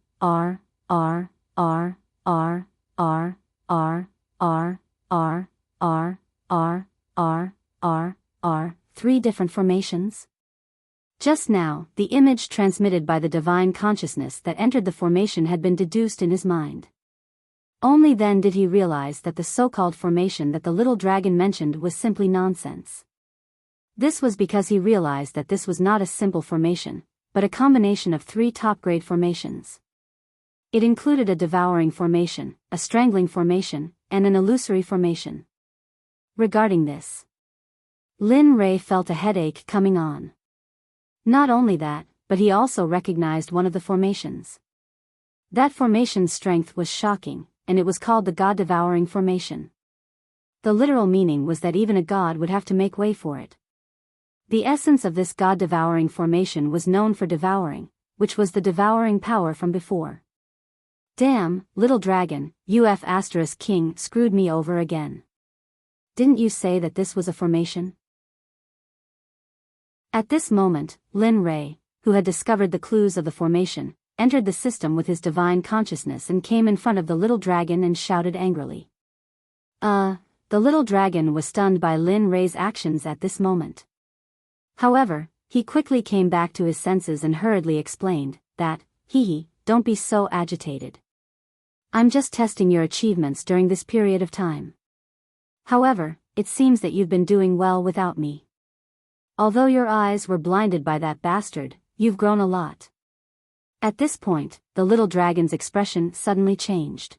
3 different formations? Just now, the image transmitted by the divine consciousness that entered the formation had been deduced in his mind. Only then did he realize that the so-called formation that the little dragon mentioned was simply nonsense. This was because he realized that this was not a simple formation, but a combination of 3 top-grade formations. It included a devouring formation, a strangling formation, and an illusory formation. Regarding this, Lin Rei felt a headache coming on. Not only that, but he also recognized one of the formations. That formation's strength was shocking, and it was called the God-devouring formation. The literal meaning was that even a god would have to make way for it. The essence of this God-devouring formation was known for devouring, which was the devouring power from before. Damn, little dragon, king screwed me over again. Didn't you say that this was a formation? At this moment, Lin Rei, who had discovered the clues of the formation, entered the system with his divine consciousness and came in front of the little dragon and shouted angrily. The little dragon was stunned by Lin Rei's actions at this moment. However, he quickly came back to his senses and hurriedly explained that, don't be so agitated. I'm just testing your achievements during this period of time. However, it seems that you've been doing well without me. Although your eyes were blinded by that bastard, you've grown a lot. At this point, the little dragon's expression suddenly changed.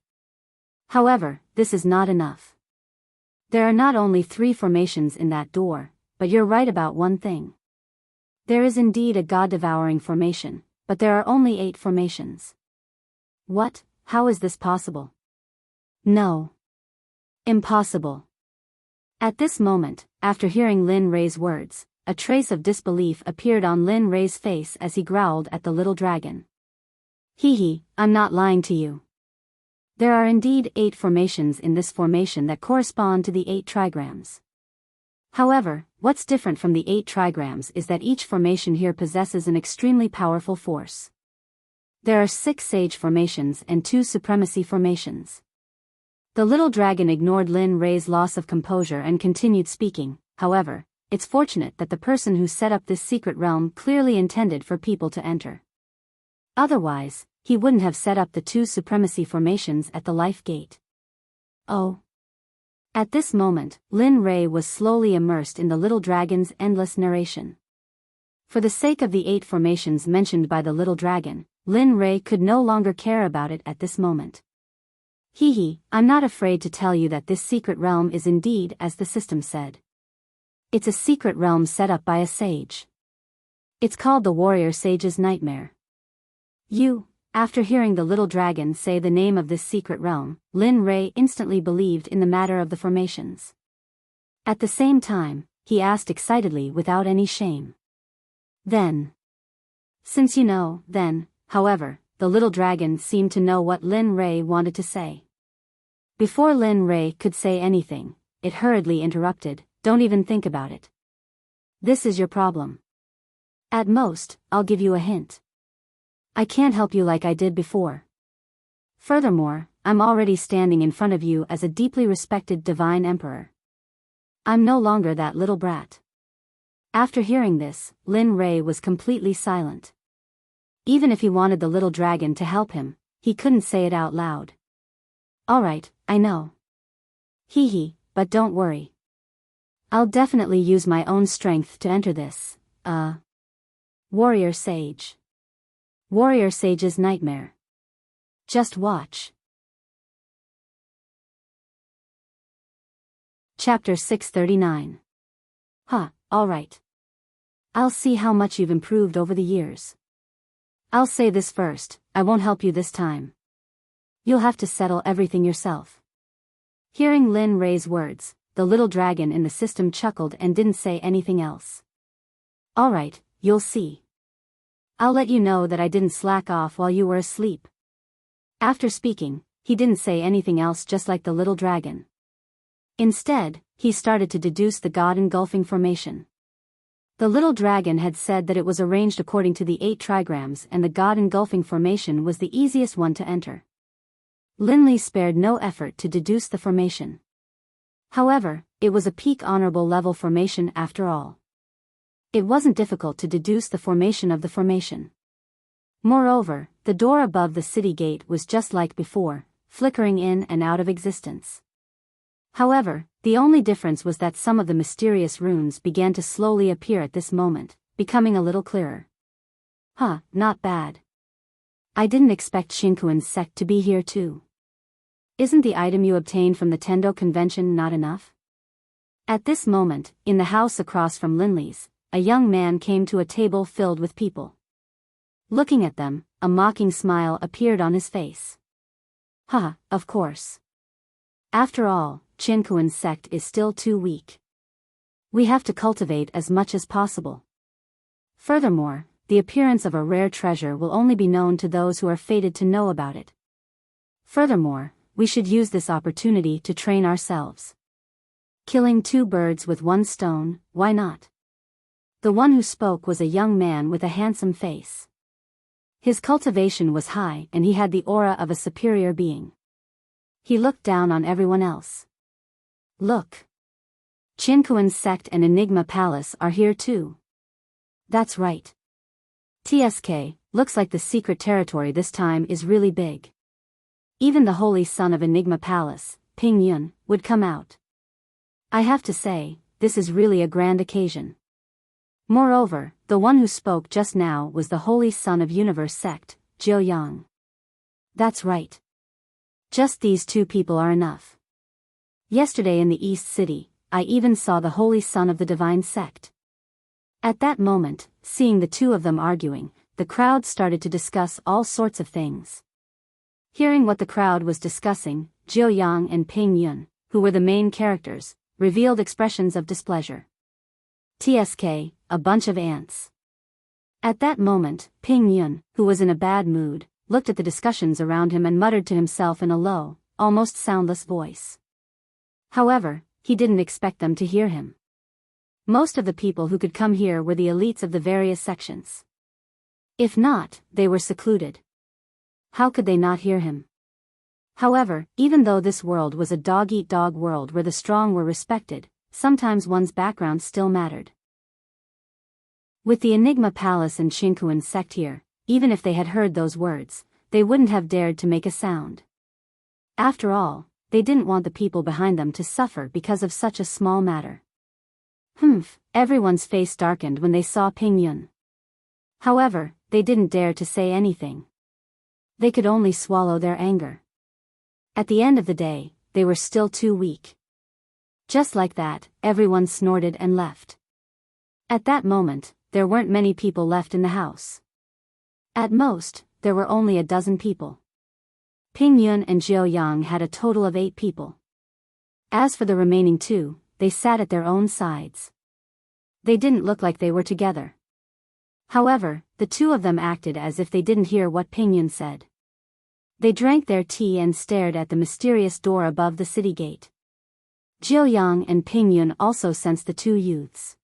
However, this is not enough. There are not only 3 formations in that door, but you're right about one thing. There is indeed a God-devouring formation, but there are only 8 formations. What? How is this possible? No. Impossible. At this moment, after hearing Lin Rei's words, a trace of disbelief appeared on Lin Rei's face as he growled at the little dragon. I'm not lying to you. There are indeed 8 formations in this formation that correspond to the 8 trigrams. However, what's different from the 8 trigrams is that each formation here possesses an extremely powerful force. There are 6 sage formations and 2 supremacy formations. The little dragon ignored Lin Rei's loss of composure and continued speaking. However, it's fortunate that the person who set up this secret realm clearly intended for people to enter. Otherwise, he wouldn't have set up the 2 supremacy formations at the life gate. Oh. At this moment, Lin Rei was slowly immersed in the little dragon's endless narration. For the sake of the 8 formations mentioned by the little dragon, Lin Rei could no longer care about it at this moment. I'm not afraid to tell you that this secret realm is indeed as the system said. It's a secret realm set up by a sage. It's called the warrior sage's nightmare. After hearing the little dragon say the name of this secret realm, Lin Rei instantly believed in the matter of the formations. At the same time, he asked excitedly without any shame. Since you know, then, however, the little dragon seemed to know what Lin Rei wanted to say. Before Lin Rei could say anything, it hurriedly interrupted, don't even think about it. This is your problem. At most, I'll give you a hint. I can't help you like I did before. Furthermore, I'm already standing in front of you as a deeply respected divine emperor. I'm no longer that little brat. After hearing this, Lin Rei was completely silent. Even if he wanted the little dragon to help him, he couldn't say it out loud. Alright, I know. But don't worry. I'll definitely use my own strength to enter this, Warrior Sage. Warrior Sage's nightmare. Just watch. Chapter 639. Alright. I'll see how much you've improved over the years. I'll say this first, I won't help you this time. You'll have to settle everything yourself. Hearing Lin Rei's words, the little dragon in the system chuckled and didn't say anything else. Alright, you'll see. I'll let you know that I didn't slack off while you were asleep. After speaking, he didn't say anything else, just like the little dragon. Instead, he started to deduce the God engulfing formation. The little dragon had said that it was arranged according to the 8 trigrams, and the God engulfing formation was the easiest one to enter. Lin Li spared no effort to deduce the formation. However, it was a peak honorable level formation after all. It wasn't difficult to deduce the formation of the formation. Moreover, the door above the city gate was just like before, flickering in and out of existence. However, the only difference was that some of the mysterious runes began to slowly appear at this moment, becoming a little clearer. Not bad. I didn't expect Shinkuin's sect to be here too. Isn't the item you obtained from the Tendo convention not enough? At this moment, in the house across from Lin Li's, a young man came to a table filled with people. Looking at them, a mocking smile appeared on his face. Of course. After all, Shinkuin's sect is still too weak. We have to cultivate as much as possible. Furthermore, the appearance of a rare treasure will only be known to those who are fated to know about it. Furthermore, we should use this opportunity to train ourselves. Killing 2 birds with 1 stone, why not? The one who spoke was a young man with a handsome face. His cultivation was high and he had the aura of a superior being. He looked down on everyone else. Look. Shinkuin's sect and Enigma Palace are here too. That's right. TSK, looks like the secret territory this time is really big. Even the holy son of Enigma Palace, Ping Yun, would come out. I have to say, this is really a grand occasion. Moreover, the one who spoke just now was the holy son of Universe Sect, Jiu Yang. That's right. Just these 2 people are enough. Yesterday in the East City, I even saw the holy son of the Divine Sect. At that moment, seeing the 2 of them arguing, the crowd started to discuss all sorts of things. Hearing what the crowd was discussing, Jiu Yang and Ping Yun, who were the main characters, revealed expressions of displeasure. TSK, a bunch of ants. At that moment, Ping Yun, who was in a bad mood, looked at the discussions around him and muttered to himself in a low, almost soundless voice. However, he didn't expect them to hear him. Most of the people who could come here were the elites of the various sections. If not, they were secluded. How could they not hear him? However, even though this world was a dog-eat-dog world where the strong were respected, sometimes one's background still mattered. With the Enigma Palace and Shinkuin's sect here, even if they had heard those words, they wouldn't have dared to make a sound. After all, they didn't want the people behind them to suffer because of such a small matter. Everyone's face darkened when they saw Ping Yun. However, they didn't dare to say anything. They could only swallow their anger. At the end of the day, they were still too weak. Just like that, everyone snorted and left. At that moment, there weren't many people left in the house. At most, there were only a dozen people. Ping Yun and Jiu Yang had a total of 8 people. As for the remaining 2, they sat at their own sides. They didn't look like they were together. However, the 2 of them acted as if they didn't hear what Ping Yun said. They drank their tea and stared at the mysterious door above the city gate. Jiu Yang and Ping Yun also sensed the 2 youths.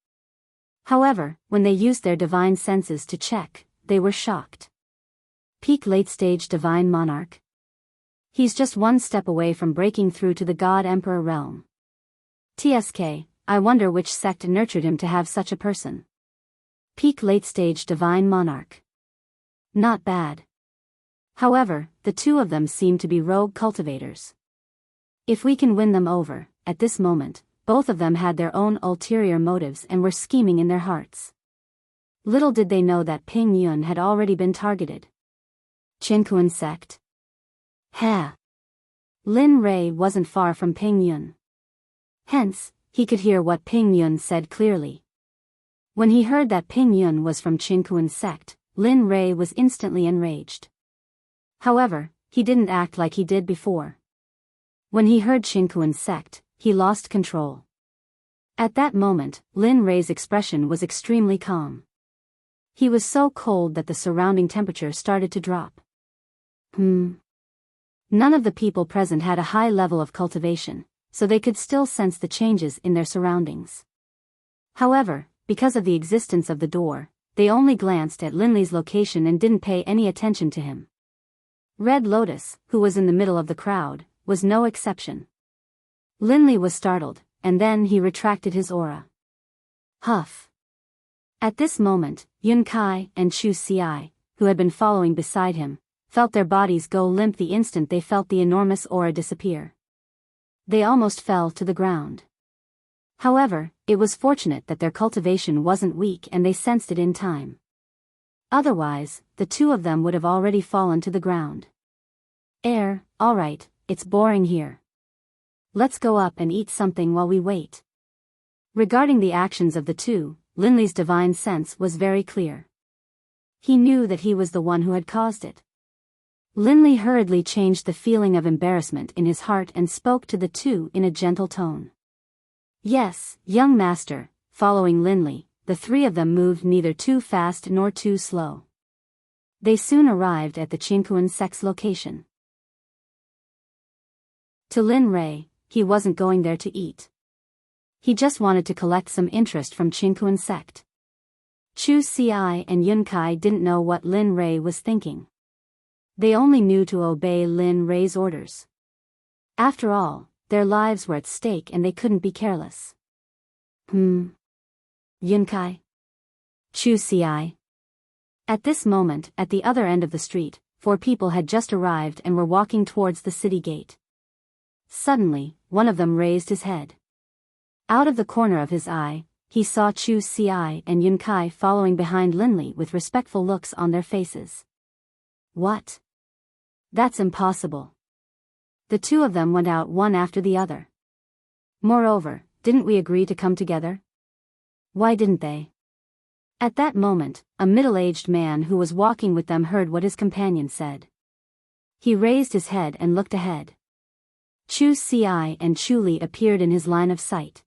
However, when they used their divine senses to check, they were shocked. Peak late-stage divine monarch. He's just 1 step away from breaking through to the God Emperor realm. TSK, I wonder which sect nurtured him to have such a person. Peak late-stage divine monarch. Not bad. However, the 2 of them seem to be rogue cultivators. If we can win them over, at this moment, both of them had their own ulterior motives and were scheming in their hearts. Little did they know that Ping Yun had already been targeted. Qinkuan Sect. Ha! Lin Rui wasn't far from Ping Yun. Hence, he could hear what Ping Yun said clearly. When he heard that Ping Yun was from Qinkuan Sect, Lin Rui was instantly enraged. However, he didn't act like he did before. When he heard Qinkuan Sect, he lost control. At that moment, Lin Rui's expression was extremely calm. He was so cold that the surrounding temperature started to drop. None of the people present had a high level of cultivation, so they could still sense the changes in their surroundings. However, because of the existence of the door, they only glanced at Lin Li's location and didn't pay any attention to him. Red Lotus, who was in the middle of the crowd, was no exception. Lin Li was startled, and then he retracted his aura. Huff. At this moment, Yun Kai and Chu Xi, who had been following beside him, felt their bodies go limp the instant they felt the enormous aura disappear. They almost fell to the ground. However, it was fortunate that their cultivation wasn't weak and they sensed it in time. Otherwise, the two of them would have already fallen to the ground. Alright, it's boring here. Let's go up and eat something while we wait. Regarding the actions of the two, Lin Li's divine sense was very clear. He knew that he was the one who had caused it. Lin Li hurriedly changed the feeling of embarrassment in his heart and spoke to the two in a gentle tone. Yes, young master. Following Lin Li, the three of them moved neither too fast nor too slow. They soon arrived at the Qinkuan Sect's location. To Lin Rui, he wasn't going there to eat. He just wanted to collect some interest from Qinkuan Sect. Chu Xi and Yun Kai didn't know what Lin Rui was thinking. They only knew to obey Lin Rui's orders. After all, their lives were at stake and they couldn't be careless. Yun Kai? Chu Xi. At this moment, at the other end of the street, 4 people had just arrived and were walking towards the city gate. Suddenly, one of them raised his head. Out of the corner of his eye, he saw Chu Xi and Yun Kai following behind Lin Li with respectful looks on their faces. What? That's impossible. The two of them went out one after the other. Moreover, didn't we agree to come together? Why didn't they? At that moment, a middle-aged man who was walking with them heard what his companion said. He raised his head and looked ahead. Chu Xi and Chu Li appeared in his line of sight.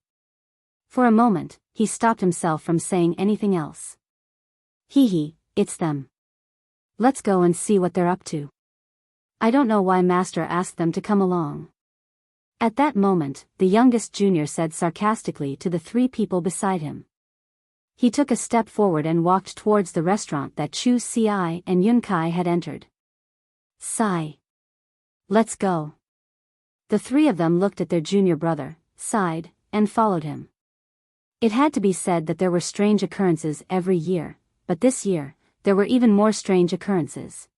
For a moment, he stopped himself from saying anything else. It's them. Let's go and see what they're up to. I don't know why Master asked them to come along. At that moment, the youngest junior said sarcastically to the 3 people beside him. He took a step forward and walked towards the restaurant that Chu Xi and Yun Kai had entered. Sigh. Let's go. The 3 of them looked at their junior brother, sighed, and followed him. It had to be said that there were strange occurrences every year, but this year, there were even more strange occurrences.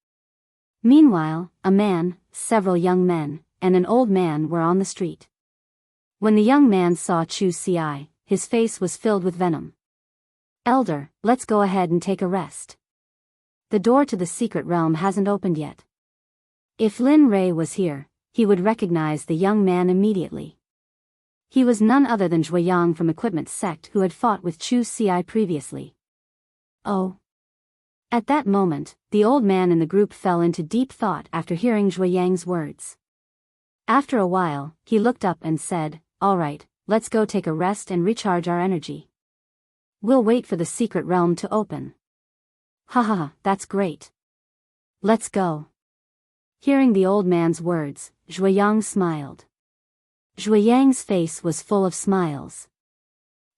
Meanwhile, a man, several young men, and an old man were on the street. When the young man saw Chu Xi, his face was filled with venom. Elder, let's go ahead and take a rest. The door to the secret realm hasn't opened yet. If Lin Rui was here, he would recognize the young man immediately. He was none other than Zhuoyang from Equipment Sect who had fought with Chu Xi previously. Oh. At that moment, the old man in the group fell into deep thought after hearing Zhuoyang's words. After a while, he looked up and said, "All right, let's go take a rest and recharge our energy. We'll wait for the secret realm to open." "Haha, that's great. Let's go." Hearing the old man's words, Zhuoyang smiled. Zhuoyang's face was full of smiles.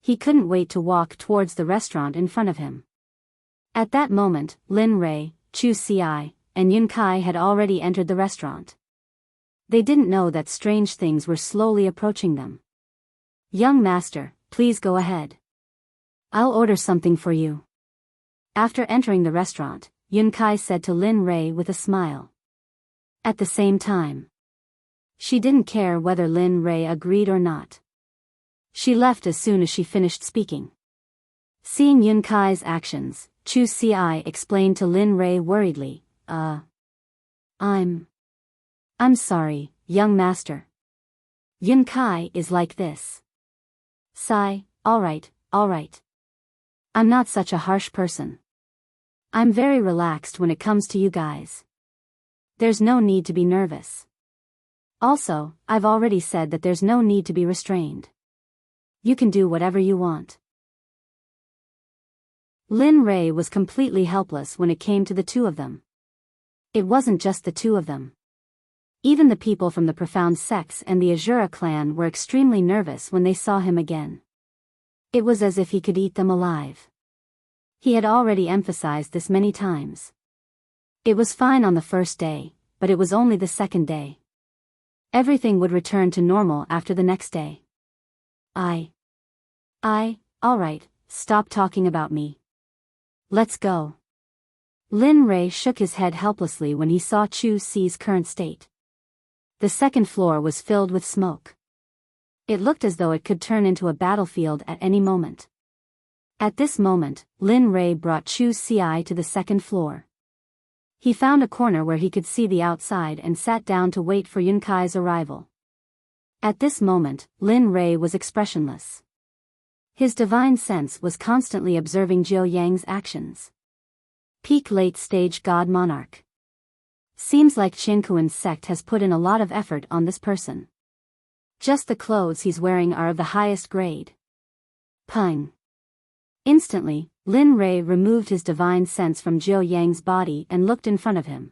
He couldn't wait to walk towards the restaurant in front of him. At that moment, Lin Rui, Chu Xi, and Yun Kai had already entered the restaurant. They didn't know that strange things were slowly approaching them. "Young master, please go ahead. I'll order something for you." After entering the restaurant, Yun Kai said to Lin Rui with a smile. At the same time, she didn't care whether Lin Rui agreed or not. She left as soon as she finished speaking. Seeing Yun Kai's actions, Chu Si explained to Lin Rei worriedly, I'm sorry, young master. Yun Kai is like this. Sigh, alright. I'm not such a harsh person. I'm very relaxed when it comes to you guys. There's no need to be nervous. Also, I've already said that there's no need to be restrained. You can do whatever you want. Lin Rei was completely helpless when it came to the two of them. It wasn't just the two of them. Even the people from the profound sects and the Azura clan were extremely nervous when they saw him again. It was as if he could eat them alive. He had already emphasized this many times. It was fine on the first day, but it was only the second day. Everything would return to normal after the next day. Alright, stop talking about me. Let's go. Lin Rei shook his head helplessly when he saw Chu Si's current state. The second floor was filled with smoke. It looked as though it could turn into a battlefield at any moment. At this moment, Lin Rei brought Chu Si to the second floor. He found a corner where he could see the outside and sat down to wait for Yun Kai's arrival. At this moment, Lin Rei was expressionless. His divine sense was constantly observing Jiu Yang's actions. Peak late-stage god monarch. Seems like Qinkuan's sect has put in a lot of effort on this person. Just the clothes he's wearing are of the highest grade. Pung. Instantly, Lin Rei removed his divine sense from Jiu Yang's body and looked in front of him.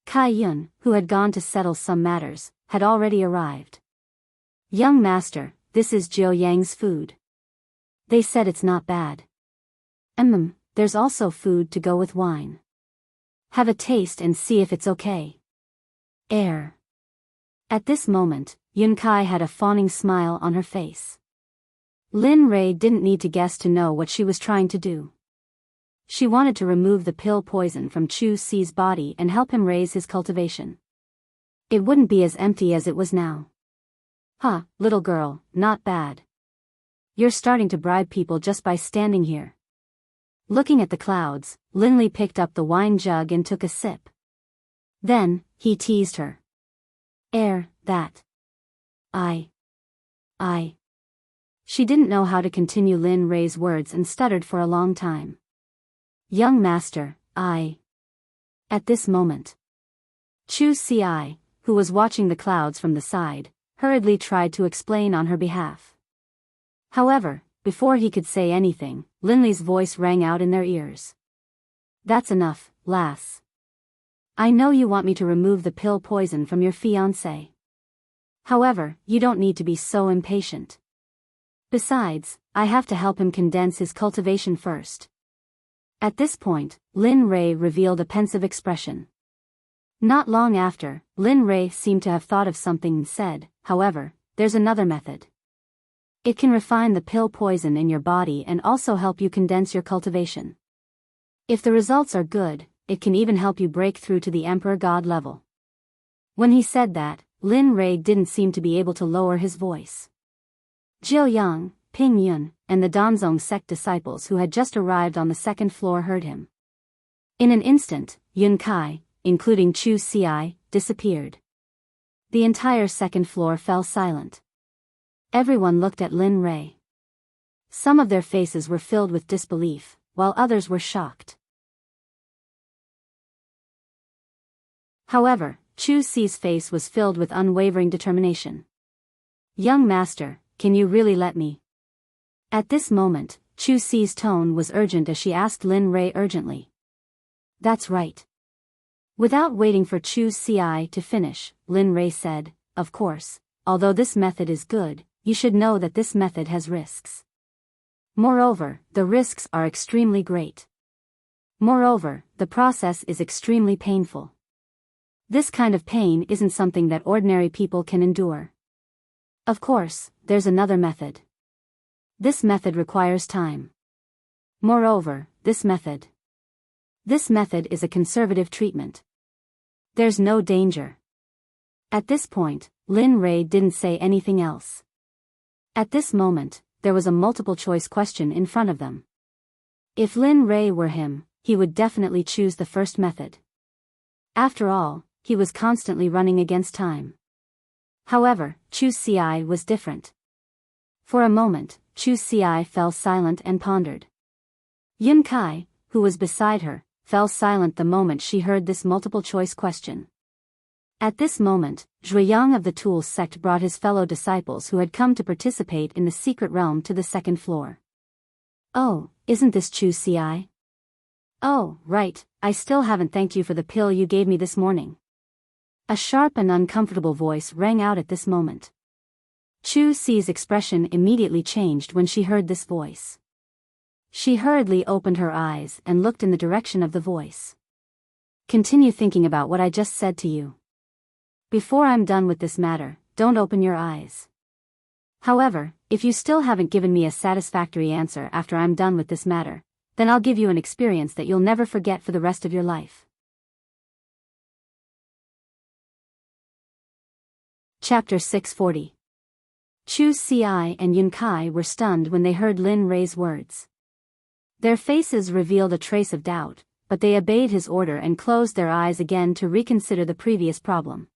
Kai Yun, who had gone to settle some matters, had already arrived. Young master, this is Jiu Yang's food. They said it's not bad. There's also food to go with wine. Have a taste and see if it's okay. Air. At this moment, Yun Kai had a fawning smile on her face. Lin Rei didn't need to guess to know what she was trying to do. She wanted to remove the pill poison from Chu Si's body and help him raise his cultivation. It wouldn't be as empty as it was now. Little girl, not bad. You're starting to bribe people just by standing here. Looking at the clouds, Linley picked up the wine jug and took a sip. Then, he teased her. That. She didn't know how to continue Lin Rei's words and stuttered for a long time. Young master, At this moment, Chu Si, who was watching the clouds from the side, hurriedly tried to explain on her behalf. However, before he could say anything, Linley's voice rang out in their ears. That's enough, lass. I know you want me to remove the pill poison from your fiancé. However, you don't need to be so impatient. Besides, I have to help him condense his cultivation first. At this point, Lin Rei revealed a pensive expression. Not long after, Lin Rei seemed to have thought of something and said, however, there's another method. It can refine the pill poison in your body and also help you condense your cultivation. If the results are good, it can even help you break through to the Emperor God level. When he said that, Lin Rei didn't seem to be able to lower his voice. Jiu Yang, Ping Yun, and the Danzong sect disciples who had just arrived on the second floor heard him. In an instant, Yun Kai, including Chu Si, disappeared. The entire second floor fell silent. Everyone looked at Lin Rei. Some of their faces were filled with disbelief, while others were shocked. However, Chu Si's face was filled with unwavering determination. Young master, can you really let me? At this moment, Chu Si's tone was urgent as she asked Lin Rei urgently. That's right. Without waiting for Chu Si to finish, Lin Rei said, of course, although this method is good, you should know that this method has risks. Moreover, the risks are extremely great. Moreover, the process is extremely painful. This kind of pain isn't something that ordinary people can endure. Of course, there's another method. This method requires time. Moreover, this method is a conservative treatment. There's no danger. At this point, Lin Rei didn't say anything else. At this moment, there was a multiple-choice question in front of them. If Lin Ray were him, he would definitely choose the first method. After all, he was constantly running against time. However, Chu Ci was different. For a moment, Chu Ci fell silent and pondered. Yun Kai, who was beside her, fell silent the moment she heard this multiple-choice question. At this moment, Zhuiyang of the Tool Sect brought his fellow disciples who had come to participate in the secret realm to the second floor. Oh, isn't this Chu Ci? Oh, right, I still haven't thanked you for the pill you gave me this morning. A sharp and uncomfortable voice rang out at this moment. Chu Ci's expression immediately changed when she heard this voice. She hurriedly opened her eyes and looked in the direction of the voice. Continue thinking about what I just said to you. Before I'm done with this matter, don't open your eyes. However, if you still haven't given me a satisfactory answer after I'm done with this matter, then I'll give you an experience that you'll never forget for the rest of your life. Chapter 640. Chu Ci and Yun Kai were stunned when they heard Lin Ray's words. Their faces revealed a trace of doubt, but they obeyed his order and closed their eyes again to reconsider the previous problem.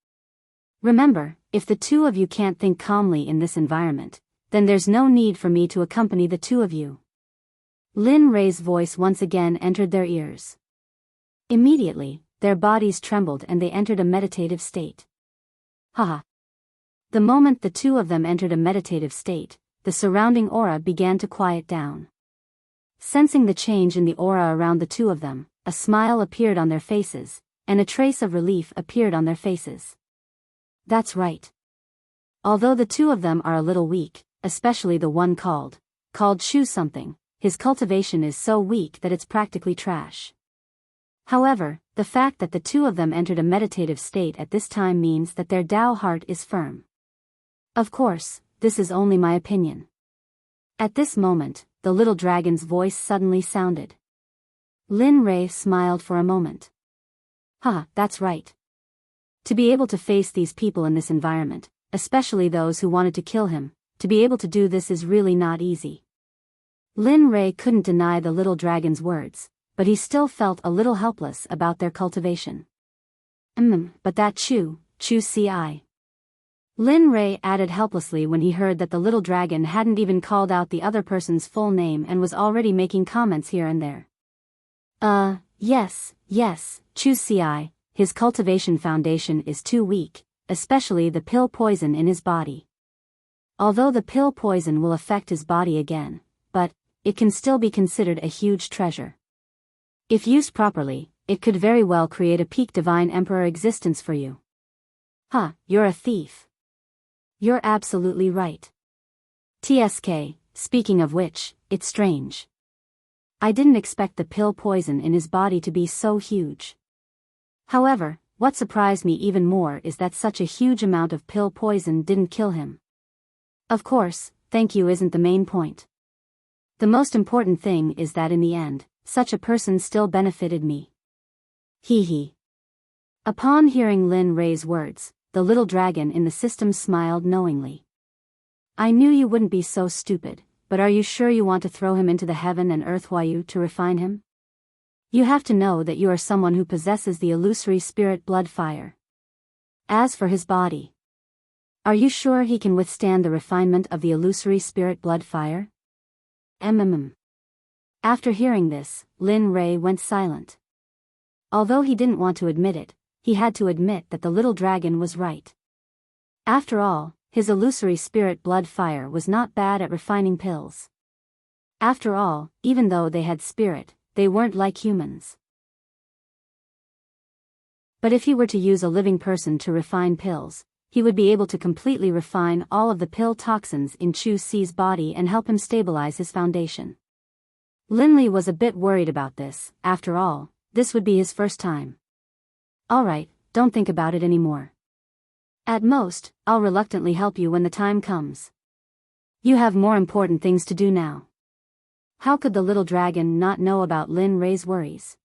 Remember, if the two of you can't think calmly in this environment, then there's no need for me to accompany the two of you. Lin Ray's voice once again entered their ears. Immediately, their bodies trembled and they entered a meditative state. Haha. The moment the two of them entered a meditative state, the surrounding aura began to quiet down. Sensing the change in the aura around the two of them, a smile appeared on their faces, and a trace of relief appeared on their faces. That's right. Although the two of them are a little weak, especially the one called Chu something, his cultivation is so weak that it's practically trash. However, the fact that the two of them entered a meditative state at this time means that their Dao heart is firm. Of course, this is only my opinion. At this moment, the little dragon's voice suddenly sounded. Lin Ray smiled for a moment. That's right. To be able to face these people in this environment, especially those who wanted to kill him, to be able to do this is really not easy. Lin Ray couldn't deny the little dragon's words, but he still felt a little helpless about their cultivation. But that Chu Ci. Lin Ray added helplessly when he heard that the little dragon hadn't even called out the other person's full name and was already making comments here and there. Yes, Chu Ci, his cultivation foundation is too weak, especially the pill poison in his body. Although the pill poison will affect his body again, but it can still be considered a huge treasure. If used properly, it could very well create a peak divine emperor existence for you. You're a thief. You're absolutely right. TSK, speaking of which, it's strange. I didn't expect the pill poison in his body to be so huge. However, what surprised me even more is that such a huge amount of pill poison didn't kill him. Of course, thank you isn't the main point. The most important thing is that in the end, such a person still benefited me. Hee. Upon hearing Lin Ray's words, the little dragon in the system smiled knowingly. I knew you wouldn't be so stupid, but are you sure you want to throw him into the heaven and earth Huayu to refine him? You have to know that you are someone who possesses the illusory spirit blood fire. As for his body, are you sure he can withstand the refinement of the illusory spirit blood fire? After hearing this, Lin Ray went silent. Although he didn't want to admit it, he had to admit that the little dragon was right. After all, his illusory spirit blood fire was not bad at refining pills. After all, even though they had spirit, they weren't like humans. But if he were to use a living person to refine pills, he would be able to completely refine all of the pill toxins in Chu Ci's body and help him stabilize his foundation. Linley was a bit worried about this. After all, this would be his first time. Alright, don't think about it anymore. At most, I'll reluctantly help you when the time comes. You have more important things to do now. How could the little dragon not know about Lin Ray's worries?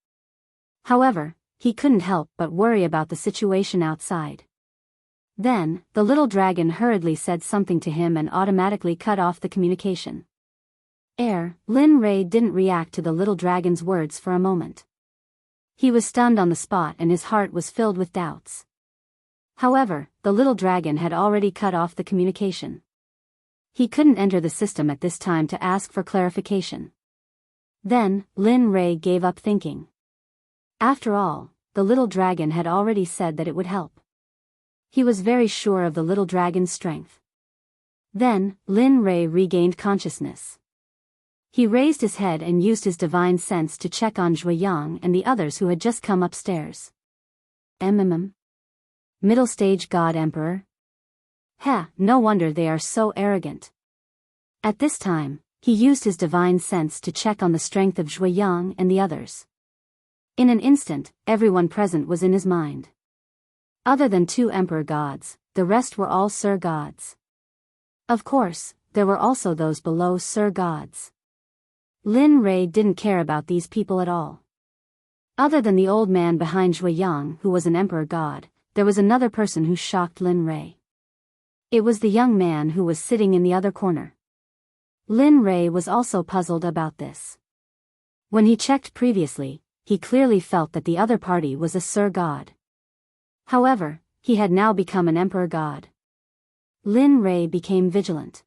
However, he couldn't help but worry about the situation outside. Then, the little dragon hurriedly said something to him and automatically cut off the communication. Lin Rei didn't react to the little dragon's words for a moment. He was stunned on the spot and his heart was filled with doubts. However, the little dragon had already cut off the communication. He couldn't enter the system at this time to ask for clarification. Then, Lin Rei gave up thinking. After all, the little dragon had already said that it would help. He was very sure of the little dragon's strength. Then, Lin Rei regained consciousness. He raised his head and used his divine sense to check on Zhuoyang and the others who had just come upstairs. Middle stage God Emperor? No wonder they are so arrogant. At this time, he used his divine sense to check on the strength of Zhuoyang and the others. In an instant, everyone present was in his mind. Other than 2 emperor gods, the rest were all Sir gods. Of course, there were also those below Sir gods. Lin Rei didn't care about these people at all. Other than the old man behind Zhuoyang who was an emperor god, there was another person who shocked Lin Rei. It was the young man who was sitting in the other corner. Lin Rei was also puzzled about this. When he checked previously, he clearly felt that the other party was a Sir god. However, he had now become an emperor god. Lin Rei became vigilant.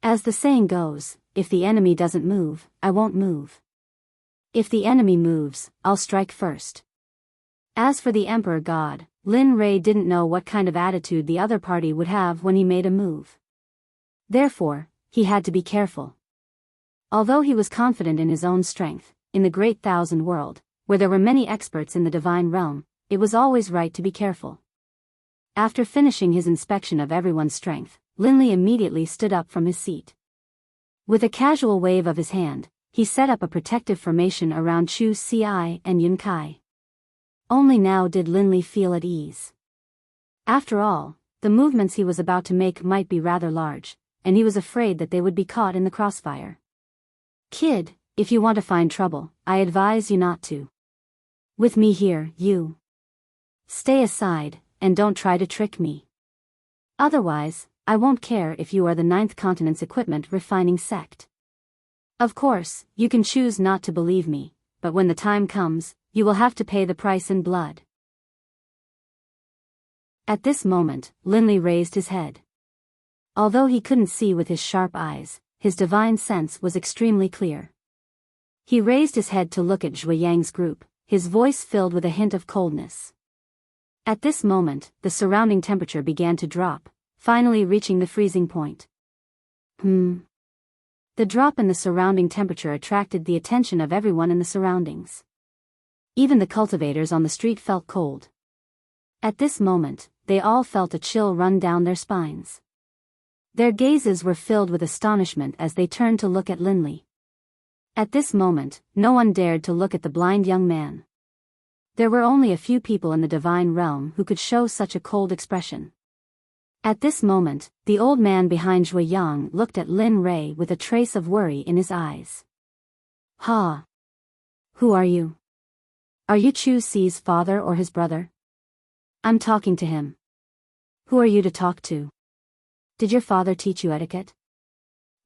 As the saying goes, if the enemy doesn't move, I won't move. If the enemy moves, I'll strike first. As for the emperor god, Lin Rei didn't know what kind of attitude the other party would have when he made a move. Therefore, he had to be careful. Although he was confident in his own strength, in the Great Thousand World, where there were many experts in the divine realm, it was always right to be careful. After finishing his inspection of everyone's strength, Lin Li immediately stood up from his seat. With a casual wave of his hand, he set up a protective formation around Chu Ci and Yun Kai. Only now did Lin Li feel at ease. After all, the movements he was about to make might be rather large, and he was afraid that they would be caught in the crossfire. Kid, if you want to find trouble, I advise you not to. With me here, you stay aside, and don't try to trick me. Otherwise, I won't care if you are the 9th continent's equipment refining sect. Of course, you can choose not to believe me, but when the time comes, you will have to pay the price in blood. At this moment, Lin Li raised his head. Although he couldn't see with his sharp eyes, his divine sense was extremely clear. He raised his head to look at Zhuoyang's group, his voice filled with a hint of coldness. At this moment, the surrounding temperature began to drop, finally reaching the freezing point. The drop in the surrounding temperature attracted the attention of everyone in the surroundings. Even the cultivators on the street felt cold. At this moment, they all felt a chill run down their spines. Their gazes were filled with astonishment as they turned to look at Lin Li. At this moment, no one dared to look at the blind young man. There were only a few people in the divine realm who could show such a cold expression. At this moment, the old man behind Zhuoyang looked at Lin Rei with a trace of worry in his eyes. Who are you? Are you Chu Ci's father or his brother? I'm talking to him. Who are you to talk to? Did your father teach you etiquette?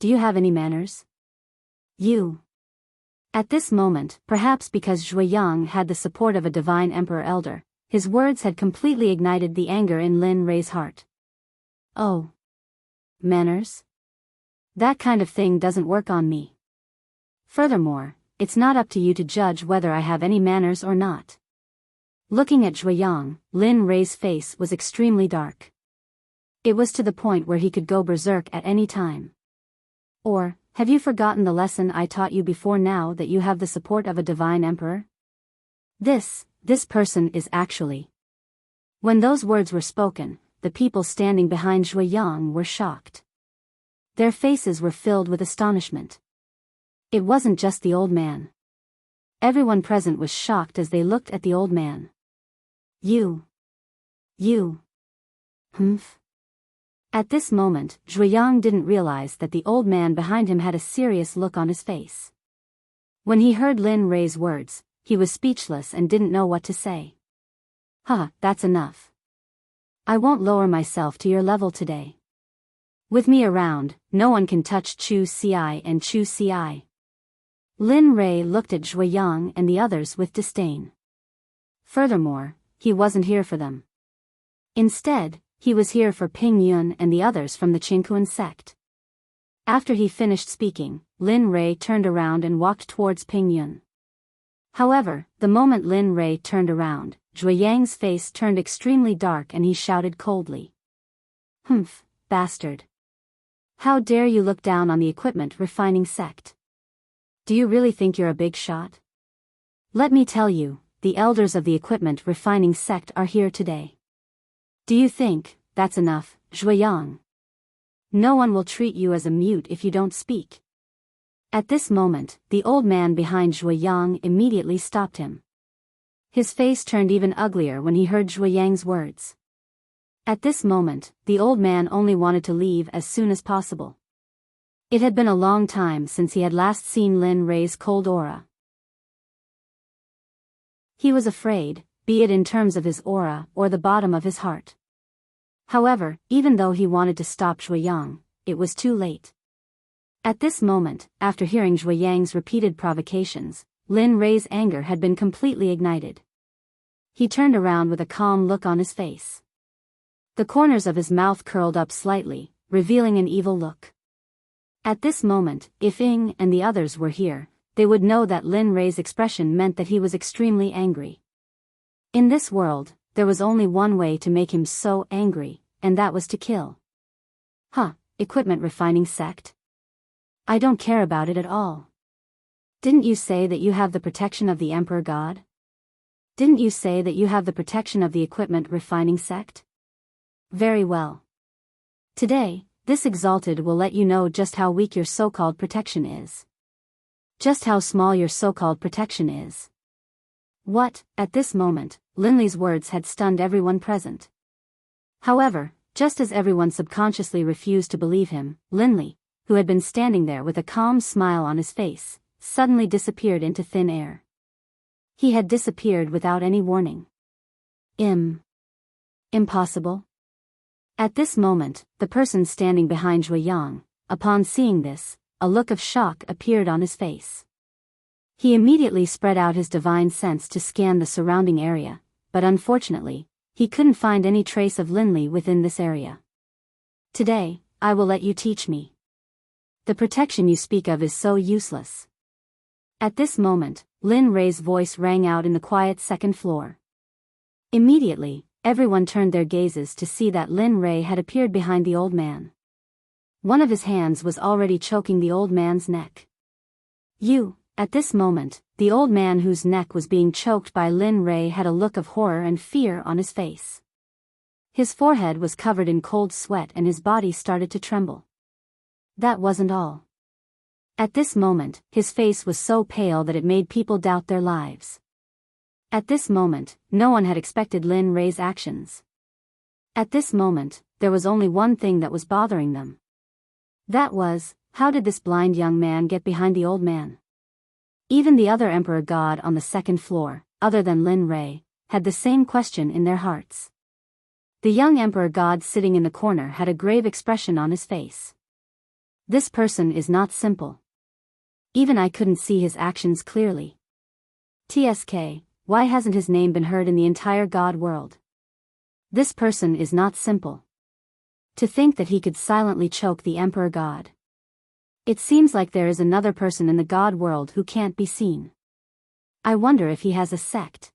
Do you have any manners? You. At this moment, perhaps because Zhuoyang had the support of a divine emperor elder, his words had completely ignited the anger in Lin Rei's heart. Oh. Manners? That kind of thing doesn't work on me. Furthermore, it's not up to you to judge whether I have any manners or not. Looking at Zhuoyang, Lin Rei's face was extremely dark. It was to the point where he could go berserk at any time. Or, have you forgotten the lesson I taught you before now that you have the support of a divine emperor? This person is actually. When those words were spoken, the people standing behind Zhuoyang were shocked. Their faces were filled with astonishment. It wasn't just the old man. Everyone present was shocked as they looked at the old man. You. At this moment, Zhuoyang didn't realize that the old man behind him had a serious look on his face. When he heard Lin Rei's words, he was speechless and didn't know what to say. That's enough. I won't lower myself to your level today. With me around, no one can touch Chu Ci and Chu Ci. Lin Rui looked at Zhui Yang and the others with disdain. Furthermore, he wasn't here for them. Instead, he was here for Ping Yun and the others from the Qingquan sect. After he finished speaking, Lin Rui turned around and walked towards Ping Yun. However, the moment Lin Rui turned around, Zhui Yang's face turned extremely dark and he shouted coldly. Humph, bastard. How dare you look down on the equipment refining sect? Do you really think you're a big shot? Let me tell you, the elders of the equipment refining sect are here today. Do you think that's enough, Zhui Yang? No one will treat you as a mute if you don't speak. At this moment, the old man behind Zhui Yang immediately stopped him. His face turned even uglier when he heard Zhui Yang's words. At this moment, the old man only wanted to leave as soon as possible. It had been a long time since he had last seen Lin Rui's cold aura. He was afraid, be it in terms of his aura or the bottom of his heart. However, even though he wanted to stop Zhui Yang, it was too late. At this moment, after hearing Zhui Yang's repeated provocations, Lin Rui's anger had been completely ignited. He turned around with a calm look on his face. The corners of his mouth curled up slightly, revealing an evil look. At this moment, if Ying and the others were here, they would know that Lin Rui's expression meant that he was extremely angry. In this world, there was only one way to make him so angry, and that was to kill. Equipment refining sect? I don't care about it at all. Didn't you say that you have the protection of the Emperor God? Didn't you say that you have the protection of the equipment refining sect? Very well. Today, this Exalted will let you know just how weak your so-called protection is. Just how small your so-called protection is. What, at this moment, Lin Li's words had stunned everyone present. However, just as everyone subconsciously refused to believe him, Lin Li, who had been standing there with a calm smile on his face, suddenly disappeared into thin air. He had disappeared without any warning. Impossible? At this moment, the person standing behind Zhui Yang, upon seeing this, a look of shock appeared on his face. He immediately spread out his divine sense to scan the surrounding area, but unfortunately, he couldn't find any trace of Lin Li within this area. Today, I will let you teach me. The protection you speak of is so useless. At this moment, Lin Rui's voice rang out in the quiet second floor. Immediately, everyone turned their gazes to see that Lin Rui had appeared behind the old man. One of his hands was already choking the old man's neck. At this moment, the old man whose neck was being choked by Lin Rui had a look of horror and fear on his face. His forehead was covered in cold sweat and his body started to tremble. That wasn't all. At this moment, his face was so pale that it made people doubt their lives. At this moment, no one had expected Lin Rui's actions. At this moment, there was only one thing that was bothering them. That was, how did this blind young man get behind the old man? Even the other Emperor God on the second floor, other than Lin Rui, had the same question in their hearts. The young Emperor God sitting in the corner had a grave expression on his face. This person is not simple. Even I couldn't see his actions clearly. TSK, why hasn't his name been heard in the entire God world? This person is not simple. To think that he could silently choke the Emperor God. It seems like there is another person in the God world who can't be seen. I wonder if he has a sect.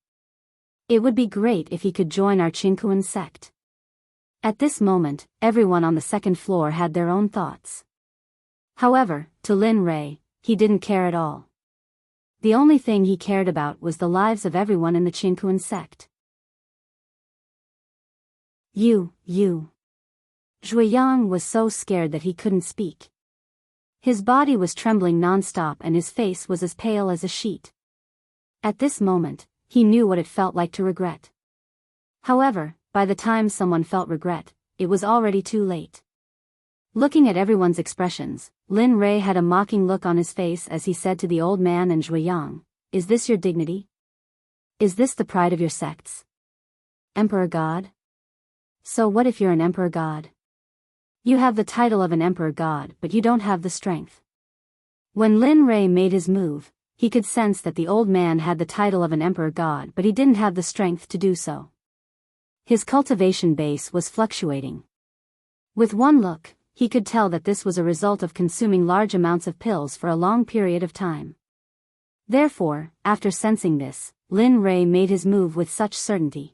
It would be great if he could join our Qingquan sect. At this moment, everyone on the second floor had their own thoughts. However, to Lin Rui, he didn't care at all. The only thing he cared about was the lives of everyone in the Qingquan sect. Zhui Yang was so scared that he couldn't speak. His body was trembling non-stop and his face was as pale as a sheet. At this moment, he knew what it felt like to regret. However, by the time someone felt regret, it was already too late. Looking at everyone's expressions, Lin Rui had a mocking look on his face as he said to the old man and Zhui Yang, "Is this your dignity? Is this the pride of your sects? Emperor God? So what if you're an emperor god? You have the title of an emperor god, but you don't have the strength. When Lin Rei made his move, he could sense that the old man had the title of an emperor god, but he didn't have the strength to do so. His cultivation base was fluctuating. With one look, he could tell that this was a result of consuming large amounts of pills for a long period of time. Therefore, after sensing this, Lin Rei made his move with such certainty.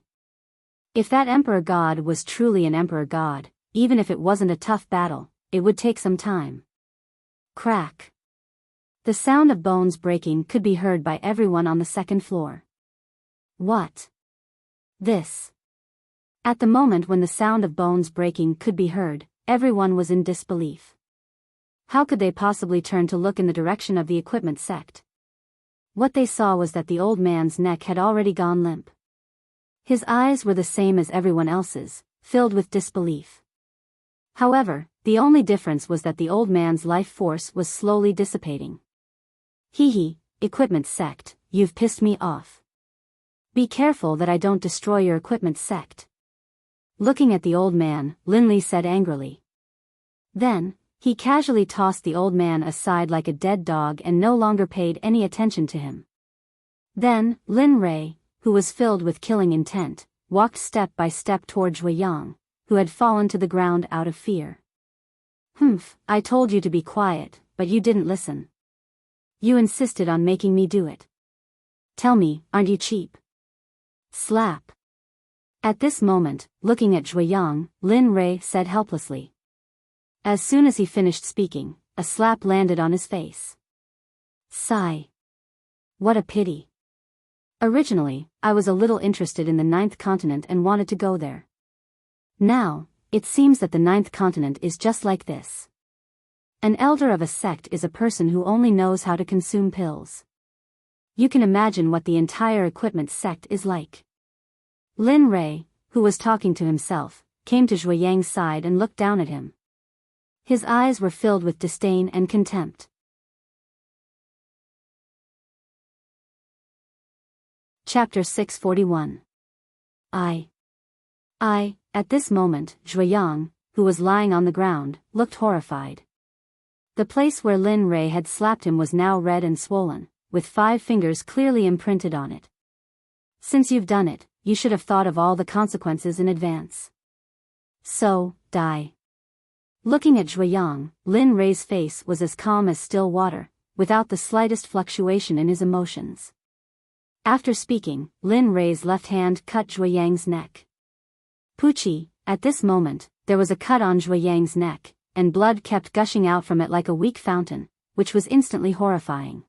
If that emperor god was truly an emperor god, even if it wasn't a tough battle, it would take some time. Crack. The sound of bones breaking could be heard by everyone on the second floor. What? This. At the moment when the sound of bones breaking could be heard, everyone was in disbelief. How could they possibly turn to look in the direction of the equipment sect? What they saw was that the old man's neck had already gone limp. His eyes were the same as everyone else's, filled with disbelief. However, the only difference was that the old man's life force was slowly dissipating. Hee, equipment sect, you've pissed me off. Be careful that I don't destroy your equipment sect. Looking at the old man, Lin Li said angrily. Then, he casually tossed the old man aside like a dead dog and no longer paid any attention to him. Then, Lin Rei, who was filled with killing intent, walked step by step toward Zhuiyang, who had fallen to the ground out of fear. I told you to be quiet, but you didn't listen. You insisted on making me do it. Tell me, aren't you cheap? Slap. At this moment, looking at Zhuiyang, Lin Rei said helplessly. As soon as he finished speaking, a slap landed on his face. Sigh. What a pity. Originally, I was a little interested in the 9th continent and wanted to go there. Now, it seems that the 9th continent is just like this. An elder of a sect is a person who only knows how to consume pills. You can imagine what the entire equipment sect is like. Lin Rei, who was talking to himself, came to Zhuiyang's side and looked down at him. His eyes were filled with disdain and contempt. Chapter 641. At this moment, Zhuiyang, who was lying on the ground, looked horrified. The place where Lin Rei had slapped him was now red and swollen, with 5 fingers clearly imprinted on it. Since you've done it, you should have thought of all the consequences in advance. So, die. Looking at Zhuiyang, Lin Rei's face was as calm as still water, without the slightest fluctuation in his emotions. After speaking, Lin Rei's left hand cut Zhuiyang's neck. Poochie, at this moment, there was a cut on Zhuiyang's neck, and blood kept gushing out from it like a weak fountain, which was instantly horrifying.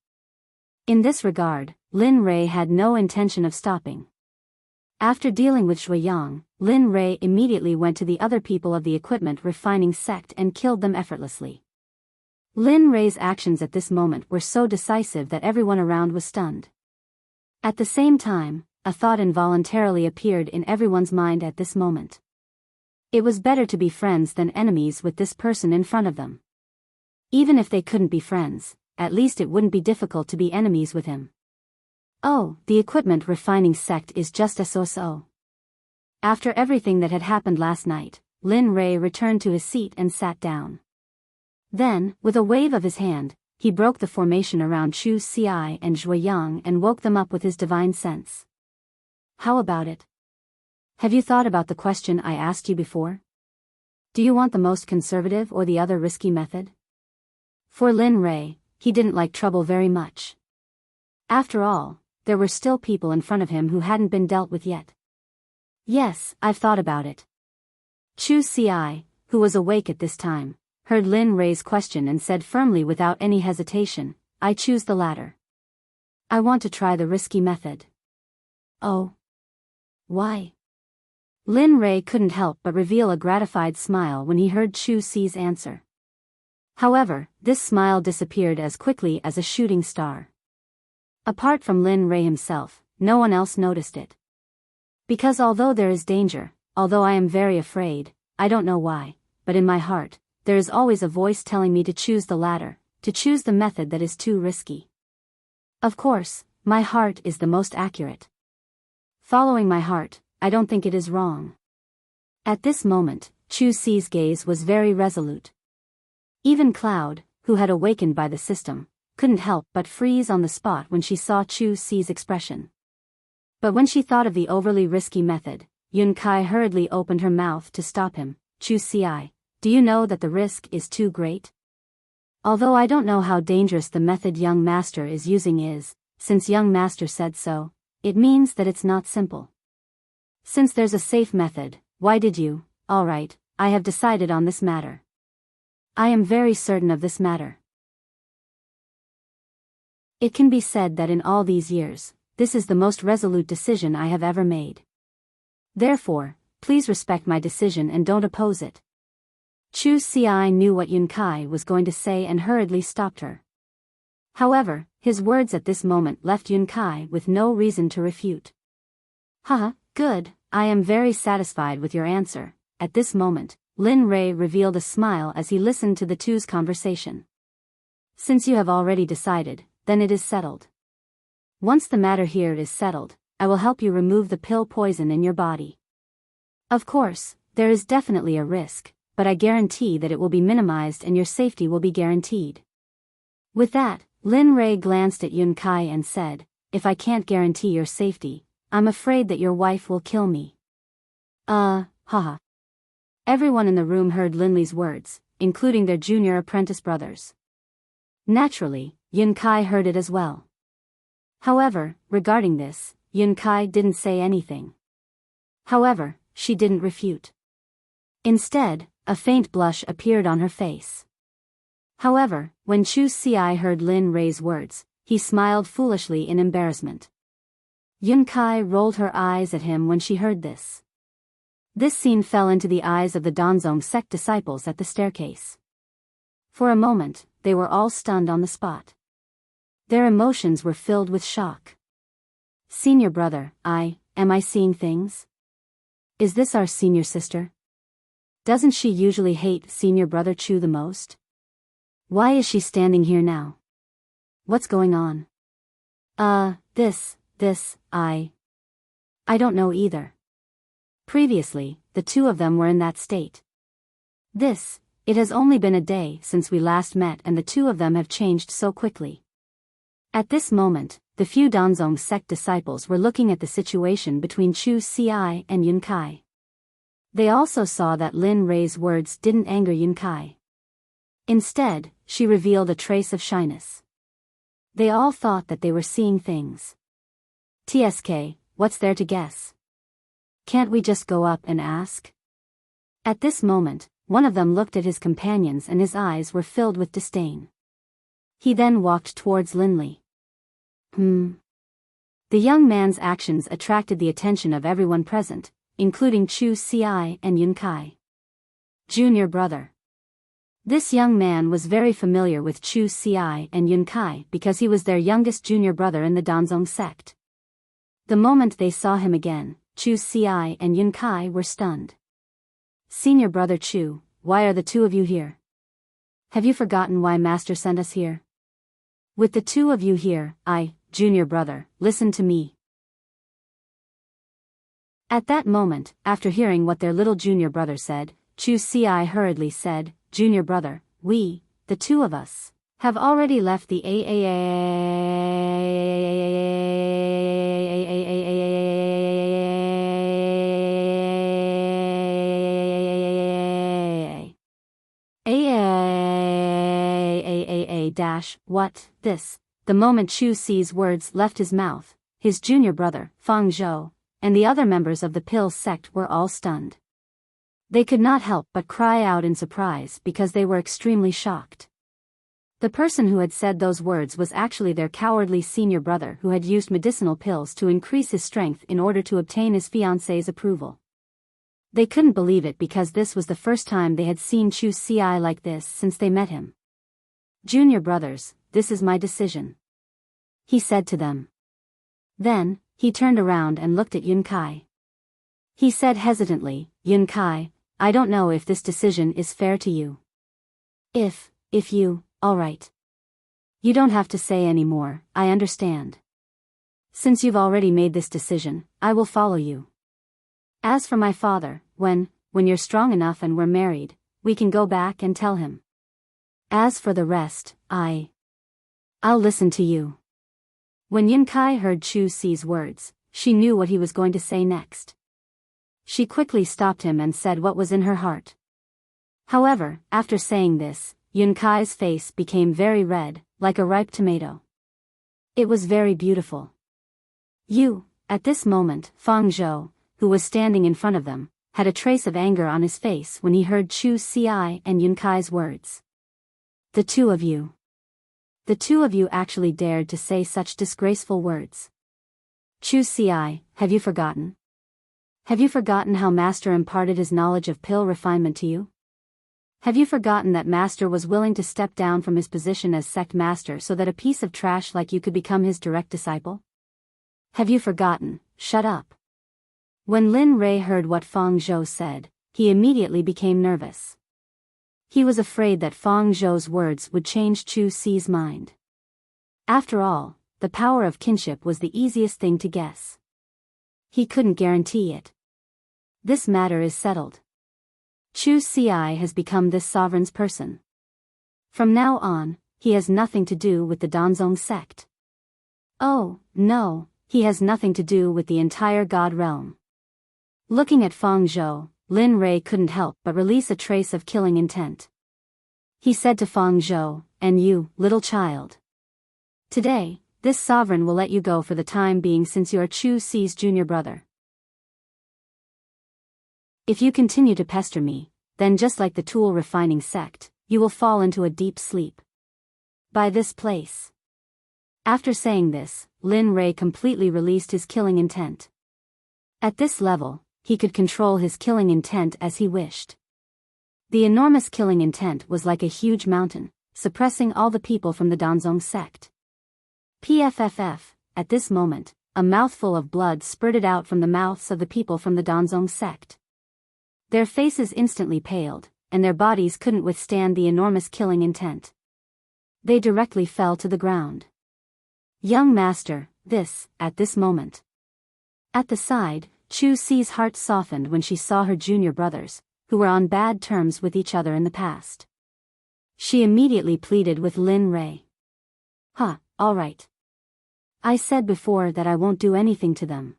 In this regard, Lin Rei had no intention of stopping. After dealing with Zhuiyang, Lin Rei immediately went to the other people of the equipment refining sect and killed them effortlessly. Lin Rei's actions at this moment were so decisive that everyone around was stunned. At the same time, a thought involuntarily appeared in everyone's mind at this moment. It was better to be friends than enemies with this person in front of them. Even if they couldn't be friends, at least it wouldn't be difficult to be enemies with him. Oh, the equipment refining sect is just a so-so. After everything that had happened last night, Lin Rei returned to his seat and sat down. Then, with a wave of his hand, he broke the formation around Chu Xi and Zhuiyang and woke them up with his divine sense. How about it? Have you thought about the question I asked you before? Do you want the most conservative or the other risky method? For Lin Rei, he didn't like trouble very much. After all, there were still people in front of him who hadn't been dealt with yet. Yes, I've thought about it. Chu Xi, who was awake at this time, heard Lin Rei's question and said firmly without any hesitation, I choose the latter. I want to try the risky method. Oh. Why? Lin Rei couldn't help but reveal a gratified smile when he heard Chu Xi's answer. However, this smile disappeared as quickly as a shooting star. Apart from Lin Rei himself, no one else noticed it. Because although there is danger, although I am very afraid, I don't know why, but in my heart, there is always a voice telling me to choose the latter, to choose the method that is too risky. Of course, my heart is the most accurate. Following my heart, I don't think it is wrong. At this moment, Chu Si's gaze was very resolute. Even Cloud, who had awakened by the system, couldn't help but freeze on the spot when she saw Chu Si's expression. But when she thought of the overly risky method, Yun Kai hurriedly opened her mouth to stop him. Chu Si, do you know that the risk is too great? Although I don't know how dangerous the method young master is using is, since young master said so, it means that it's not simple. Since there's a safe method, why did you? All right, I have decided on this matter. I am very certain of this matter. It can be said that in all these years, this is the most resolute decision I have ever made. Therefore, please respect my decision and don't oppose it. Chu Si knew what Yun Kai was going to say and hurriedly stopped her. However, his words at this moment left Yun Kai with no reason to refute. Haha, good, I am very satisfied with your answer. At this moment, Lin Rei revealed a smile as he listened to the two's conversation. Since you have already decided, then it is settled. Once the matter here is settled, I will help you remove the pill poison in your body. Of course, there is definitely a risk, but I guarantee that it will be minimized and your safety will be guaranteed. With that, Lin Rei glanced at Yun Kai and said, if I can't guarantee your safety, I'm afraid that your wife will kill me. Haha. Everyone in the room heard Lin Li's words, including their junior apprentice brothers. Naturally, Yun Kai heard it as well. However, regarding this, Yun Kai didn't say anything. However, she didn't refute. Instead, a faint blush appeared on her face. However, when Chu Si heard Lin Rei's words, he smiled foolishly in embarrassment. Yun Kai rolled her eyes at him when she heard this. This scene fell into the eyes of the Danzong Sect disciples at the staircase. For a moment, they were all stunned on the spot. Their emotions were filled with shock. Senior brother, am I seeing things? Is this our senior sister? Doesn't she usually hate senior brother Chu the most? Why is she standing here now? What's going on? I don't know either. Previously, the two of them were in that state. It has only been a day since we last met and the two of them have changed so quickly. At this moment, the few Danzong Sect disciples were looking at the situation between Chu Si and Yun Kai. They also saw that Lin Rei's words didn't anger Yun Kai. Instead, she revealed a trace of shyness. They all thought that they were seeing things. TSK, what's there to guess? Can't we just go up and ask? At this moment, one of them looked at his companions and his eyes were filled with disdain. He then walked towards Lin Li. The young man's actions attracted the attention of everyone present, including Chu Si and Yun Kai. Junior brother. This young man was very familiar with Chu Si and Yun Kai because he was their youngest junior brother in the Danzong Sect. The moment they saw him again, Chu Si and Yun Kai were stunned. Senior brother Chu, why are the two of you here? Have you forgotten why Master sent us here? With the two of you here, junior brother, listen to me. At that moment, after hearing what their little junior brother said, Chu Si hurriedly said, Junior brother, we, the two of us, have already left the what, this? The moment Chu Si's words left his mouth, his junior brother, Fang Zhou, and the other members of the Pill sect were all stunned. They could not help but cry out in surprise because they were extremely shocked. The person who had said those words was actually their cowardly senior brother who had used medicinal pills to increase his strength in order to obtain his fiancée's approval. They couldn't believe it because this was the first time they had seen Chu Si like this since they met him. Junior brothers, this is my decision, he said to them. Then, he turned around and looked at Yun Kai. He said hesitantly, Yun Kai, I don't know if this decision is fair to you. If you, alright. You don't have to say any more, I understand. Since you've already made this decision, I will follow you. As for my father, when when you're strong enough and we're married, we can go back and tell him. As for the rest, I'll listen to you. When Yunkai heard Chu Si's words, she knew what he was going to say next. She quickly stopped him and said what was in her heart. However, after saying this, Yunkai's face became very red, like a ripe tomato. It was very beautiful. At this moment, Feng Zhou, who was standing in front of them, had a trace of anger on his face when he heard Chu Si and Yunkai's words. The two of you actually dared to say such disgraceful words. Chu Si, have you forgotten? Have you forgotten how Master imparted his knowledge of pill refinement to you? Have you forgotten that Master was willing to step down from his position as Sect Master so that a piece of trash like you could become his direct disciple? Have you forgotten? Shut up. When Lin Rei heard what Feng Zhou said, he immediately became nervous. He was afraid that Feng Zhou's words would change Chu Si's mind. After all, the power of kinship was the easiest thing to guess. He couldn't guarantee it. This matter is settled. Chu Si has become this sovereign's person. From now on, he has nothing to do with the Danzong sect. Oh, no, he has nothing to do with the entire God realm. Looking at Feng Zhou, Lin Rei couldn't help but release a trace of killing intent. He said to Feng Zhou, "And you, little child. Today, this sovereign will let you go for the time being since you are Chu Si's junior brother. If you continue to pester me, then just like the tool refining sect, you will fall into a deep sleep. By this place." After saying this, Lin Rei completely released his killing intent. At this level, he could control his killing intent as he wished. The enormous killing intent was like a huge mountain, suppressing all the people from the Danzong sect. PFFF, at this moment, a mouthful of blood spurted out from the mouths of the people from the Danzong sect. Their faces instantly paled, and their bodies couldn't withstand the enormous killing intent. They directly fell to the ground. Young master, at this moment. At the side, Chu Si's heart softened when she saw her junior brothers, who were on bad terms with each other in the past. She immediately pleaded with Lin Rei. All right. I said before that I won't do anything to them.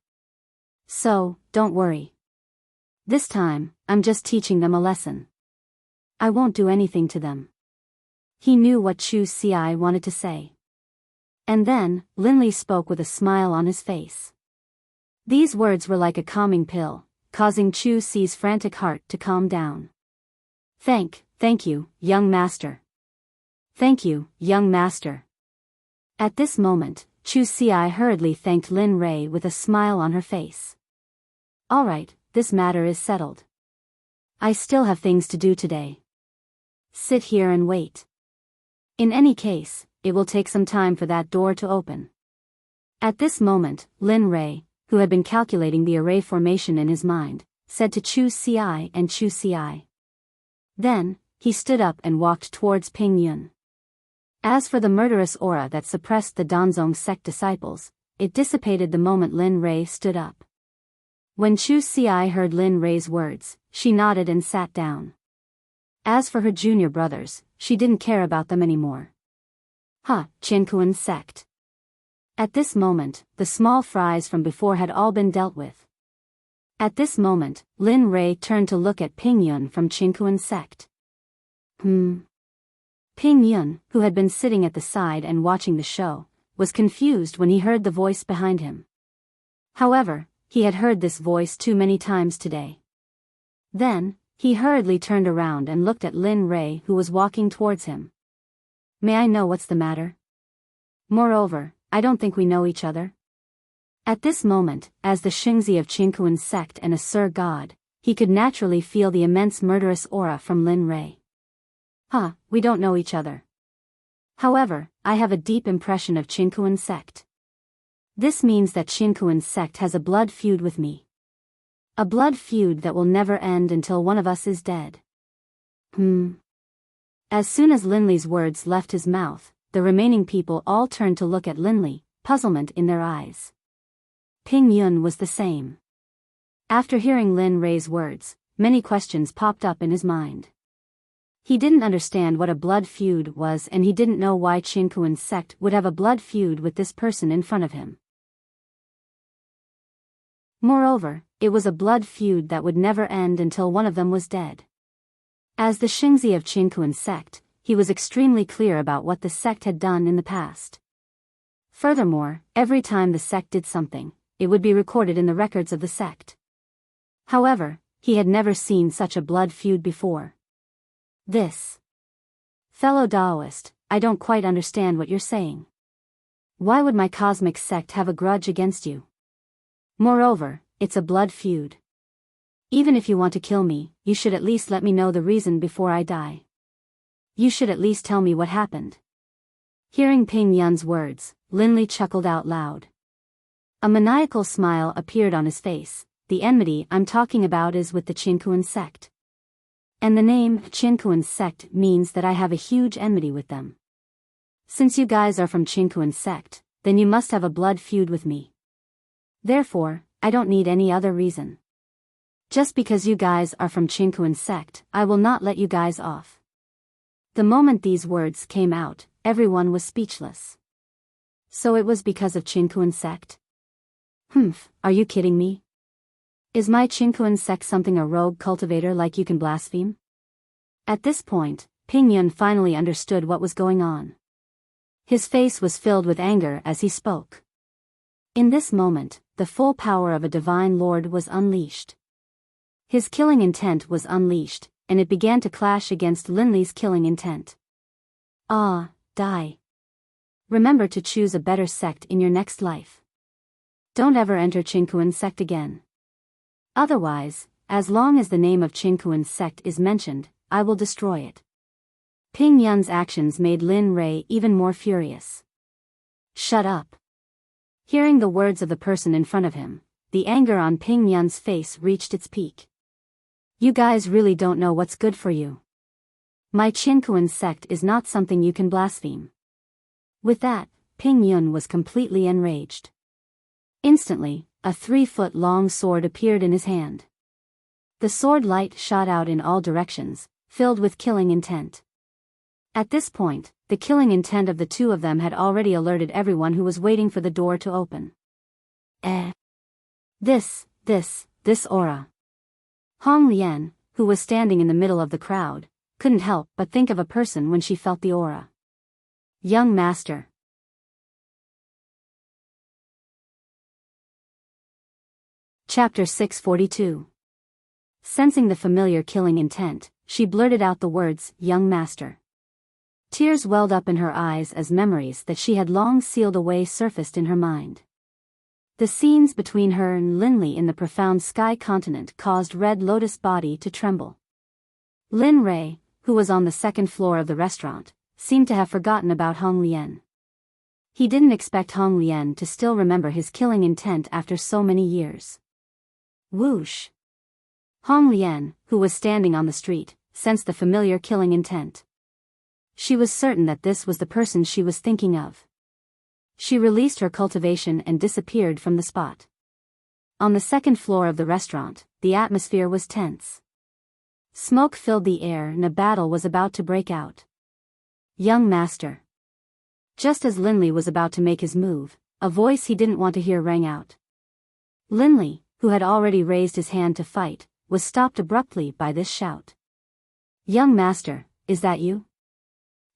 So, don't worry. This time, I'm just teaching them a lesson. I won't do anything to them. He knew what Chu Si wanted to say. And then, Lin Li spoke with a smile on his face. These words were like a calming pill, causing Chu Si's frantic heart to calm down. Thank you, young master. Thank you, young master. At this moment, Chu Si hurriedly thanked Lin Rei with a smile on her face. All right, this matter is settled. I still have things to do today. Sit here and wait. In any case, it will take some time for that door to open. At this moment, Lin Rei, who had been calculating the array formation in his mind, said to Chu Si and Chu Si. Then, he stood up and walked towards Ping Yun. As for the murderous aura that suppressed the Danzong sect disciples, it dissipated the moment Lin Rei stood up. When Chu Si heard Lin Rei's words, she nodded and sat down. As for her junior brothers, she didn't care about them anymore. Qinkuan sect. At this moment, the small fries from before had all been dealt with. At this moment, Lin Rei turned to look at Ping Yun from Qinkuan sect. Ping Yun, who had been sitting at the side and watching the show, was confused when he heard the voice behind him. However, he had heard this voice too many times today. Then, he hurriedly turned around and looked at Lin Rei, who was walking towards him. May I know what's the matter? Moreover, I don't think we know each other. At this moment, as the Xingzi of Qinkuan sect and a Sir God, he could naturally feel the immense murderous aura from Lin Rei. We don't know each other. However, I have a deep impression of Qinkuan sect. This means that Qinkuan sect has a blood feud with me. A blood feud that will never end until one of us is dead. As soon as Lin Li's words left his mouth, the remaining people all turned to look at Lin Li, puzzlement in their eyes. Ping Yun was the same. After hearing Lin Rei's words, many questions popped up in his mind. He didn't understand what a blood feud was, and he didn't know why Qinkuan's sect would have a blood feud with this person in front of him. Moreover, it was a blood feud that would never end until one of them was dead. As the Xingzi of Qinkuan's sect, he was extremely clear about what the sect had done in the past. Furthermore, every time the sect did something, it would be recorded in the records of the sect. However, he had never seen such a blood feud before. This. Fellow Taoist, I don't quite understand what you're saying. Why would my cosmic sect have a grudge against you? Moreover, it's a blood feud. Even if you want to kill me, you should at least let me know the reason before I die. You should at least tell me what happened. Hearing Ping Yun's words, Linley chuckled out loud. A maniacal smile appeared on his face. The enmity I'm talking about is with the Qinkuan sect. And the name Qinkuan sect means that I have a huge enmity with them. Since you guys are from Qinkuan sect, then you must have a blood feud with me. Therefore, I don't need any other reason. Just because you guys are from Qinkuan sect, I will not let you guys off. The moment these words came out, everyone was speechless. So it was because of Qinkuan sect? Are you kidding me? Is my Qinkuan sect something a rogue cultivator like you can blaspheme? At this point, Ping Yun finally understood what was going on. His face was filled with anger as he spoke. In this moment, the full power of a divine lord was unleashed. His killing intent was unleashed, and it began to clash against Linley's killing intent. Die. Remember to choose a better sect in your next life. Don't ever enter Qinkuan's sect again. Otherwise, as long as the name of Qinkuan's sect is mentioned, I will destroy it. Ping Yun's actions made Lin Rei even more furious. Shut up. Hearing the words of the person in front of him, the anger on Ping Yun's face reached its peak. You guys really don't know what's good for you. My Qinkuan sect is not something you can blaspheme. With that, Ping Yun was completely enraged. Instantly, a 3-foot-long sword appeared in his hand. The sword light shot out in all directions, filled with killing intent. At this point, the killing intent of the two of them had already alerted everyone who was waiting for the door to open. This aura. Hong Lian, who was standing in the middle of the crowd, couldn't help but think of a person when she felt the aura. Young master. Chapter 642. Sensing the familiar killing intent, she blurted out the words, young master. Tears welled up in her eyes as memories that she had long sealed away surfaced in her mind. The scenes between her and Linley in the profound sky continent caused Red Lotus' body to tremble. Lin Rei, who was on the second floor of the restaurant, seemed to have forgotten about Hong Lian. He didn't expect Hong Lian to still remember his killing intent after so many years. Whoosh! Hong Lian, who was standing on the street, sensed the familiar killing intent. She was certain that this was the person she was thinking of. She released her cultivation and disappeared from the spot. On the second floor of the restaurant, the atmosphere was tense. Smoke filled the air and a battle was about to break out. Young master. Just as Linley was about to make his move, a voice he didn't want to hear rang out. Linley, who had already raised his hand to fight, was stopped abruptly by this shout. Young master, is that you?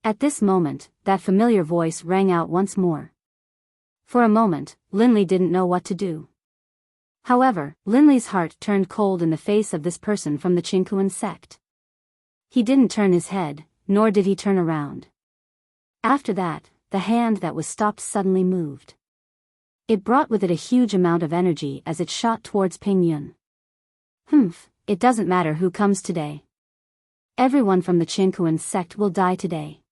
At this moment, that familiar voice rang out once more. For a moment, Linley didn't know what to do. However, Linley's heart turned cold in the face of this person from the Qinkuan sect. He didn't turn his head, nor did he turn around. After that, the hand that was stopped suddenly moved. It brought with it a huge amount of energy as it shot towards Ping Yun. It doesn't matter who comes today. Everyone from the Qinkuan sect will die today.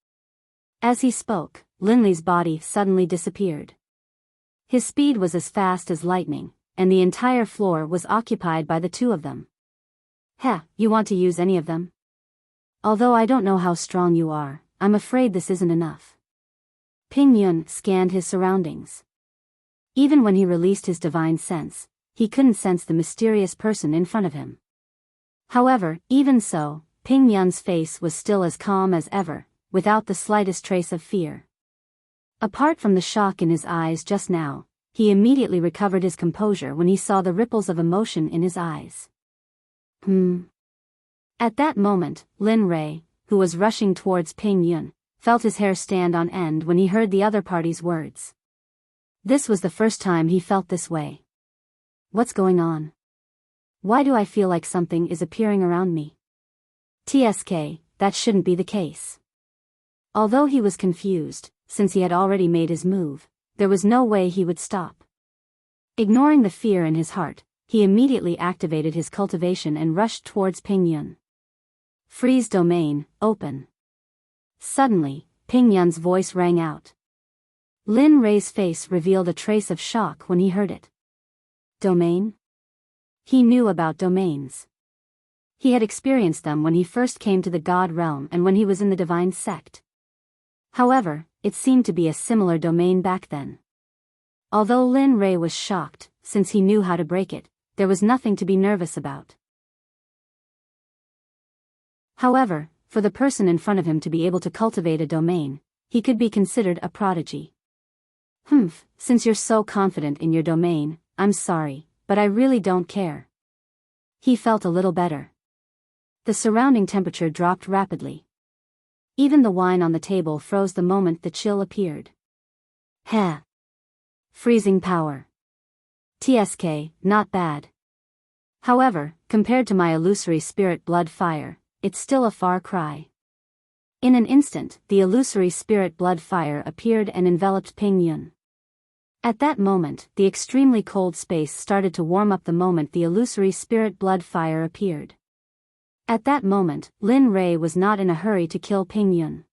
As he spoke, Linley's body suddenly disappeared. His speed was as fast as lightning, and the entire floor was occupied by the two of them. You want to use any of them? Although I don't know how strong you are, I'm afraid this isn't enough. Ping Yun scanned his surroundings. Even when he released his divine sense, he couldn't sense the mysterious person in front of him. However, even so, Ping Yun's face was still as calm as ever, without the slightest trace of fear. Apart from the shock in his eyes just now, he immediately recovered his composure when he saw the ripples of emotion in his eyes. At that moment, Lin Rei, who was rushing towards Ping Yun, felt his hair stand on end when he heard the other party's words. This was the first time he felt this way. What's going on? Why do I feel like something is appearing around me? TSK, that shouldn't be the case. Although he was confused, since he had already made his move, there was no way he would stop. Ignoring the fear in his heart, he immediately activated his cultivation and rushed towards Ping Yun. Freeze domain, open. Suddenly, Ping Yun's voice rang out. Lin Rei's face revealed a trace of shock when he heard it. Domain? He knew about domains. He had experienced them when he first came to the God realm and when he was in the divine sect. However, it seemed to be a similar domain back then. Although Lin Rei was shocked, since he knew how to break it, there was nothing to be nervous about. However, for the person in front of him to be able to cultivate a domain, he could be considered a prodigy. Since you're so confident in your domain, I'm sorry, but I really don't care. He felt a little better. The surrounding temperature dropped rapidly. Even the wine on the table froze the moment the chill appeared. Heh. Freezing power. TSK, not bad. However, compared to my illusory spirit blood fire, it's still a far cry. In an instant, the illusory spirit blood fire appeared and enveloped Ping Yun. At that moment, the extremely cold space started to warm up the moment the illusory spirit blood fire appeared. At that moment, Lin Rei was not in a hurry to kill Ping Yun.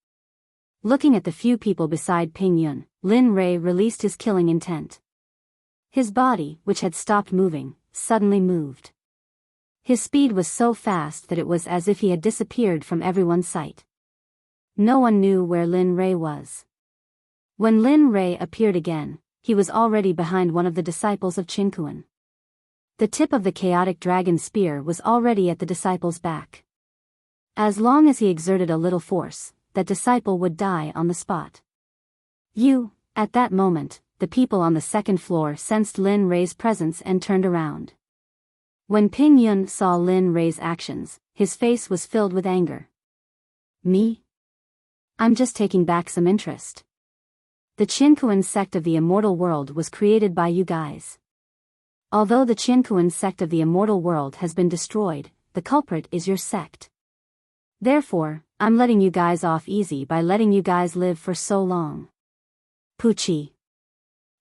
Looking at the few people beside Ping Yun, Lin Rei released his killing intent. His body, which had stopped moving, suddenly moved. His speed was so fast that it was as if he had disappeared from everyone's sight. No one knew where Lin Rei was. When Lin Rei appeared again, he was already behind one of the disciples of Qin Kuan. The tip of the chaotic dragon spear was already at the disciple's back. As long as he exerted a little force, that disciple would die on the spot. At that moment, the people on the second floor sensed Lin Rei's presence and turned around. When Ping Yun saw Lin Rei's actions, his face was filled with anger. Me? I'm just taking back some interest. The Qin Kuan sect of the immortal world was created by you guys. Although the Qin Kuan sect of the immortal world has been destroyed, the culprit is your sect. Therefore, I'm letting you guys off easy by letting you guys live for so long. Poochie.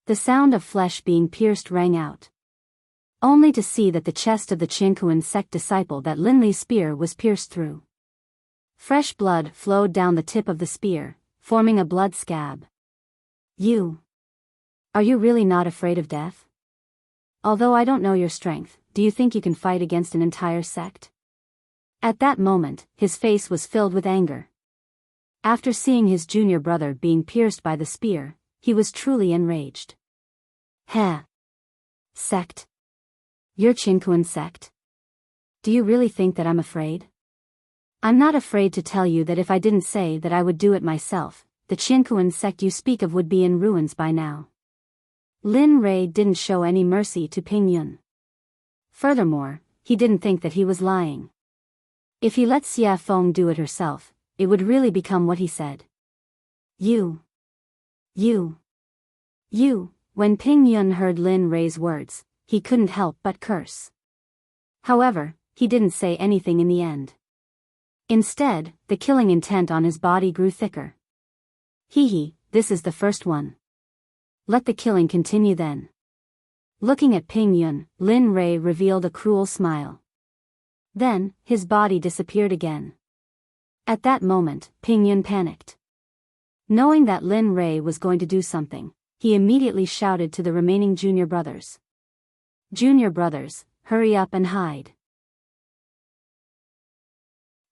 The sound of flesh being pierced rang out. Only to see that the chest of the Qin Kuan sect disciple that Lin Li's spear was pierced through. Fresh blood flowed down the tip of the spear, forming a blood scab. Are you really not afraid of death? Although I don't know your strength, do you think you can fight against an entire sect? At that moment, his face was filled with anger. After seeing his junior brother being pierced by the spear, he was truly enraged. Sect? Your Qin Kuan sect? Do you really think that I'm afraid? I'm not afraid to tell you that if I didn't say that I would do it myself, the Qin Kuan sect you speak of would be in ruins by now. Lin Rei didn't show any mercy to Ping Yun. Furthermore, he didn't think that he was lying. If he let Xia Feng do it herself, it would really become what he said. When Ping Yun heard Lin Rei's words, he couldn't help but curse. However, he didn't say anything in the end. Instead, the killing intent on his body grew thicker. This is the first one. Let the killing continue then. Looking at Ping Yun, Lin Rei revealed a cruel smile. Then, his body disappeared again. At that moment, Ping Yun panicked. Knowing that Lin Rei was going to do something, he immediately shouted to the remaining junior brothers. Junior brothers, hurry up and hide.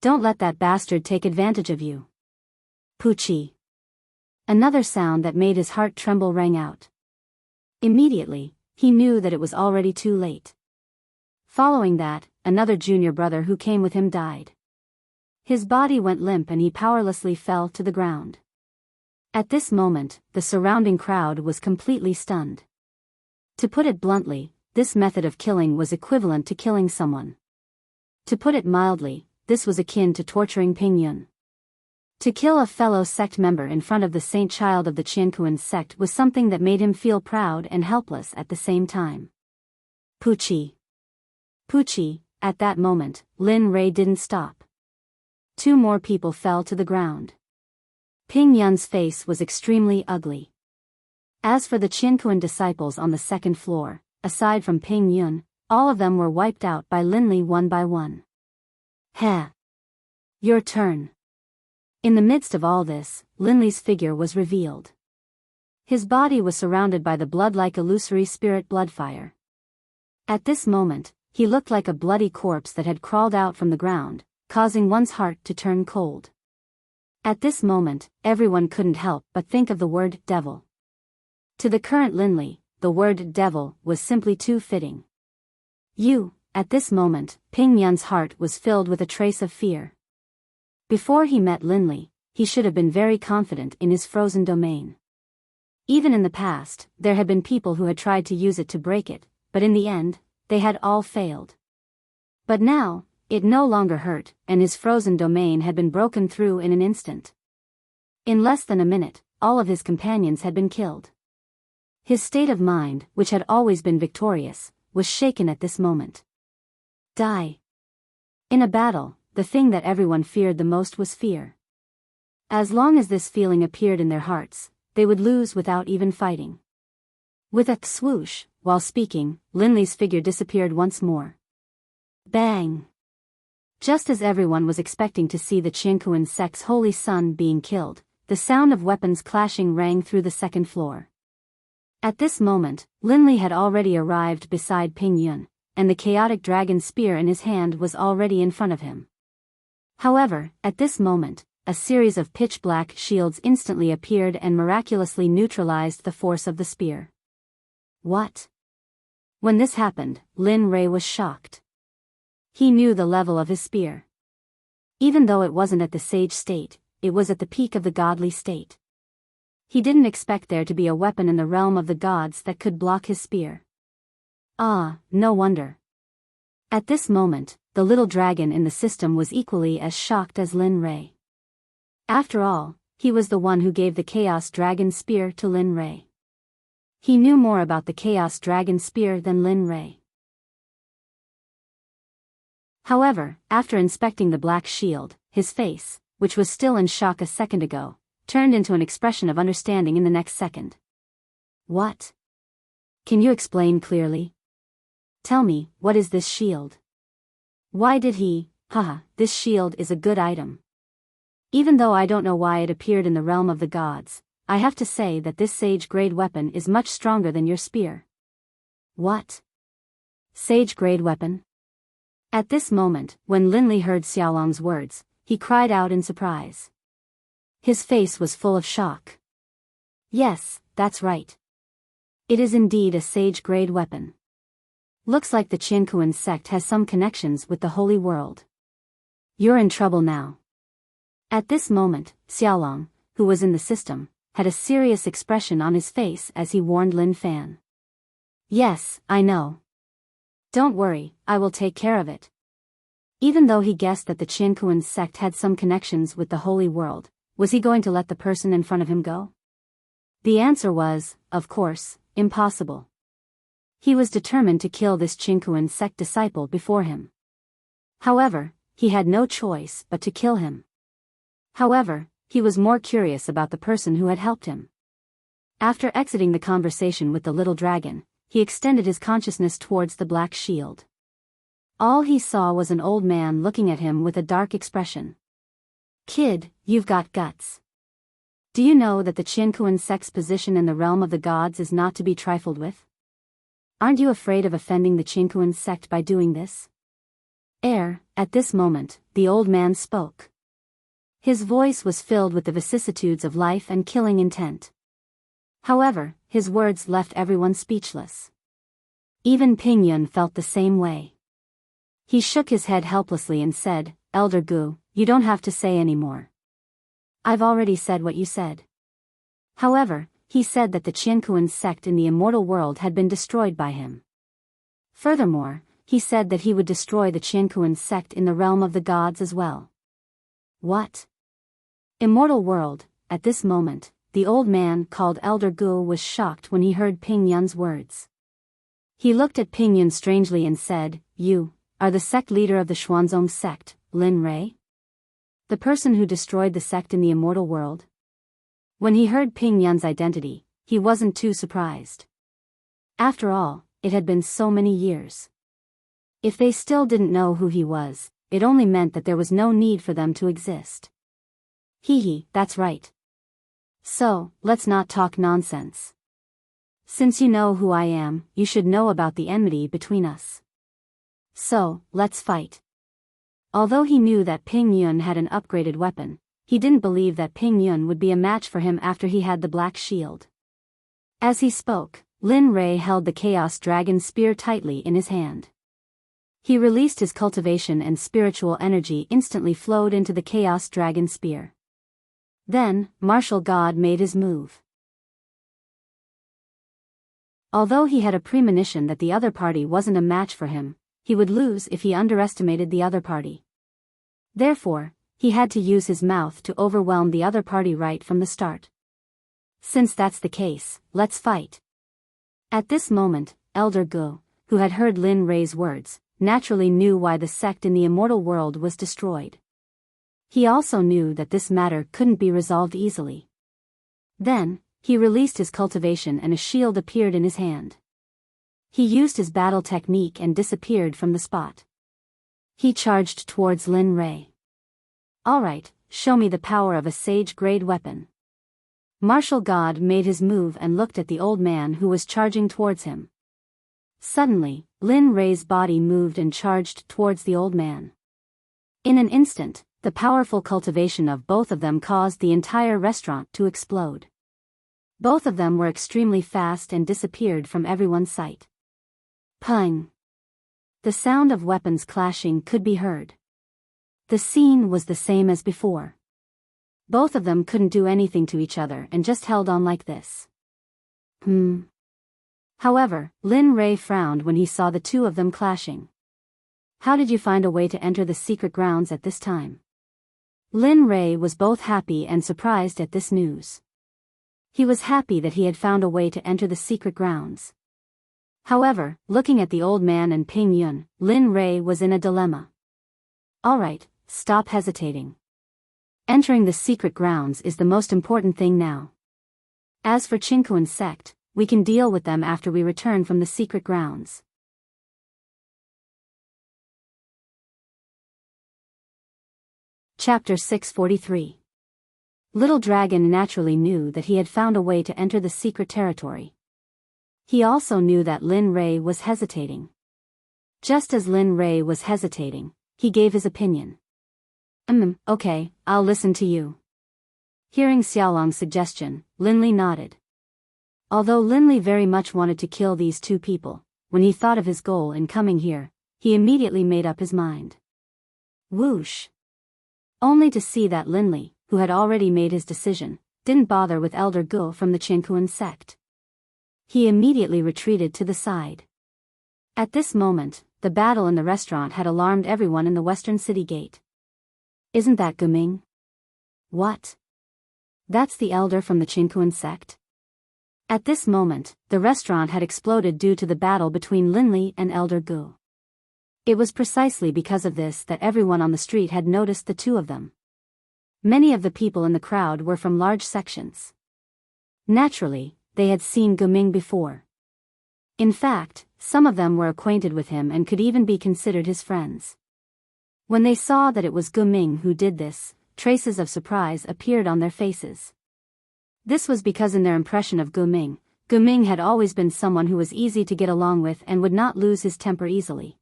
Don't let that bastard take advantage of you. Poochie. Another sound that made his heart tremble rang out. Immediately, he knew that it was already too late. Following that, another junior brother who came with him died. His body went limp and he powerlessly fell to the ground. At this moment, the surrounding crowd was completely stunned. To put it bluntly, this method of killing was equivalent to killing someone. To put it mildly, this was akin to torturing Ping Yun. To kill a fellow sect member in front of the saint child of the Qiankuan sect was something that made him feel proud and helpless at the same time. Puchi. Puchi, at that moment, Lin Rei didn't stop. 2 more people fell to the ground. Ping Yun's face was extremely ugly. As for the Qiankuan disciples on the 2nd floor, aside from Ping Yun, all of them were wiped out by Lin Li one by one. Heh. Your turn. In the midst of all this, Lin Li's figure was revealed. His body was surrounded by the blood-like illusory spirit bloodfire. At this moment, he looked like a bloody corpse that had crawled out from the ground, causing one's heart to turn cold. At this moment, everyone couldn't help but think of the word devil. To the current Lin Li, the word devil was simply too fitting. At this moment, Ping Yun's heart was filled with a trace of fear. Before he met Lin Li, he should have been very confident in his frozen domain. Even in the past, there had been people who had tried to use it to break it, but in the end, they had all failed. But now, it no longer hurt, and his frozen domain had been broken through in an instant. In less than a minute, all of his companions had been killed. His state of mind, which had always been victorious, was shaken at this moment. Die. In a battle, the thing that everyone feared the most was fear. As long as this feeling appeared in their hearts, they would lose without even fighting. With a swoosh, while speaking, Lin Li's figure disappeared once more. Bang! Just as everyone was expecting to see the Qiankuan sect's holy son being killed, the sound of weapons clashing rang through the 2nd floor. At this moment, Lin Li had already arrived beside Ping Yun, and the chaotic dragon spear in his hand was already in front of him. However, at this moment, a series of pitch-black shields instantly appeared and miraculously neutralized the force of the spear. What? When this happened, Lin Rei was shocked. He knew the level of his spear. Even though it wasn't at the sage state, it was at the peak of the godly state. He didn't expect there to be a weapon in the realm of the gods that could block his spear. No wonder. At this moment, the little dragon in the system was equally as shocked as Lin Rei. After all, he was the one who gave the Chaos Dragon Spear to Lin Rei. He knew more about the Chaos Dragon Spear than Lin Rei. However, after inspecting the black shield, his face, which was still in shock a second ago, turned into an expression of understanding in the next second. What? Can you explain clearly? Tell me, what is this shield? Why did he, this shield is a good item. Even though I don't know why it appeared in the realm of the gods, I have to say that this sage-grade weapon is much stronger than your spear. What? Sage-grade weapon? At this moment, when Lin Li heard Xiaolong's words, he cried out in surprise. His face was full of shock. Yes, that's right. It is indeed a sage-grade weapon. Looks like the Qiankuan sect has some connections with the holy world. You're in trouble now. At this moment, Xiaolong, who was in the system, had a serious expression on his face as he warned Lin Fan. Yes, I know. Don't worry, I will take care of it. Even though he guessed that the Qiankuan sect had some connections with the holy world, was he going to let the person in front of him go? The answer was, of course, impossible. He was determined to kill this Qiankuan sect disciple before him. However, he had no choice but to kill him. However, he was more curious about the person who had helped him. After exiting the conversation with the little dragon, he extended his consciousness towards the black shield. All he saw was an old man looking at him with a dark expression. Kid, you've got guts. Do you know that the Qiankuan sect's position in the realm of the gods is not to be trifled with? Aren't you afraid of offending the Qiankuan sect by doing this? At this moment, the old man spoke. His voice was filled with the vicissitudes of life and killing intent. However, his words left everyone speechless. Even Ping Yun felt the same way. He shook his head helplessly and said, Elder Gu, you don't have to say any more. I've already said what you said. However, he said that the Qianquan sect in the immortal world had been destroyed by him. Furthermore, he said that he would destroy the Qianquan sect in the realm of the gods as well. What? Immortal world. At this moment, the old man called Elder Gu was shocked when he heard Ping Yun's words. He looked at Ping Yun strangely and said, You are the sect leader of the Xuanzong sect, Lin Rei? The person who destroyed the sect in the immortal world? When he heard Ping Yun's identity, he wasn't too surprised. After all, it had been so many years. If they still didn't know who he was, it only meant that there was no need for them to exist. Hee, that's right. So, let's not talk nonsense. Since you know who I am, you should know about the enmity between us. So, let's fight. Although he knew that Ping Yun had an upgraded weapon, he didn't believe that Ping Yun would be a match for him after he had the black shield. As he spoke, Lin Rei held the Chaos Dragon Spear tightly in his hand. He released his cultivation and spiritual energy instantly flowed into the Chaos Dragon Spear. Then, Martial God made his move. Although he had a premonition that the other party wasn't a match for him, he would lose if he underestimated the other party. Therefore, he had to use his mouth to overwhelm the other party right from the start. Since that's the case, let's fight. At this moment, Elder Gu, who had heard Lin Rei's words, naturally knew why the sect in the immortal world was destroyed. He also knew that this matter couldn't be resolved easily. Then, he released his cultivation and a shield appeared in his hand. He used his battle technique and disappeared from the spot. He charged towards Lin Rei. Alright, show me the power of a sage-grade weapon. Martial God made his move and looked at the old man who was charging towards him. Suddenly, Lin Rei's body moved and charged towards the old man. In an instant, the powerful cultivation of both of them caused the entire restaurant to explode. Both of them were extremely fast and disappeared from everyone's sight. Pung! The sound of weapons clashing could be heard. The scene was the same as before. Both of them couldn't do anything to each other and just held on like this. However, Lin Rei frowned when he saw the two of them clashing. How did you find a way to enter the secret grounds at this time? Lin Rei was both happy and surprised at this news. He was happy that he had found a way to enter the secret grounds. However, looking at the old man and Ping Yun, Lin Rei was in a dilemma. Alright, stop hesitating. Entering the secret grounds is the most important thing now. As for Qianquan sect, we can deal with them after we return from the secret grounds. Chapter 643. Little Dragon naturally knew that he had found a way to enter the secret territory. He also knew that Lin Rei was hesitating. Just as Lin Rei was hesitating, he gave his opinion. Okay, I'll listen to you. Hearing Xiaolong's suggestion, Linli nodded. Although Linli very much wanted to kill these two people, when he thought of his goal in coming here, he immediately made up his mind. Whoosh! Only to see that Linli, who had already made his decision, didn't bother with Elder Gu from the Qianquan sect. He immediately retreated to the side. At this moment, the battle in the restaurant had alarmed everyone in the western city gate. Isn't that Guming? What? That's the elder from the Qianquan sect? At this moment, the restaurant had exploded due to the battle between Linli and Elder Gu. It was precisely because of this that everyone on the street had noticed the two of them. Many of the people in the crowd were from large sections. Naturally, they had seen Guming before. In fact, some of them were acquainted with him and could even be considered his friends. When they saw that it was Guming who did this, traces of surprise appeared on their faces. This was because in their impression of Guming, Guming had always been someone who was easy to get along with and would not lose his temper easily.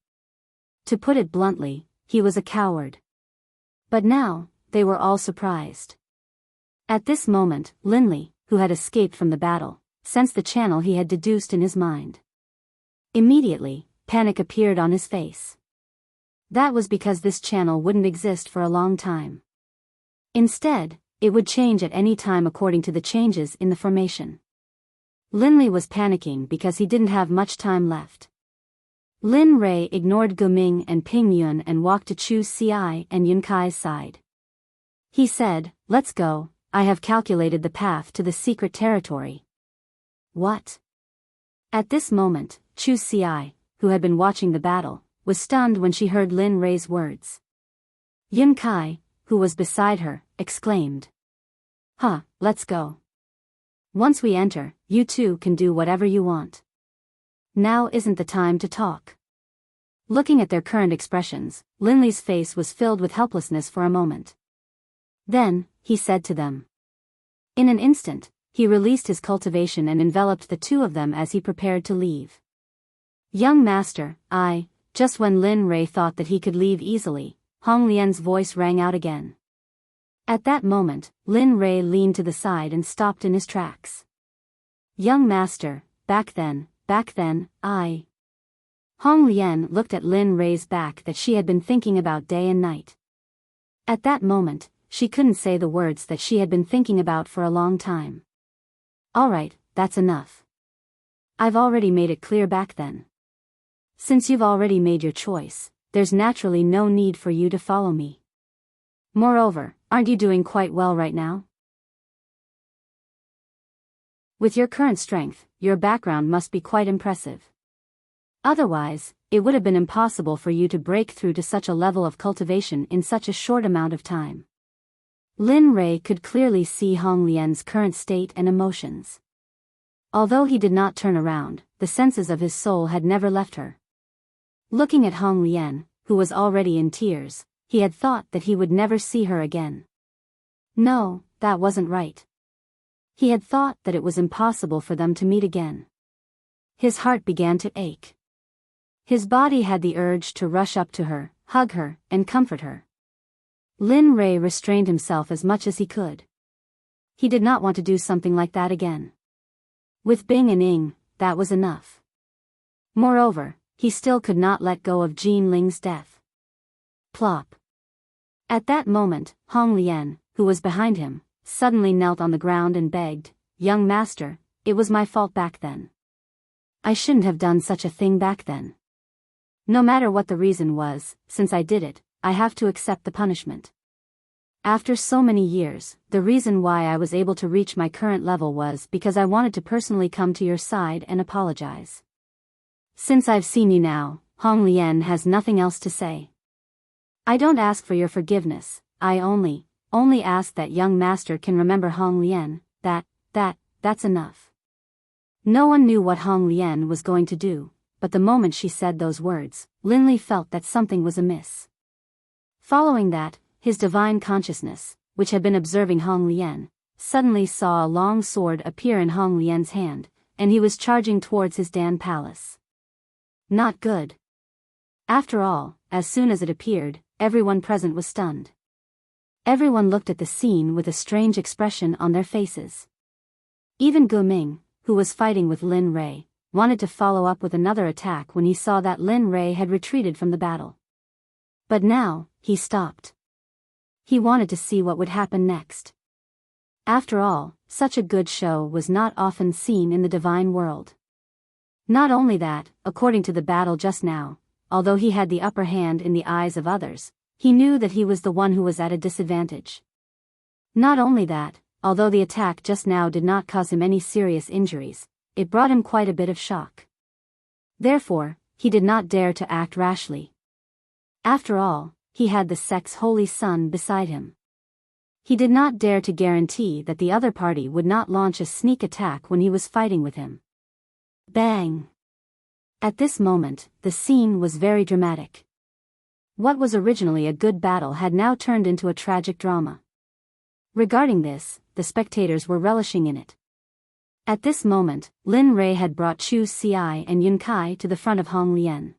To put it bluntly, he was a coward. But now, they were all surprised. At this moment, Linli, who had escaped from the battle, sensed the channel he had deduced in his mind. Immediately, panic appeared on his face. That was because this channel wouldn't exist for a long time. Instead, it would change at any time according to the changes in the formation. Linley was panicking because he didn't have much time left. Lin Rei ignored Guming and Ping Yun and walked to Chu Ci and Yun Kai's side. He said, "Let's go, I have calculated the path to the secret territory." What? At this moment, Chu Ci, who had been watching the battle, was stunned when she heard Lin Rei's words. Yun Kai, who was beside her, exclaimed, "Huh, let's go. Once we enter, you two can do whatever you want. Now isn't the time to talk." Looking at their current expressions, Linley's face was filled with helplessness for a moment. Then, he said to them. In an instant, he released his cultivation and enveloped the two of them as he prepared to leave. "Young master, just when Lin Rei thought that he could leave easily, Hong Lian's voice rang out again. At that moment, Lin Rei leaned to the side and stopped in his tracks. "Young master, back then, Hong Lian looked at Lin Rei's back that she had been thinking about day and night. At that moment, she couldn't say the words that she had been thinking about for a long time. "Alright, that's enough. I've already made it clear back then. Since you've already made your choice, there's naturally no need for you to follow me. Moreover, aren't you doing quite well right now? With your current strength, your background must be quite impressive. Otherwise, it would have been impossible for you to break through to such a level of cultivation in such a short amount of time." Lin Rei could clearly see Hong Lian's current state and emotions. Although he did not turn around, the senses of his soul had never left her. Looking at Hong Lian, who was already in tears, he had thought that he would never see her again. No, that wasn't right. He had thought that it was impossible for them to meet again. His heart began to ache. His body had the urge to rush up to her, hug her, and comfort her. Lin Rei restrained himself as much as he could. He did not want to do something like that again. With Bing and Ing, that was enough. Moreover, he still could not let go of Jean Ling's death. Plop. At that moment, Hong Lian, who was behind him, suddenly knelt on the ground and begged, "Young master, it was my fault back then. I shouldn't have done such a thing back then. No matter what the reason was, since I did it, I have to accept the punishment. After so many years, the reason why I was able to reach my current level was because I wanted to personally come to your side and apologize. Since I've seen you now, Hong Lian has nothing else to say. I don't ask for your forgiveness, I only ask that young master can remember Hong Lian, that's enough." No one knew what Hong Lian was going to do, but the moment she said those words, Linley felt that something was amiss. Following that, his divine consciousness, which had been observing Hong Lian, suddenly saw a long sword appear in Hong Lian's hand, and he was charging towards his Dan palace. Not good. After all, as soon as it appeared, everyone present was stunned. Everyone looked at the scene with a strange expression on their faces. Even Gu Ming, who was fighting with Lin Rei, wanted to follow up with another attack when he saw that Lin Rei had retreated from the battle. But now, he stopped. He wanted to see what would happen next. After all, such a good show was not often seen in the divine world. Not only that, according to the battle just now, although he had the upper hand in the eyes of others, he knew that he was the one who was at a disadvantage. Not only that, although the attack just now did not cause him any serious injuries, it brought him quite a bit of shock. Therefore, he did not dare to act rashly. After all, he had the Sect's holy son beside him. He did not dare to guarantee that the other party would not launch a sneak attack when he was fighting with him. Bang! At this moment, the scene was very dramatic. What was originally a good battle had now turned into a tragic drama. Regarding this, the spectators were relishing in it. At this moment, Lin Rei had brought Chu Ci and Yun Kai to the front of Hong Lian.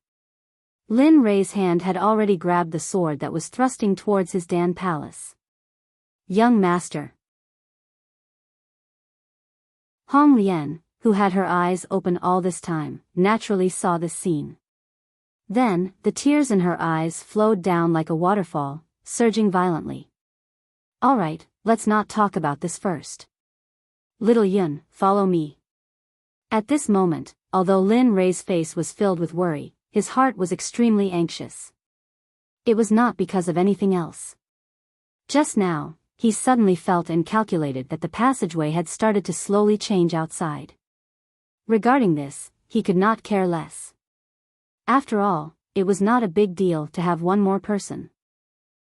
Lin Rei's hand had already grabbed the sword that was thrusting towards his Dan palace. "Young master." Hong Lian, who had her eyes open all this time, naturally saw this scene. Then, the tears in her eyes flowed down like a waterfall, surging violently. All right, let's not talk about this first. Little Yun, follow me. At this moment, although Lin Rei's face was filled with worry, his heart was extremely anxious. It was not because of anything else. Just now, he suddenly felt and calculated that the passageway had started to slowly change outside. Regarding this, he could not care less. After all, it was not a big deal to have one more person.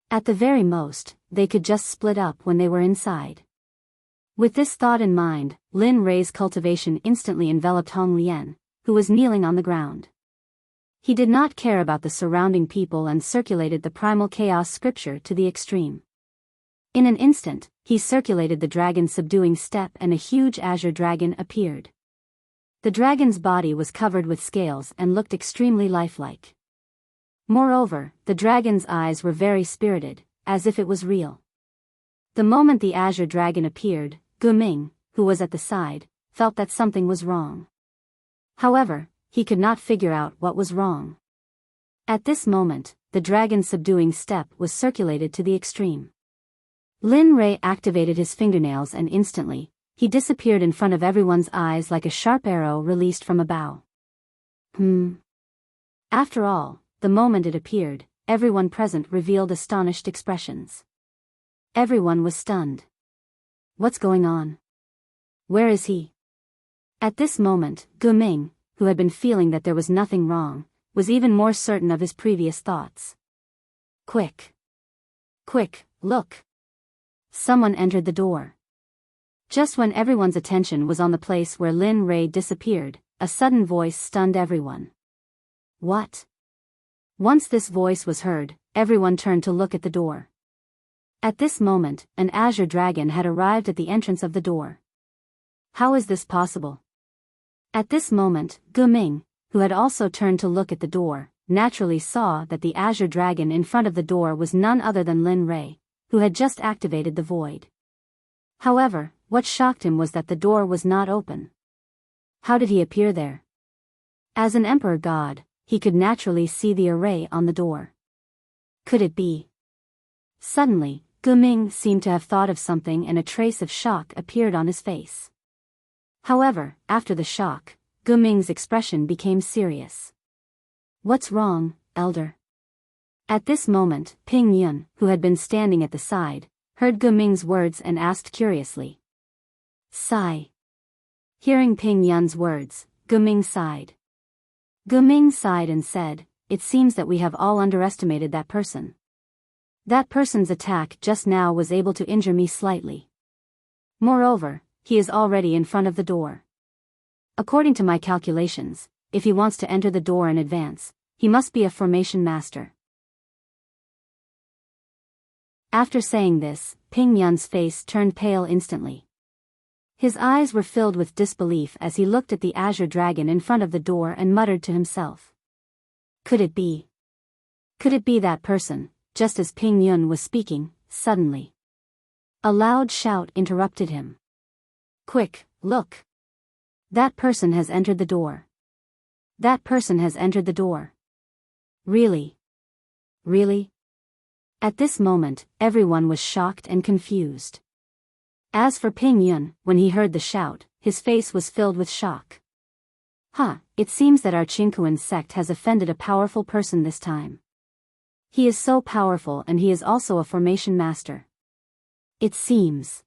At the very most, they could just split up when they were inside. With this thought in mind, Lin Rei's cultivation instantly enveloped Hong Lian, who was kneeling on the ground. He did not care about the surrounding people and circulated the primal chaos scripture to the extreme. In an instant, he circulated the dragon's subduing step and a huge azure dragon appeared. The dragon's body was covered with scales and looked extremely lifelike. Moreover, the dragon's eyes were very spirited, as if it was real. The moment the azure dragon appeared, Gu Ming, who was at the side, felt that something was wrong. However, he could not figure out what was wrong. At this moment, the dragon's subduing step was circulated to the extreme. Lin Rei activated his fingernails and instantly, he disappeared in front of everyone's eyes like a sharp arrow released from a bow. After all, the moment it appeared, everyone present revealed astonished expressions. Everyone was stunned. What's going on? Where is he? At this moment, Gu Ming, who had been feeling that there was nothing wrong, was even more certain of his previous thoughts. Quick! Quick, look! Someone entered the door. Just when everyone's attention was on the place where Lin Rei disappeared, a sudden voice stunned everyone. What? Once this voice was heard, everyone turned to look at the door. At this moment, an azure dragon had arrived at the entrance of the door. How is this possible? At this moment, Gu Ming, who had also turned to look at the door, naturally saw that the azure dragon in front of the door was none other than Lin Rei, who had just activated the void. However, what shocked him was that the door was not open. How did he appear there? As an emperor god, he could naturally see the array on the door. Could it be? Suddenly, Gu Ming seemed to have thought of something and a trace of shock appeared on his face. However, after the shock, Gu Ming's expression became serious. What's wrong, elder? At this moment, Ping Yun, who had been standing at the side, heard Gu Ming's words and asked curiously. Sigh. Hearing Ping Yun's words, Gu Ming sighed. Gu Ming sighed and said, it seems that we have all underestimated that person. That person's attack just now was able to injure me slightly. Moreover, he is already in front of the door. According to my calculations, if he wants to enter the door in advance, he must be a formation master. After saying this, Ping Yun's face turned pale instantly. His eyes were filled with disbelief as he looked at the azure dragon in front of the door and muttered to himself. Could it be? Could it be that person? Just as Ping Yun was speaking, suddenly a loud shout interrupted him. Quick, look! That person has entered the door. That person has entered the door. Really? Really? At this moment, everyone was shocked and confused. As for Ping Yun, when he heard the shout, his face was filled with shock. It seems that our Qingkuan sect has offended a powerful person this time. He is so powerful and he is also a formation master. It seems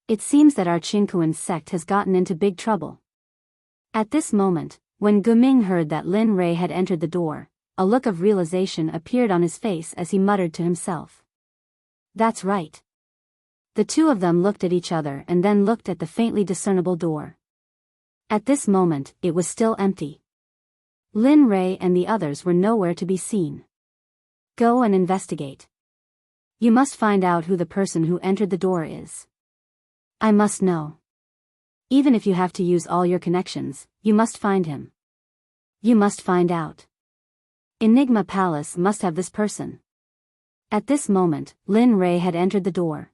that our Qingkuan sect has gotten into big trouble. At this moment, when Gu Ming heard that Lin Rei had entered the door, a look of realization appeared on his face as he muttered to himself. That's right. The two of them looked at each other and then looked at the faintly discernible door. At this moment, it was still empty. Lin Rei and the others were nowhere to be seen. Go and investigate. You must find out who the person who entered the door is. I must know. Even if you have to use all your connections, you must find him. You must find out. Enigma Palace must have this person. At this moment, Lin Rei had entered the door.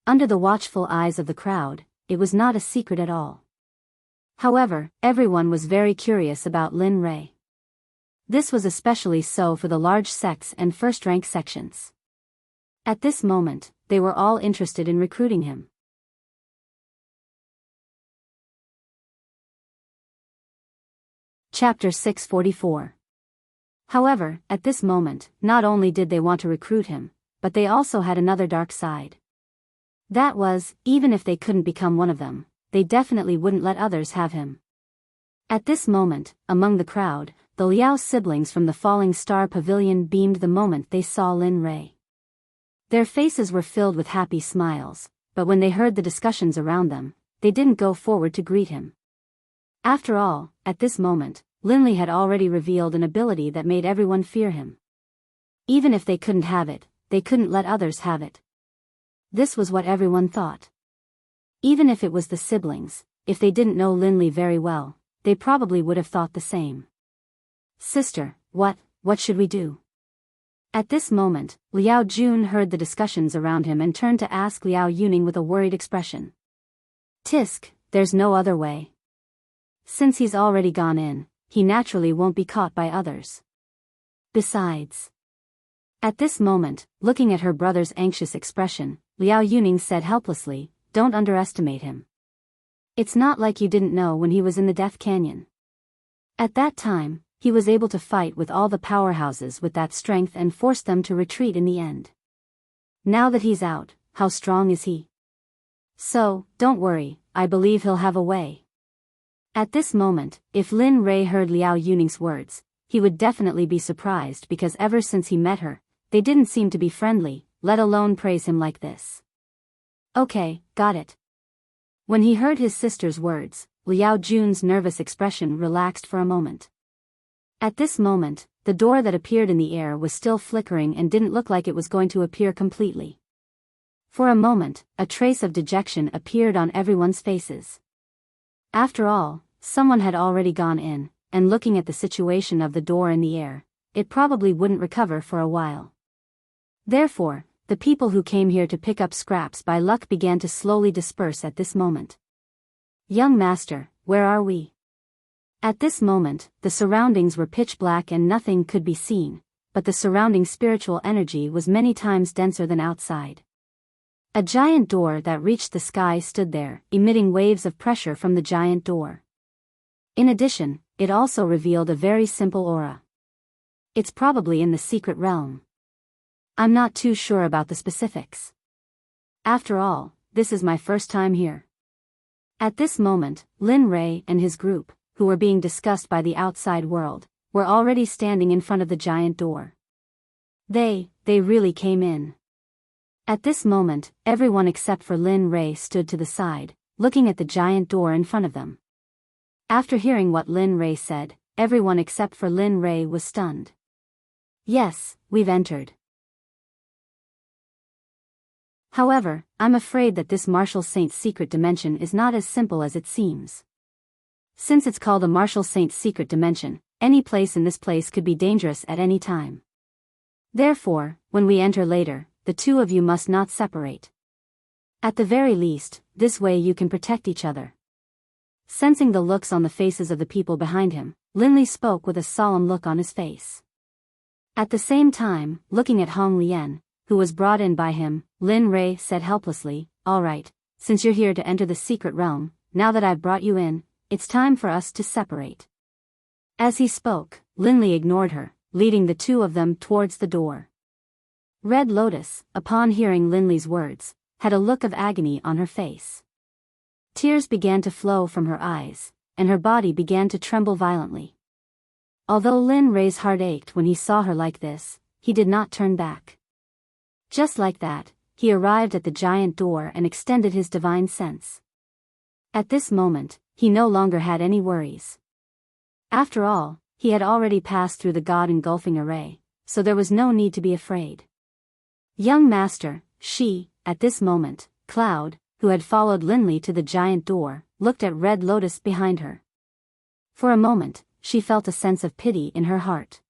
Under the watchful eyes of the crowd, it was not a secret at all. However, everyone was very curious about Lin Rei. This was especially so for the large sects and first-rank sections. At this moment, they were all interested in recruiting him. Chapter 644. However, at this moment, not only did they want to recruit him, but they also had another dark side. That was, even if they couldn't become one of them, they definitely wouldn't let others have him. At this moment, among the crowd, the Liao siblings from the Falling Star Pavilion beamed the moment they saw Lin Rei. Their faces were filled with happy smiles, but when they heard the discussions around them, they didn't go forward to greet him. After all, at this moment, Linley had already revealed an ability that made everyone fear him. Even if they couldn't have it, they couldn't let others have it. This was what everyone thought. Even if it was the siblings, if they didn't know Linley very well, they probably would have thought the same. Sister, what should we do? At this moment, Liao Jun heard the discussions around him and turned to ask Liao Yuning with a worried expression. Tisk, there's no other way. Since he's already gone in, he naturally won't be caught by others. Besides. At this moment, looking at her brother's anxious expression, Liao Yuning said helplessly, don't underestimate him. It's not like you didn't know when he was in the Death Canyon. At that time, he was able to fight with all the powerhouses with that strength and force them to retreat in the end. Now that he's out, how strong is he? So, don't worry, I believe he'll have a way. At this moment, if Lin Rei heard Liao Yuning's words, he would definitely be surprised because ever since he met her, they didn't seem to be friendly, let alone praise him like this. Okay, got it. When he heard his sister's words, Liao Jun's nervous expression relaxed for a moment. At this moment, the door that appeared in the air was still flickering and didn't look like it was going to appear completely. For a moment, a trace of dejection appeared on everyone's faces. After all, someone had already gone in, and looking at the situation of the door in the air, it probably wouldn't recover for a while. Therefore, the people who came here to pick up scraps by luck began to slowly disperse at this moment. Young master, where are we? At this moment, the surroundings were pitch black and nothing could be seen, but the surrounding spiritual energy was many times denser than outside. A giant door that reached the sky stood there, emitting waves of pressure from the giant door. In addition, it also revealed a very simple aura. It's probably in the secret realm. I'm not too sure about the specifics. After all, this is my first time here. At this moment, Lin Rei and his group, who were being discussed by the outside world, were already standing in front of the giant door. They really came in. At this moment, everyone except for Lin Rei stood to the side, looking at the giant door in front of them. After hearing what Lin Rei said, everyone except for Lin Rei was stunned. Yes, we've entered. However, I'm afraid that this Martial Saint's secret dimension is not as simple as it seems. Since it's called a Martial Saint's secret dimension, any place in this place could be dangerous at any time. Therefore, when we enter later, the two of you must not separate. At the very least, this way you can protect each other. Sensing the looks on the faces of the people behind him, Linley spoke with a solemn look on his face. At the same time, looking at Hong Lian, who was brought in by him, Lin Rei said helplessly, all right, since you're here to enter the secret realm, now that I've brought you in, it's time for us to separate. As he spoke, Linley ignored her, leading the two of them towards the door. Red Lotus, upon hearing Linley's words, had a look of agony on her face. Tears began to flow from her eyes, and her body began to tremble violently. Although Lin Rei's heart ached when he saw her like this, he did not turn back. Just like that, he arrived at the giant door and extended his divine sense. At this moment, he no longer had any worries. After all, he had already passed through the God-engulfing array, so there was no need to be afraid. Young master, at this moment, Cloud, who had followed Linley to the giant door, looked at Red Lotus behind her. For a moment, she felt a sense of pity in her heart.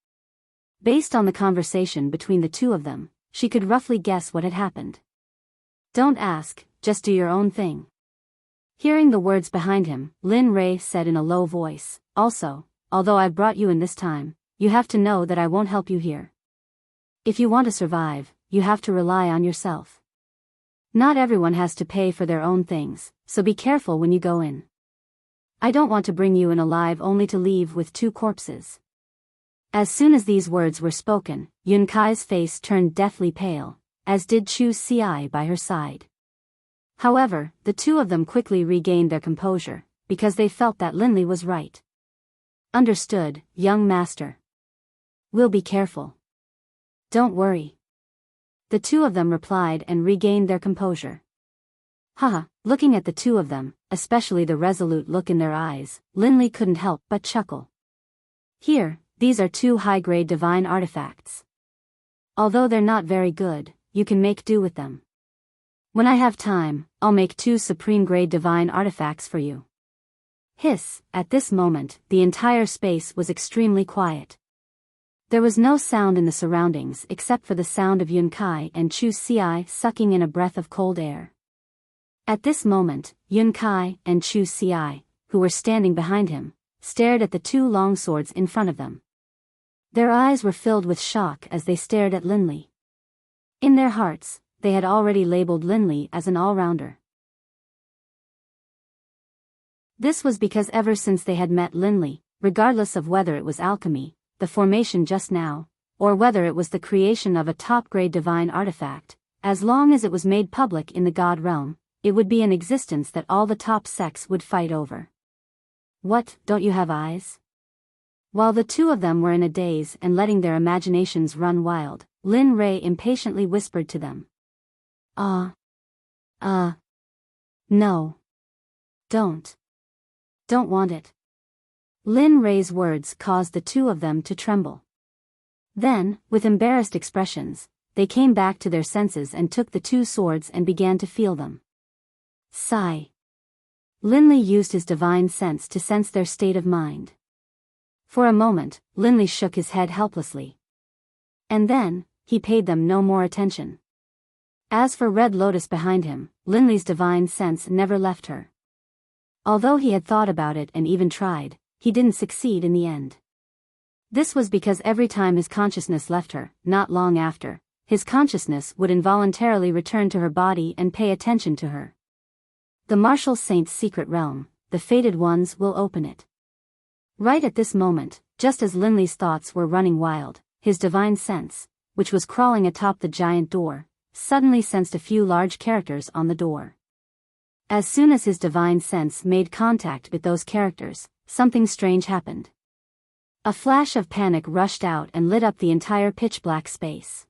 Based on the conversation between the two of them, she could roughly guess what had happened. Don't ask, just do your own thing. Hearing the words behind him, Lin Rei said in a low voice, also, although I've brought you in this time, you have to know that I won't help you here. If you want to survive, you have to rely on yourself. Not everyone has to pay for their own things, so be careful when you go in. I don't want to bring you in alive only to leave with 2 corpses. As soon as these words were spoken, Yun Kai's face turned deathly pale, as did Chu Xiai by her side. However, the 2 of them quickly regained their composure, because they felt that Linley was right. Understood, young master. We'll be careful. Don't worry. The 2 of them replied and regained their composure. Haha, looking at the 2 of them, especially the resolute look in their eyes, Linley couldn't help but chuckle. Here, these are 2 high-grade divine artifacts. Although they're not very good, you can make do with them. When I have time, I'll make 2 supreme-grade divine artifacts for you. Hiss, at this moment, the entire space was extremely quiet. There was no sound in the surroundings except for the sound of Yun Kai and Chu Xiai sucking in a breath of cold air. At this moment, Yun Kai and Chu Xiai, who were standing behind him, stared at the 2 long swords in front of them. Their eyes were filled with shock as they stared at Linley. In their hearts, they had already labeled Linley as an all-rounder. This was because ever since they had met Linley, regardless of whether it was alchemy, the formation just now, or whether it was the creation of a top-grade divine artifact, as long as it was made public in the God realm, it would be an existence that all the top sects would fight over. What, don't you have eyes? While the 2 of them were in a daze and letting their imaginations run wild, Lin Ray impatiently whispered to them. No. Don't want it. Lin Ray's words caused the 2 of them to tremble. Then, with embarrassed expressions, they came back to their senses and took the 2 swords and began to feel them. Sigh. Linley used his divine sense to sense their state of mind. For a moment, Linley shook his head helplessly. And then, he paid them no more attention. As for Red Lotus behind him, Linley's divine sense never left her. Although he had thought about it and even tried, he didn't succeed in the end. This was because every time his consciousness left her, not long after, his consciousness would involuntarily return to her body and pay attention to her. The Martial Saint's secret realm, the fated ones will open it. Right at this moment, just as Linley's thoughts were running wild, his divine sense, which was crawling atop the giant door, suddenly sensed a few large characters on the door. As soon as his divine sense made contact with those characters, something strange happened. A flash of panic rushed out and lit up the entire pitch-black space.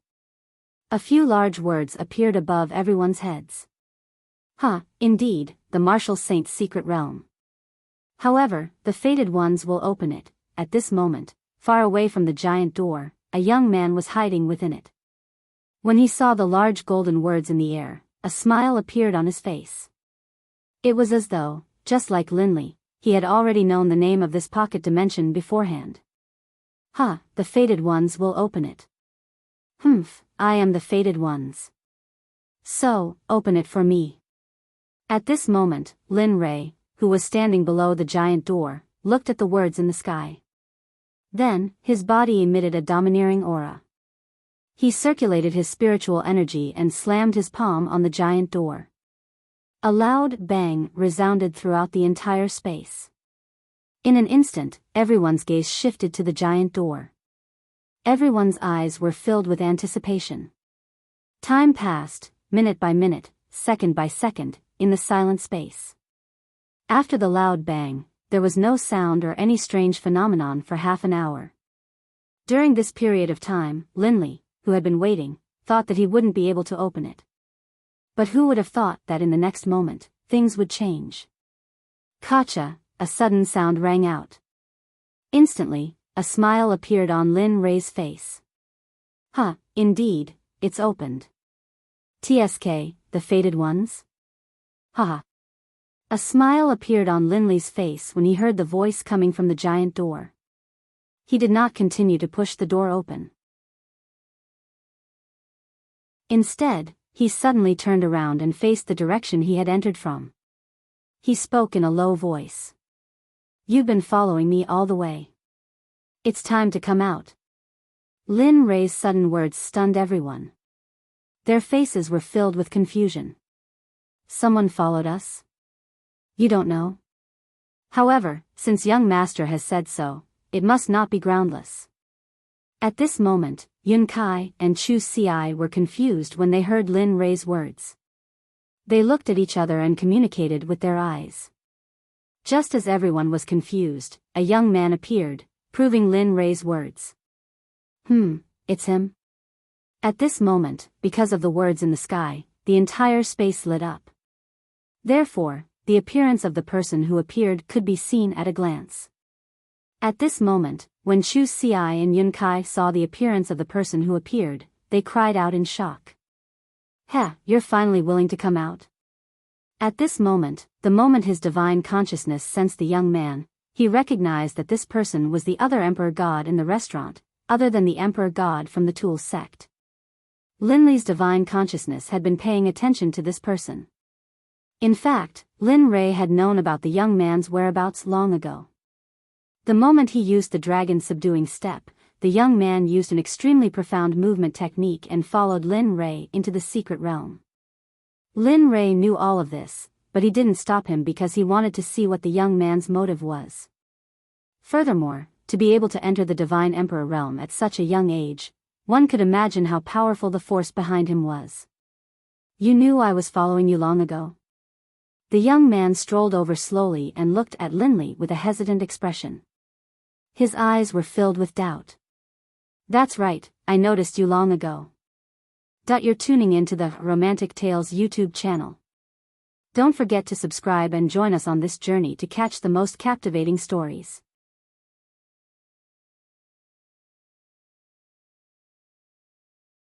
A few large words appeared above everyone's heads. Indeed, the Martial Saint's secret realm. However, the fated ones will open it. At this moment, far away from the giant door, a young man was hiding within it. When he saw the large golden words in the air, a smile appeared on his face. It was as though, just like Linley, he had already known the name of this pocket dimension beforehand. The fated ones will open it. I am the fated ones. So, open it for me. At this moment, Lin Ray, who was standing below the giant door, looked at the words in the sky. Then, his body emitted a domineering aura. He circulated his spiritual energy and slammed his palm on the giant door. A loud bang resounded throughout the entire space. In an instant, everyone's gaze shifted to the giant door. Everyone's eyes were filled with anticipation. Time passed, minute by minute, second by second, in the silent space. After the loud bang, there was no sound or any strange phenomenon for half an hour. During this period of time, Linley, who had been waiting, thought that he wouldn't be able to open it. But who would have thought that in the next moment, things would change? Kacha, a sudden sound rang out. Instantly, a smile appeared on Lin Ray's face. Indeed, it's opened. TSK, the fated ones? A smile appeared on Linley's face when he heard the voice coming from the giant door. He did not continue to push the door open. Instead, he suddenly turned around and faced the direction he had entered from. He spoke in a low voice. You've been following me all the way. It's time to come out. Lin Rei's sudden words stunned everyone. Their faces were filled with confusion. Someone followed us? You don't know? However, since young master has said so, it must not be groundless. At this moment, Yun Kai and Chu Si were confused when they heard Lin Rei's words. They looked at each other and communicated with their eyes. Just as everyone was confused, a young man appeared, proving Lin Rei's words. It's him. At this moment, because of the words in the sky, the entire space lit up. Therefore, the appearance of the person who appeared could be seen at a glance. At this moment, when Chu Si and Yun Kai saw the appearance of the person who appeared, they cried out in shock. You're finally willing to come out? At this moment, the moment his divine consciousness sensed the young man, he recognized that this person was the other Emperor God in the restaurant, other than the Emperor God from the Tool Sect. Lin Li's divine consciousness had been paying attention to this person. In fact, Lin Rei had known about the young man's whereabouts long ago. The moment he used the dragon subduing step, the young man used an extremely profound movement technique and followed Lin Rei into the secret realm. Lin Rei knew all of this, but he didn't stop him because he wanted to see what the young man's motive was. Furthermore, to be able to enter the Divine Emperor realm at such a young age, one could imagine how powerful the force behind him was. You knew I was following you long ago? The young man strolled over slowly and looked at Lin Li with a hesitant expression. His eyes were filled with doubt. That's right, I noticed you long ago. You're tuning into the Romantic Tales YouTube channel. Don't forget to subscribe and join us on this journey to catch the most captivating stories.